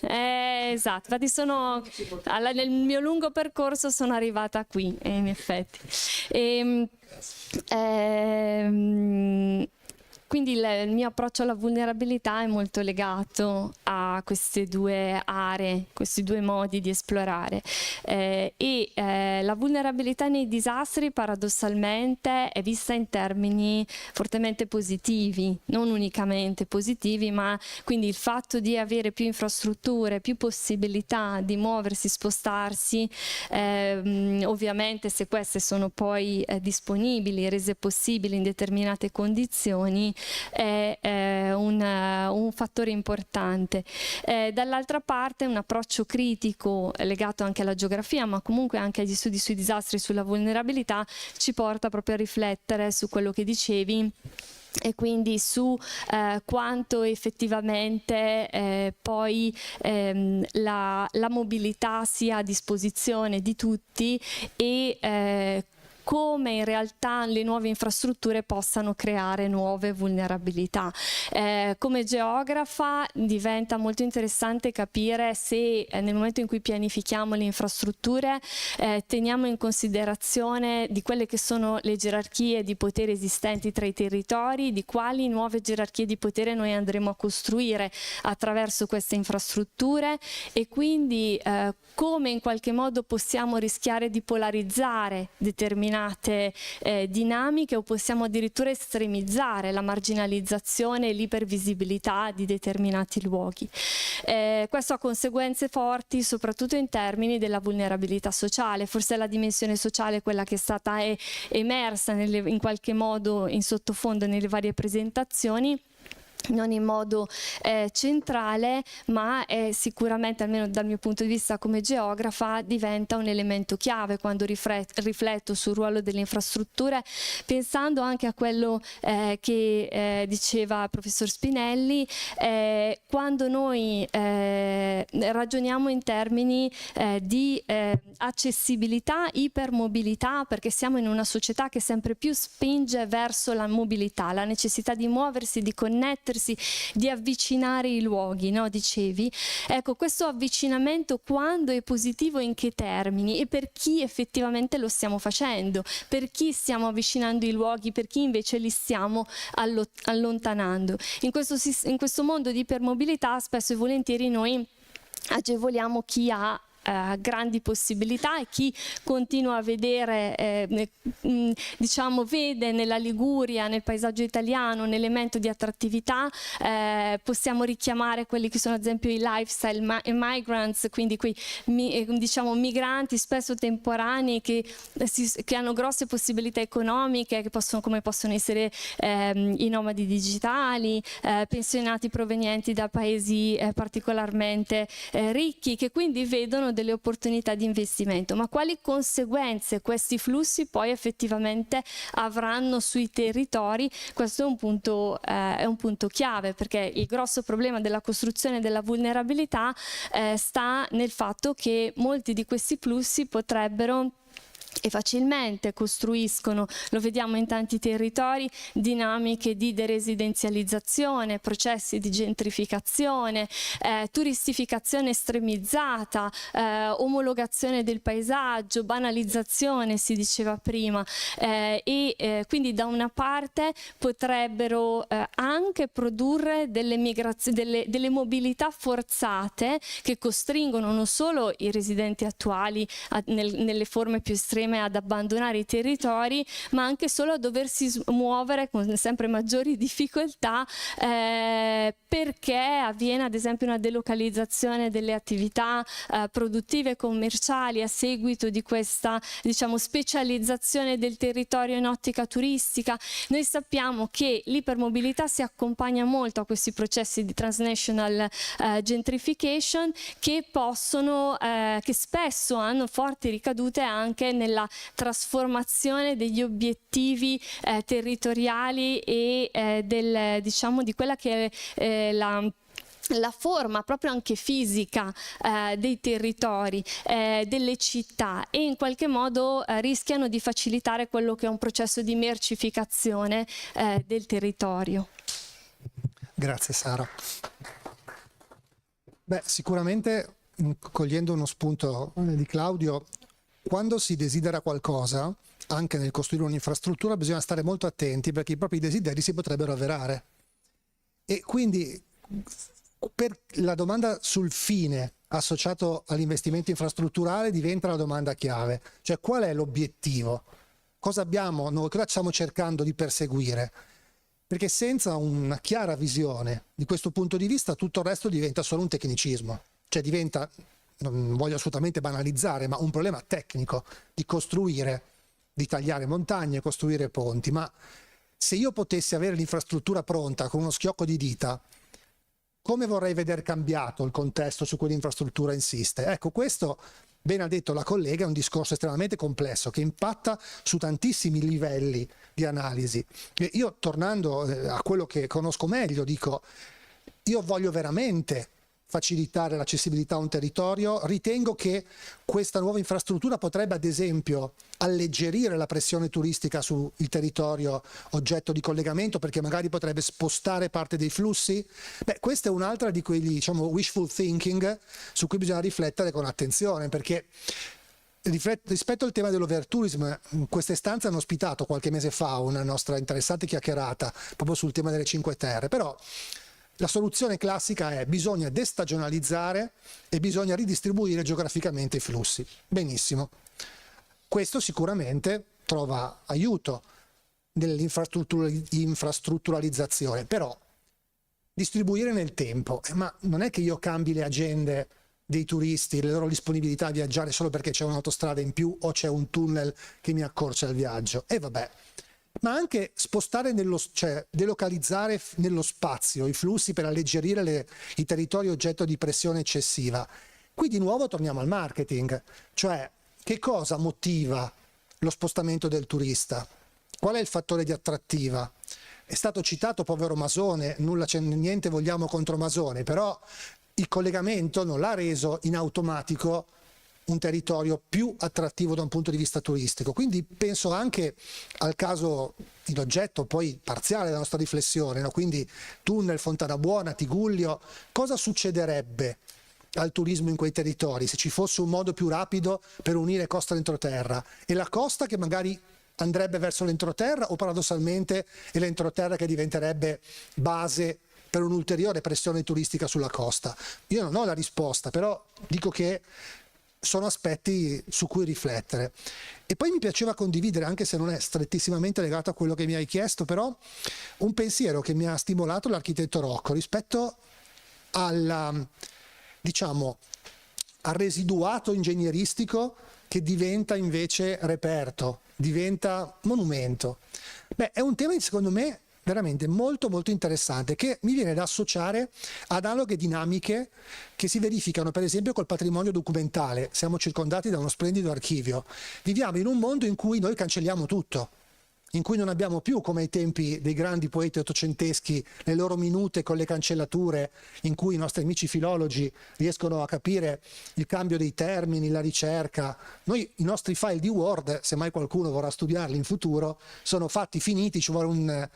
esatto, infatti nel mio lungo percorso sono arrivata qui, in effetti. Quindi il mio approccio alla vulnerabilità è molto legato a queste due aree, questi due modi di esplorare. La vulnerabilità nei disastri paradossalmente è vista in termini fortemente positivi, non unicamente positivi, ma quindi il fatto di avere più infrastrutture, più possibilità di muoversi, spostarsi, ovviamente se queste sono poi disponibili, rese possibili in determinate condizioni, è un fattore importante. Dall'altra parte un approccio critico legato anche alla geografia, ma comunque anche agli studi sui disastri, sulla vulnerabilità, ci porta proprio a riflettere su quello che dicevi, e quindi su quanto effettivamente poi la mobilità sia a disposizione di tutti, e come in realtà le nuove infrastrutture possano creare nuove vulnerabilità. Come geografa diventa molto interessante capire se nel momento in cui pianifichiamo le infrastrutture teniamo in considerazione di quelle che sono le gerarchie di potere esistenti tra i territori, di quali nuove gerarchie di potere noi andremo a costruire attraverso queste infrastrutture, e quindi come in qualche modo possiamo rischiare di polarizzare determinate dinamiche, o possiamo addirittura estremizzare la marginalizzazione e l'ipervisibilità di determinati luoghi. Questo ha conseguenze forti soprattutto in termini della vulnerabilità sociale. Forse la dimensione sociale, quella che è stata emersa in qualche modo in sottofondo nelle varie presentazioni, non in modo centrale, ma è sicuramente, almeno dal mio punto di vista come geografa, diventa un elemento chiave quando rifletto sul ruolo delle infrastrutture, pensando anche a quello che diceva il professor Spinelli, quando noi ragioniamo in termini di accessibilità, ipermobilità, perché siamo in una società che sempre più spinge verso la mobilità, la necessità di muoversi, di connettersi, di avvicinare i luoghi, no? Dicevi. Ecco, questo avvicinamento quando è positivo, in che termini e per chi effettivamente lo stiamo facendo, per chi stiamo avvicinando i luoghi, per chi invece li stiamo allontanando. In questo mondo di ipermobilità spesso e volentieri noi agevoliamo chi ha grandi possibilità e chi continua a vedere, diciamo, vede nella Liguria, nel paesaggio italiano, un elemento di attrattività. Possiamo richiamare quelli che sono ad esempio i lifestyle migrants, quindi quei diciamo migranti spesso temporanei che hanno grosse possibilità economiche, che come possono essere i nomadi digitali, pensionati provenienti da paesi particolarmente ricchi, che quindi vedono delle opportunità di investimento. Ma quali conseguenze questi flussi poi effettivamente avranno sui territori? Questo è un punto chiave, perché il grosso problema della costruzione della vulnerabilità sta nel fatto che molti di questi flussi potrebbero e facilmente costruiscono, lo vediamo in tanti territori, dinamiche di deresidenzializzazione, processi di gentrificazione, turistificazione estremizzata, omologazione del paesaggio, banalizzazione, si diceva prima, quindi da una parte potrebbero anche produrre delle mobilità forzate che costringono non solo i residenti attuali nelle forme più estreme ad abbandonare i territori, ma anche solo a doversi muovere con sempre maggiori difficoltà, perché avviene ad esempio una delocalizzazione delle attività produttive e commerciali a seguito di questa, diciamo, specializzazione del territorio in ottica turistica. Noi sappiamo che l'ipermobilità si accompagna molto a questi processi di transnational gentrification che spesso hanno forti ricadute anche nella trasformazione degli obiettivi territoriali e diciamo di quella che è la forma proprio anche fisica dei territori, delle città, e in qualche modo rischiano di facilitare quello che è un processo di mercificazione del territorio. Grazie Sara. Beh, sicuramente, cogliendo uno spunto di Claudio, quando si desidera qualcosa, anche nel costruire un'infrastruttura, bisogna stare molto attenti, perché i propri desideri si potrebbero avverare. E quindi per la domanda sul fine associato all'investimento infrastrutturale diventa la domanda chiave, cioè qual è l'obiettivo? Cosa stiamo cercando di perseguire? Perché senza una chiara visione di questo punto di vista tutto il resto diventa solo un tecnicismo, cioè diventa, non voglio assolutamente banalizzare, ma un problema tecnico di costruire, di tagliare montagne, costruire ponti. Ma se io potessi avere l'infrastruttura pronta con uno schiocco di dita, come vorrei vedere cambiato il contesto su cui l'infrastruttura insiste? Ecco, questo, ben ha detto la collega, è un discorso estremamente complesso che impatta su tantissimi livelli di analisi. E io, tornando a quello che conosco meglio, dico, io voglio veramente facilitare l'accessibilità a un territorio, ritengo che questa nuova infrastruttura potrebbe ad esempio alleggerire la pressione turistica sul territorio oggetto di collegamento, perché magari potrebbe spostare parte dei flussi. Beh, questa è un'altra di quegli, diciamo, wishful thinking su cui bisogna riflettere con attenzione, perché rispetto al tema dell'overtourism, in questa stanza hanno ospitato qualche mese fa una nostra interessante chiacchierata proprio sul tema delle Cinque Terre, però la soluzione classica è: bisogna destagionalizzare e bisogna ridistribuire geograficamente i flussi. Benissimo. Questo sicuramente trova aiuto nell'infrastrutturalizzazione, però distribuire nel tempo. Ma non è che io cambi le agende dei turisti, le loro disponibilità a viaggiare solo perché c'è un'autostrada in più o c'è un tunnel che mi accorcia il viaggio. E vabbè, ma anche spostare cioè delocalizzare nello spazio i flussi per alleggerire i territori oggetto di pressione eccessiva. Qui di nuovo torniamo al marketing, cioè che cosa motiva lo spostamento del turista? Qual è il fattore di attrattiva? È stato citato povero Masone, niente vogliamo contro Masone, però il collegamento non l'ha reso in automatico un territorio più attrattivo da un punto di vista turistico. Quindi penso anche al caso in oggetto poi parziale della nostra riflessione, no? Quindi tunnel, Fontanabuona, Tigullio, cosa succederebbe al turismo in quei territori se ci fosse un modo più rapido per unire costa e entroterra, e la costa che magari andrebbe verso l'entroterra, o paradossalmente è l'entroterra che diventerebbe base per un'ulteriore pressione turistica sulla costa? Io non ho la risposta, però dico che sono aspetti su cui riflettere. E poi mi piaceva condividere, anche se non è strettissimamente legato a quello che mi hai chiesto, però un pensiero che mi ha stimolato l'architetto Rocco rispetto al residuato ingegneristico che diventa invece reperto, diventa monumento. Beh, è un tema secondo me veramente molto molto interessante, che mi viene da associare ad analoghe dinamiche che si verificano per esempio col patrimonio documentale. Siamo circondati da uno splendido archivio, viviamo in un mondo in cui noi cancelliamo tutto, in cui non abbiamo più, come ai tempi dei grandi poeti ottocenteschi, le loro minute con le cancellature, in cui i nostri amici filologi riescono a capire il cambio dei termini, la ricerca. Noi, i nostri file di Word, se mai qualcuno vorrà studiarli in futuro, sono fatti finiti, ci vuole un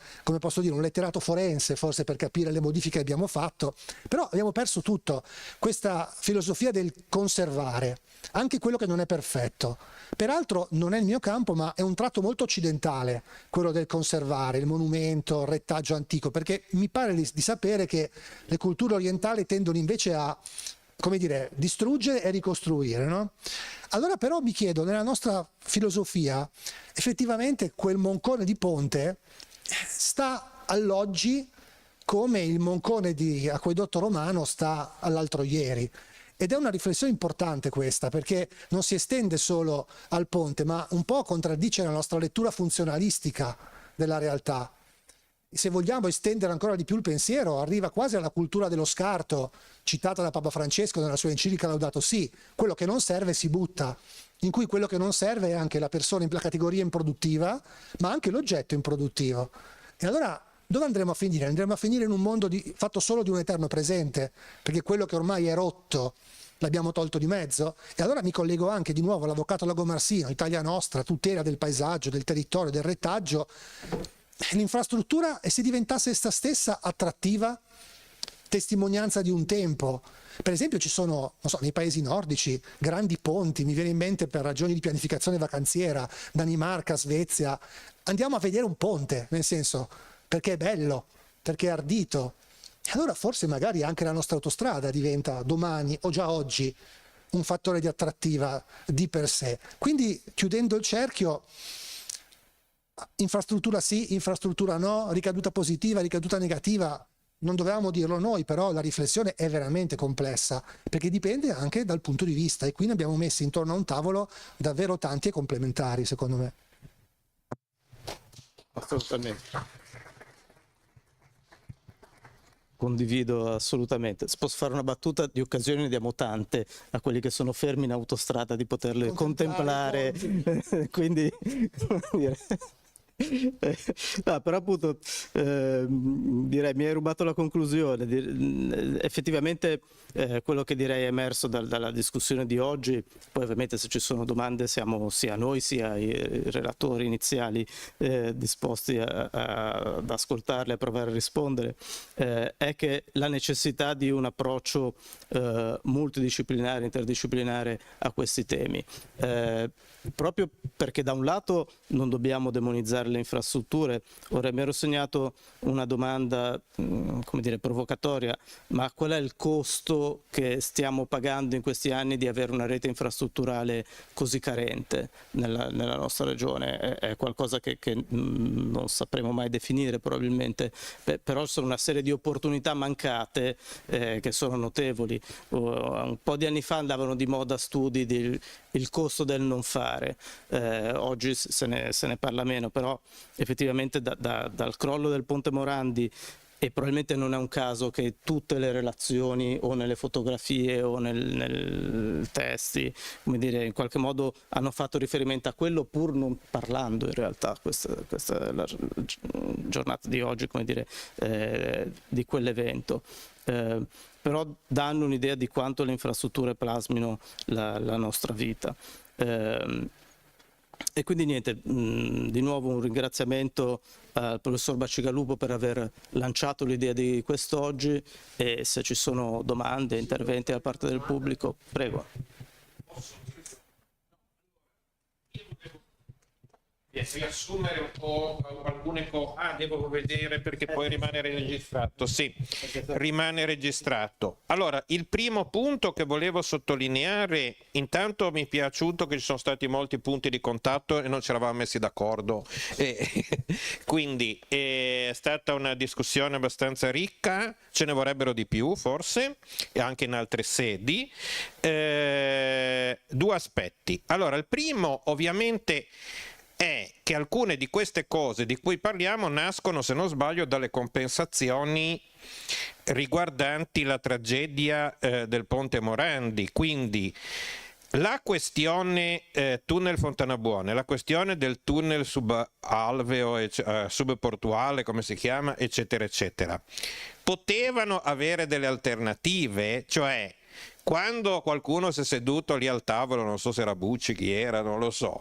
letterato forense forse per capire le modifiche che abbiamo fatto, però abbiamo perso tutto. Questa filosofia del conservare, anche quello che non è perfetto. Peraltro non è il mio campo, ma è un tratto molto occidentale, quello del conservare, il monumento, il retaggio antico, perché mi pare di sapere che le culture orientali tendono invece a, come dire, distruggere e ricostruire, no? Allora però mi chiedo, nella nostra filosofia, effettivamente quel moncone di Ponte sta all'oggi come il moncone di Acquedotto Romano sta all'altro ieri. Ed è una riflessione importante questa, perché non si estende solo al ponte, ma un po' contraddice la nostra lettura funzionalistica della realtà. Se vogliamo estendere ancora di più il pensiero, arriva quasi alla cultura dello scarto, citata da Papa Francesco nella sua enciclica Laudato Si: quello che non serve si butta, in cui quello che non serve è anche la persona, la categoria improduttiva, ma anche l'oggetto improduttivo. E allora dove andremo a finire? Andremo a finire in un mondo fatto solo di un eterno presente, perché quello che ormai è rotto l'abbiamo tolto di mezzo? E allora mi collego anche di nuovo all'avvocato Lagomarsino, Italia Nostra, tutela del paesaggio, del territorio, del retaggio. L'infrastruttura, e se diventasse essa stessa attrattiva, testimonianza di un tempo. Per esempio ci sono, non so, nei paesi nordici grandi ponti, mi viene in mente per ragioni di pianificazione vacanziera, Danimarca, Svezia. Andiamo a vedere un ponte, nel senso, perché è bello, perché è ardito. E allora forse magari anche la nostra autostrada diventa domani o già oggi un fattore di attrattiva di per sé. Quindi, chiudendo il cerchio, infrastruttura sì, infrastruttura no, ricaduta positiva, ricaduta negativa, non dovevamo dirlo noi, però la riflessione è veramente complessa, perché dipende anche dal punto di vista, e qui ne abbiamo messi intorno a un tavolo davvero tanti e complementari, secondo me. Assolutamente. Condivido assolutamente. Se posso fare una battuta, di occasioni ne diamo tante a quelli che sono fermi in autostrada di poterle contemplare. Quindi, dire. No, però appunto direi mi hai rubato la conclusione. Effettivamente quello che direi è emerso dalla discussione di oggi, poi ovviamente se ci sono domande siamo sia noi sia i relatori iniziali disposti ad ascoltarle, a provare a rispondere, è che la necessità di un approccio multidisciplinare, interdisciplinare a questi temi, proprio perché da un lato non dobbiamo demonizzare le infrastrutture. Ora mi ero segnato una domanda come dire provocatoria, ma qual è il costo che stiamo pagando in questi anni di avere una rete infrastrutturale così carente nella nostra regione? È qualcosa che non sapremo mai definire probabilmente, però sono una serie di opportunità mancate che sono notevoli. Un po' di anni fa andavano di moda studi il costo del non fare. Oggi se ne parla meno, però effettivamente dal crollo del Ponte Morandi, e probabilmente non è un caso che tutte le relazioni o nelle fotografie o nel testi, come dire, in qualche modo hanno fatto riferimento a quello, pur non parlando in realtà questa è la giornata di oggi, come dire, di quell'evento. Però danno un'idea di quanto le infrastrutture plasmino la nostra vita. E quindi niente, di nuovo un ringraziamento al professor Bacigalupo per aver lanciato l'idea di quest'oggi, e se ci sono domande, interventi da parte del pubblico, prego. Riassumere un po' alcune cose. Devo vedere perché poi rimane registrato. Sì, rimane registrato. Allora, il primo punto che volevo sottolineare, intanto mi è piaciuto che ci sono stati molti punti di contatto e non ci eravamo messi d'accordo. Quindi è stata una discussione abbastanza ricca, ce ne vorrebbero di più forse, e anche in altre sedi. Due aspetti. Allora, il primo ovviamente è che alcune di queste cose di cui parliamo nascono, se non sbaglio, dalle compensazioni riguardanti la tragedia del Ponte Morandi. Quindi la questione tunnel Fontanabuona, la questione del tunnel subalveo, subportuale, come si chiama, eccetera, eccetera, potevano avere delle alternative, cioè quando qualcuno si è seduto lì al tavolo, non so se era Bucci, chi era, non lo so,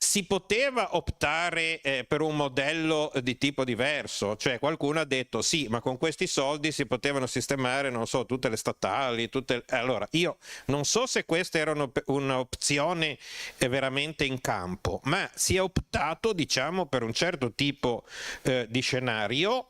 si poteva optare per un modello di tipo diverso, cioè qualcuno ha detto sì, ma con questi soldi si potevano sistemare, non so, tutte le statali, Allora, io non so se questa era un'opzione veramente in campo, ma si è optato, diciamo, per un certo tipo di scenario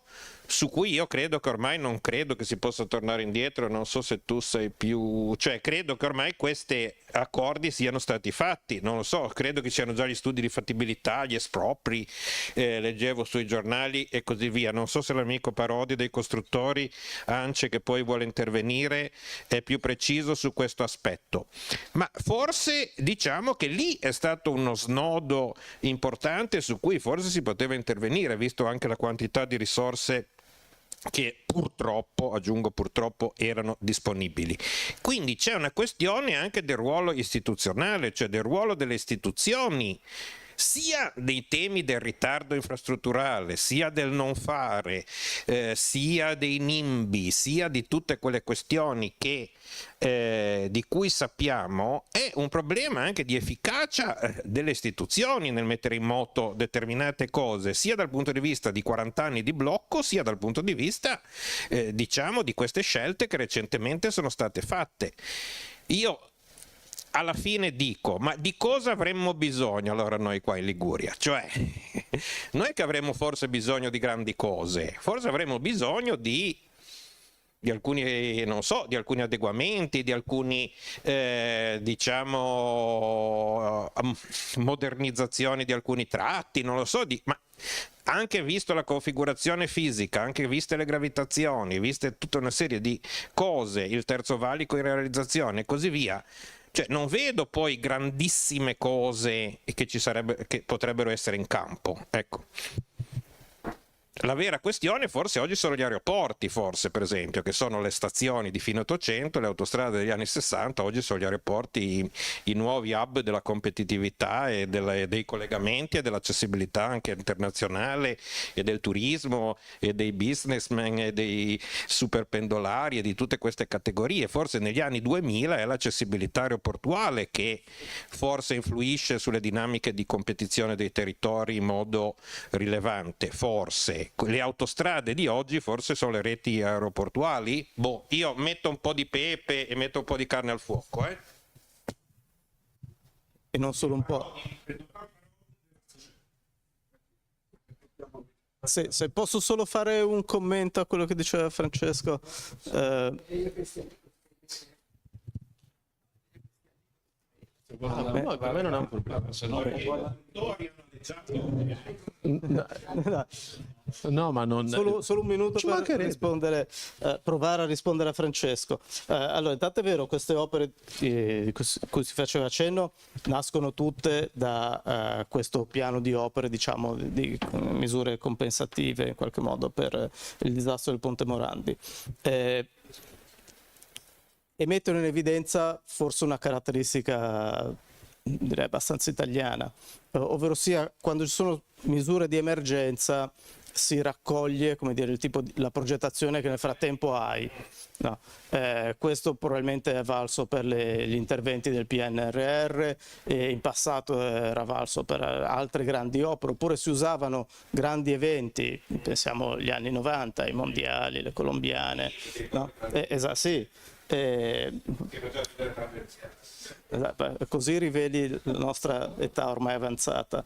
su cui io credo che ormai non credo che si possa tornare indietro. Non so se tu sei più, cioè credo che ormai questi accordi siano stati fatti, non lo so, credo che siano già gli studi di fattibilità, gli espropri, leggevo sui giornali e così via. Non so se l'amico Parodi dei costruttori ANCE, che poi vuole intervenire, è più preciso su questo aspetto, ma forse diciamo che lì è stato uno snodo importante su cui forse si poteva intervenire, visto anche la quantità di risorse che purtroppo, aggiungo purtroppo, erano disponibili. Quindi c'è una questione anche del ruolo istituzionale, cioè del ruolo delle istituzioni, sia dei temi del ritardo infrastrutturale, sia del non fare, sia dei NIMBY, sia di tutte quelle questioni che di cui sappiamo. È un problema anche di efficacia delle istituzioni nel mettere in moto determinate cose, sia dal punto di vista di 40 anni di blocco, sia dal punto di vista diciamo di queste scelte che recentemente sono state fatte. Io alla fine dico, ma di cosa avremmo bisogno allora noi qua in Liguria? Cioè, noi che avremmo forse bisogno di grandi cose, forse avremmo bisogno di alcuni, non so, di alcuni adeguamenti, di alcuni diciamo modernizzazioni di alcuni tratti, non lo so, ma anche visto la configurazione fisica, anche viste le gravitazioni, viste tutta una serie di cose, il terzo valico in realizzazione e così via. Cioè, non vedo poi grandissime cose che potrebbero essere in campo. Ecco. La vera questione forse oggi sono gli aeroporti, forse per esempio, che sono le stazioni di fine 800, le autostrade degli anni 60, oggi sono gli aeroporti i nuovi hub della competitività e dei collegamenti e dell'accessibilità anche internazionale e del turismo e dei businessmen e dei superpendolari e di tutte queste categorie. Forse negli anni 2000 è l'accessibilità aeroportuale che forse influisce sulle dinamiche di competizione dei territori in modo rilevante, forse. Le autostrade di oggi forse sono le reti aeroportuali? Boh, io metto un po' di pepe e metto un po' di carne al fuoco, E non solo un po'. Se posso solo fare un commento a quello che diceva Francesco. Per me non è un problema. No. No, ma non... Solo un minuto per rispondere, provare a rispondere a Francesco. Allora, intanto è vero, queste opere di cui si faceva cenno nascono tutte da questo piano di opere, diciamo, di misure compensative in qualche modo per il disastro del Ponte Morandi. E mettono in evidenza forse una caratteristica, direi, abbastanza italiana, ovvero sia quando ci sono misure di emergenza si raccoglie, come dire, la progettazione che nel frattempo hai. No. Questo probabilmente è valso per gli interventi del PNRR e in passato era valso per altre grandi opere, oppure si usavano grandi eventi, pensiamo agli anni 90, i mondiali, le colombiane. No? Sì. Così riveli la nostra età ormai avanzata.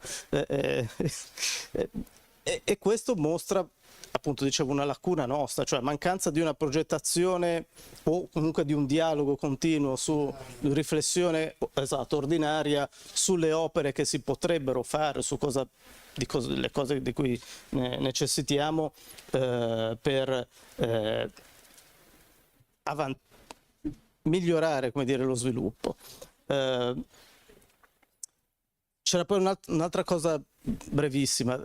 E questo mostra, appunto, dicevo, una lacuna nostra, cioè mancanza di una progettazione o comunque di un dialogo continuo su riflessione ordinaria sulle opere che si potrebbero fare, su le cose di cui necessitiamo per migliorare, come dire, lo sviluppo. C'era poi un'altra cosa brevissima,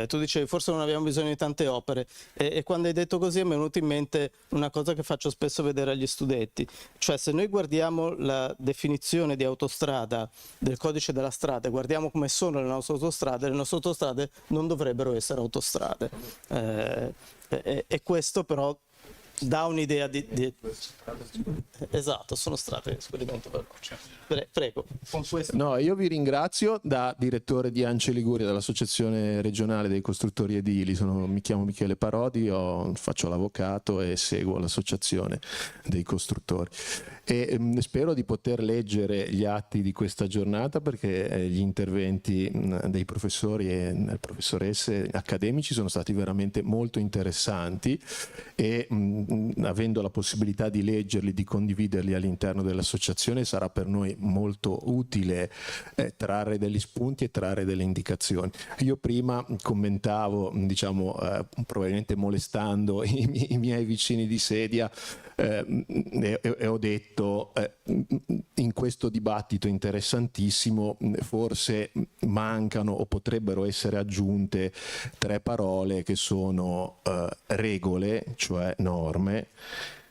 tu dicevi forse non abbiamo bisogno di tante opere e quando hai detto così mi è venuta in mente una cosa che faccio spesso vedere agli studenti, cioè se noi guardiamo la definizione di autostrada del codice della strada e guardiamo come sono le nostre autostrade non dovrebbero essere autostrade, e questo però dà un'idea di... Esatto, sono strade, esperimento veloce. Prego. Con questo... No, io vi ringrazio da direttore di ANCE Liguria, dell'Associazione Regionale dei Costruttori Edili. Mi chiamo Michele Parodi, faccio l'avvocato e seguo l'Associazione dei Costruttori. E spero di poter leggere gli atti di questa giornata, perché gli interventi dei professori e professoresse accademici sono stati veramente molto interessanti e avendo la possibilità di leggerli, di condividerli all'interno dell'associazione, sarà per noi molto utile trarre degli spunti e trarre delle indicazioni. Io prima commentavo, diciamo, probabilmente molestando i miei vicini di sedia, e ho detto in questo dibattito interessantissimo forse mancano o potrebbero essere aggiunte 3 parole che sono regole, cioè norme,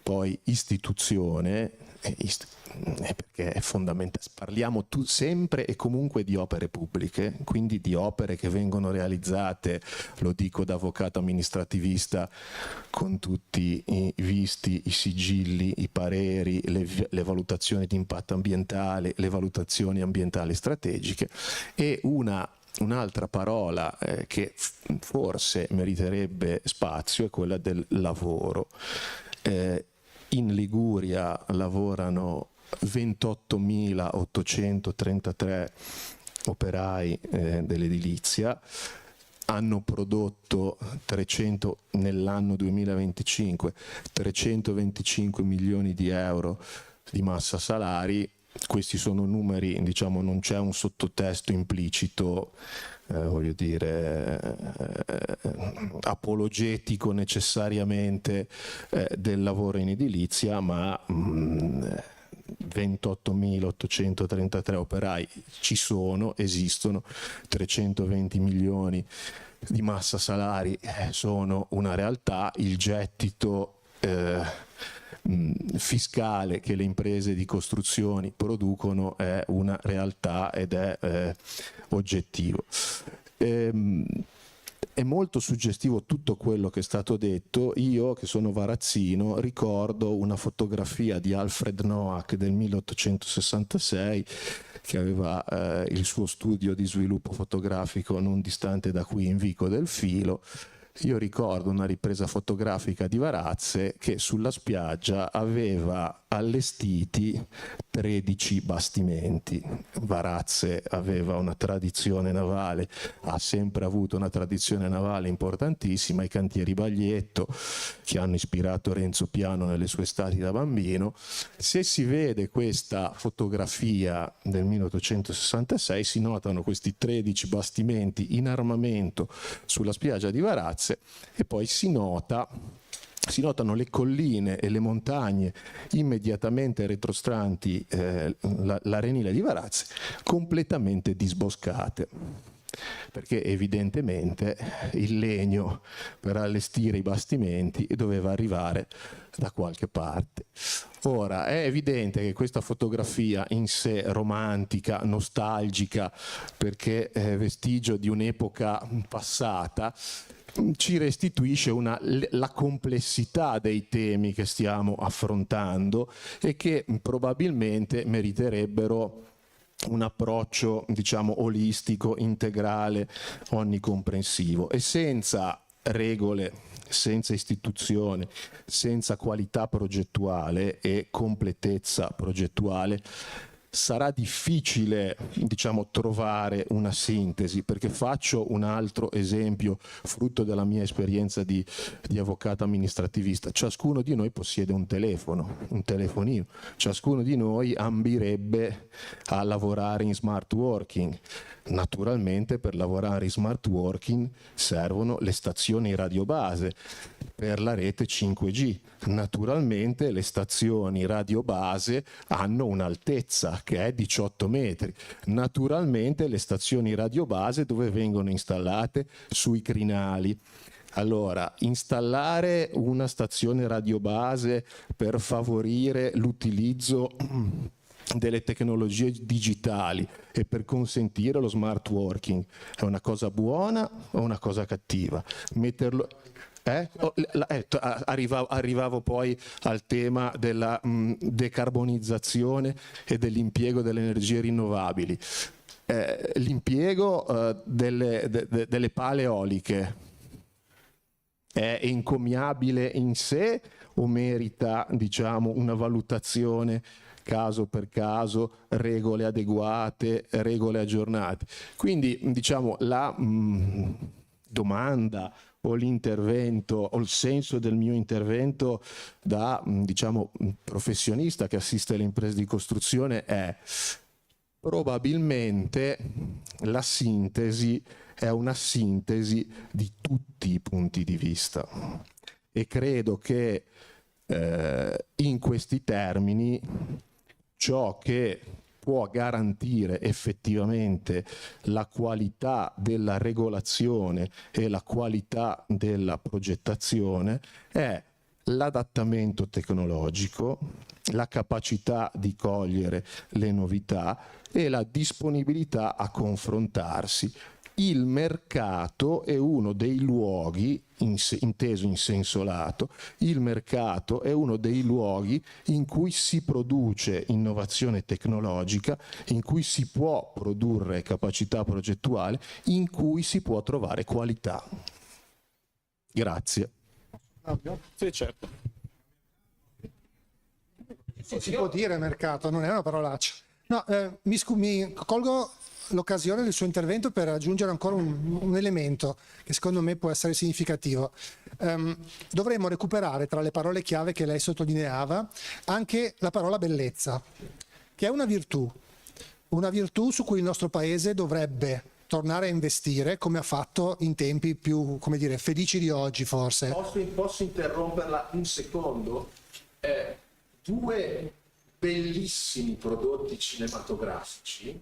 poi istituzione, perché è fondamentale. Parliamo sempre e comunque di opere pubbliche, quindi di opere che vengono realizzate, lo dico da avvocato amministrativista, con tutti i visti, i sigilli, i pareri, le valutazioni di impatto ambientale, le valutazioni ambientali strategiche, e un'altra parola che forse meriterebbe spazio è quella del lavoro. In Liguria lavorano 28.833 operai dell'edilizia, hanno prodotto nell'anno 2025 325 milioni di euro di massa salari. Questi sono numeri, diciamo, non c'è un sottotesto implicito, voglio dire, apologetico necessariamente del lavoro in edilizia, ma 28.833 operai esistono, 320 milioni di massa salari sono una realtà, il gettito fiscale che le imprese di costruzioni producono è una realtà ed è oggettivo. È molto suggestivo tutto quello che è stato detto. Io, che sono varazzino, ricordo una fotografia di Alfred Noack del 1866, che aveva il suo studio di sviluppo fotografico non distante da qui, in Vico del Filo. Io ricordo una ripresa fotografica di Varazze che sulla spiaggia aveva allestiti 13 bastimenti. Varazze aveva una tradizione navale, ha sempre avuto una tradizione navale importantissima, i cantieri Baglietto che hanno ispirato Renzo Piano nelle sue estati da bambino. Se si vede questa fotografia del 1866 si notano questi 13 bastimenti in armamento sulla spiaggia di Varazze, terrazze e poi si notano le colline e le montagne immediatamente retrostanti l'arenile di Varazze completamente disboscate, perché evidentemente il legno per allestire i bastimenti doveva arrivare da qualche parte. Ora, è evidente che questa fotografia in sé romantica, nostalgica, perché è vestigio di un'epoca passata, ci restituisce la complessità dei temi che stiamo affrontando e che probabilmente meriterebbero un approccio, diciamo, olistico, integrale, onnicomprensivo, e senza regole, senza istituzione, senza qualità progettuale e completezza progettuale sarà difficile, diciamo, trovare una sintesi, perché faccio un altro esempio frutto della mia esperienza di avvocato amministrativista. Ciascuno di noi possiede un telefono, un telefonino, ciascuno di noi ambirebbe a lavorare in smart working. Naturalmente per lavorare in smart working servono le stazioni radiobase per la rete 5G. Naturalmente le stazioni radiobase hanno un'altezza che è 18 metri. Naturalmente le stazioni radiobase dove vengono installate? Sui crinali. Allora, installare una stazione radiobase per favorire l'utilizzo delle tecnologie digitali e per consentire lo smart working è una cosa buona o una cosa cattiva? Metterlo... Arrivavo poi al tema della decarbonizzazione e dell'impiego delle energie rinnovabili. L'impiego delle pale eoliche è encomiabile in sé o merita, diciamo, una valutazione caso per caso, regole adeguate, regole aggiornate? Quindi, diciamo, la domanda o l'intervento o il senso del mio intervento da, diciamo, professionista che assiste alle imprese di costruzione è: probabilmente la sintesi è una sintesi di tutti i punti di vista, e credo che in questi termini ciò che può garantire effettivamente la qualità della regolazione e la qualità della progettazione è l'adattamento tecnologico, la capacità di cogliere le novità e la disponibilità a confrontarsi. Il mercato è uno dei luoghi, inteso in senso lato, il mercato è uno dei luoghi in cui si produce innovazione tecnologica, in cui si può produrre capacità progettuale, in cui si può trovare qualità. Grazie. Sì, certo. Si può dire mercato, non è una parolaccia. No, mi colgo l'occasione del suo intervento per aggiungere ancora un elemento che secondo me può essere significativo. Dovremmo recuperare tra le parole chiave che lei sottolineava anche la parola bellezza, che è una virtù su cui il nostro paese dovrebbe tornare a investire, come ha fatto in tempi più, come dire, felici di oggi forse. Posso interromperla un secondo? Due bellissimi prodotti cinematografici,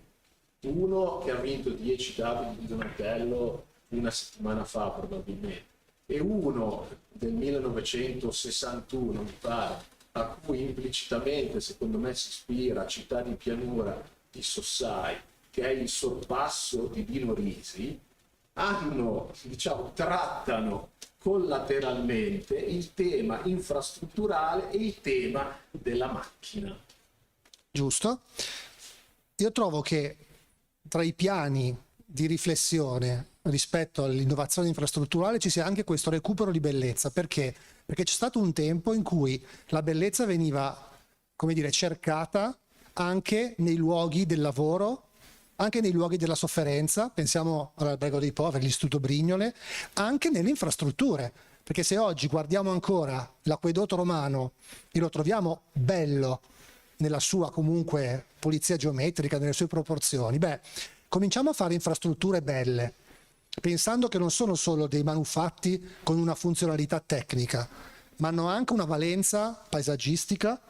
uno che ha vinto 10 David di Donatello una settimana fa probabilmente, e uno del 1961 mi pare, a cui implicitamente secondo me si ispira Città di pianura di Sossai, che è il sorpasso di Dino Risi, trattano collateralmente il tema infrastrutturale e il tema della macchina. Giusto. Io trovo che tra i piani di riflessione rispetto all'innovazione infrastrutturale ci sia anche questo recupero di bellezza. Perché? Perché c'è stato un tempo in cui la bellezza veniva, come dire, cercata anche nei luoghi del lavoro, anche nei luoghi della sofferenza, pensiamo all'Albergo dei Poveri, l'Istituto Brignole, anche nelle infrastrutture. Perché se oggi guardiamo ancora l'acquedotto romano e lo troviamo bello nella sua comunque pulizia geometrica, nelle sue proporzioni, cominciamo a fare infrastrutture belle. pensando che non sono solo dei manufatti con una funzionalità tecnica, ma hanno anche una valenza paesaggistica,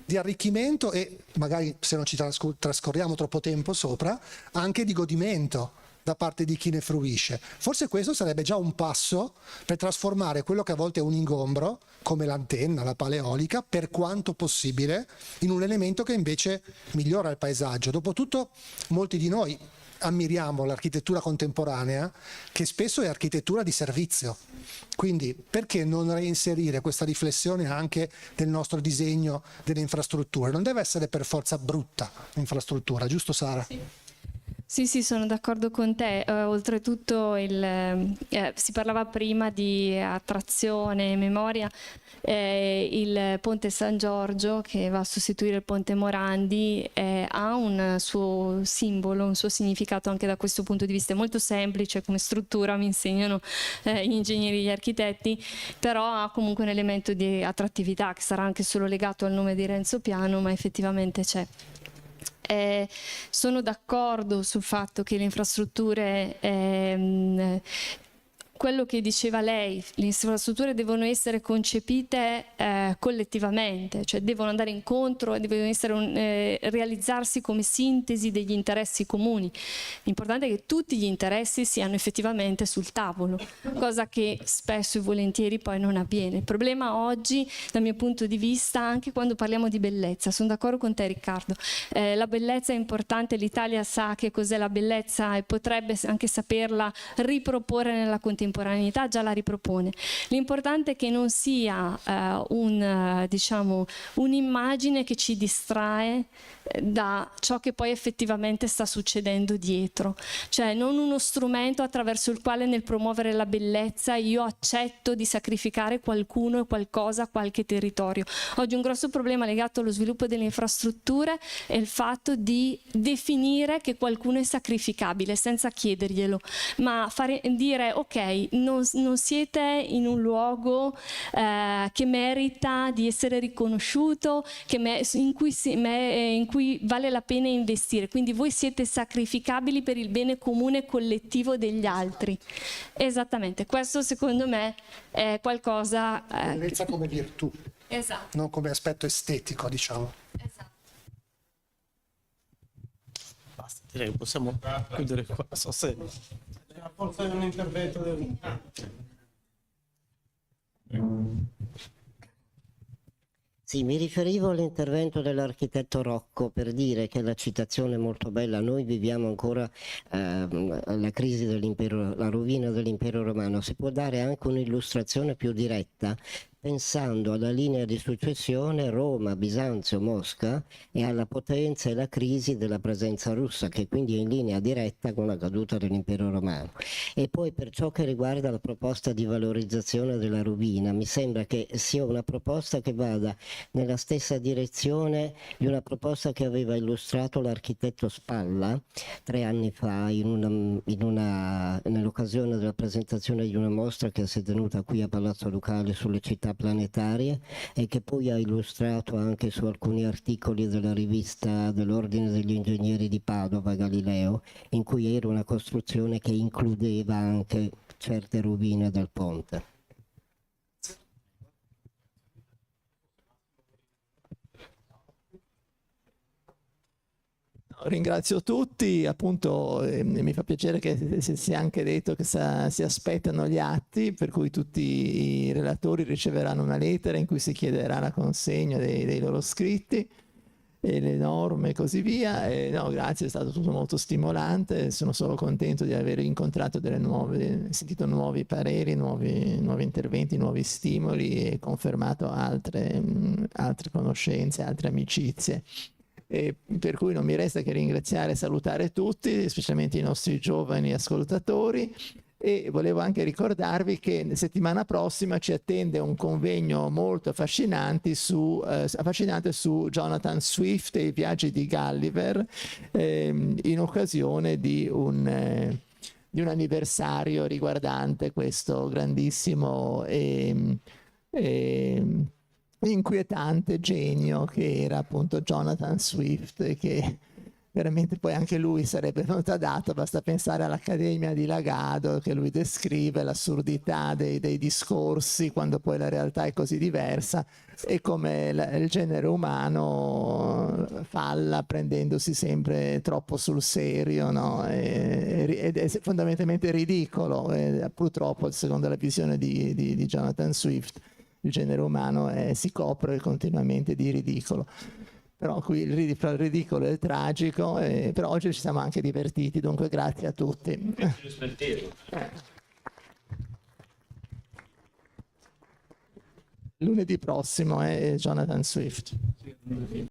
di arricchimento e, magari se non ci trascorriamo troppo tempo sopra, anche di godimento da parte di chi ne fruisce. Forse questo sarebbe già un passo per trasformare quello che a volte è un ingombro, come l'antenna, la pala eolica, per quanto possibile, in un elemento che invece migliora il paesaggio. Dopotutto molti di noi ammiriamo l'architettura contemporanea, che spesso è architettura di servizio. Quindi perché non reinserire questa riflessione anche nel nostro disegno delle infrastrutture? Non deve essere per forza brutta l'infrastruttura, giusto Sara? Sì, sono d'accordo con te. Oltretutto si parlava prima di attrazione, memoria. Il ponte San Giorgio, che va a sostituire il ponte Morandi, ha un suo simbolo, un suo significato anche da questo punto di vista. È molto semplice come struttura, mi insegnano gli ingegneri e gli architetti, però ha comunque un elemento di attrattività che sarà anche solo legato al nome di Renzo Piano, ma effettivamente c'è. Sono d'accordo sul fatto che le infrastrutture, quello che diceva lei, le infrastrutture devono essere concepite collettivamente, cioè devono andare incontro e devono essere realizzarsi come sintesi degli interessi comuni. L'importante è che tutti gli interessi siano effettivamente sul tavolo, cosa che spesso e volentieri poi non avviene. Il problema oggi, dal mio punto di vista, anche quando parliamo di bellezza, sono d'accordo con te Riccardo, la bellezza è importante, l'Italia sa che cos'è la bellezza e potrebbe anche saperla riproporre nella contemporaneità, già la ripropone. L'importante è che non sia un'immagine che ci distrae da ciò che poi effettivamente sta succedendo dietro, cioè non uno strumento attraverso il quale nel promuovere la bellezza io accetto di sacrificare qualcuno e qualcosa, qualche territorio. Oggi un grosso problema legato allo sviluppo delle infrastrutture è il fatto di definire che qualcuno è sacrificabile senza chiederglielo, ma dire ok, non siete in un luogo che merita di essere riconosciuto, in cui vale la pena investire, quindi voi siete sacrificabili per il bene comune collettivo degli altri. Esattamente, questo secondo me è qualcosa... Bellezza come virtù, esatto. non come aspetto estetico, diciamo. Esatto. Basta, direi che possiamo chiudere qua. So se forse è un intervento del... Sì, mi riferivo all'intervento dell'architetto Rocco per dire che la citazione è molto bella. Noi viviamo ancora la crisi dell'impero, la rovina dell'impero romano. Si può dare anche un'illustrazione più diretta pensando alla linea di successione Roma, Bisanzio, Mosca e alla potenza e la crisi della presenza russa, che quindi è in linea diretta con la caduta dell'impero romano. E poi per ciò che riguarda la proposta di valorizzazione della rovina, mi sembra che sia una proposta che vada nella stessa direzione di una proposta che aveva illustrato l'architetto Spalla 3 anni fa nell'occasione della presentazione di una mostra che si è tenuta qui a Palazzo Ducale sulle città planetarie e che poi ha illustrato anche su alcuni articoli della rivista dell'Ordine degli Ingegneri di Padova, Galileo, in cui era una costruzione che includeva anche certe rovine del ponte. Ringrazio tutti, appunto mi fa piacere che si sia anche detto che si aspettano gli atti, per cui tutti i relatori riceveranno una lettera in cui si chiederà la consegna dei loro scritti e le norme e così via. No, grazie, è stato tutto molto stimolante, sono solo contento di aver incontrato sentito nuovi pareri, nuovi interventi, nuovi stimoli e confermato altre conoscenze, altre amicizie. E per cui non mi resta che ringraziare e salutare tutti, specialmente i nostri giovani ascoltatori, e volevo anche ricordarvi che la settimana prossima ci attende un convegno molto affascinante su Jonathan Swift e i viaggi di Gulliver, in occasione di un anniversario riguardante questo grandissimo inquietante genio che era appunto Jonathan Swift, che veramente poi anche lui sarebbe nota data, basta pensare all'Accademia di Lagado che lui descrive, l'assurdità dei discorsi quando poi la realtà è così diversa e come il genere umano falla prendendosi sempre troppo sul serio, no? Ed è fondamentalmente ridicolo, purtroppo secondo la visione di Jonathan Swift il genere umano si copre continuamente di ridicolo. Però qui fra il ridicolo e il tragico, però oggi ci siamo anche divertiti, dunque grazie a tutti. Lunedì prossimo è Jonathan Swift.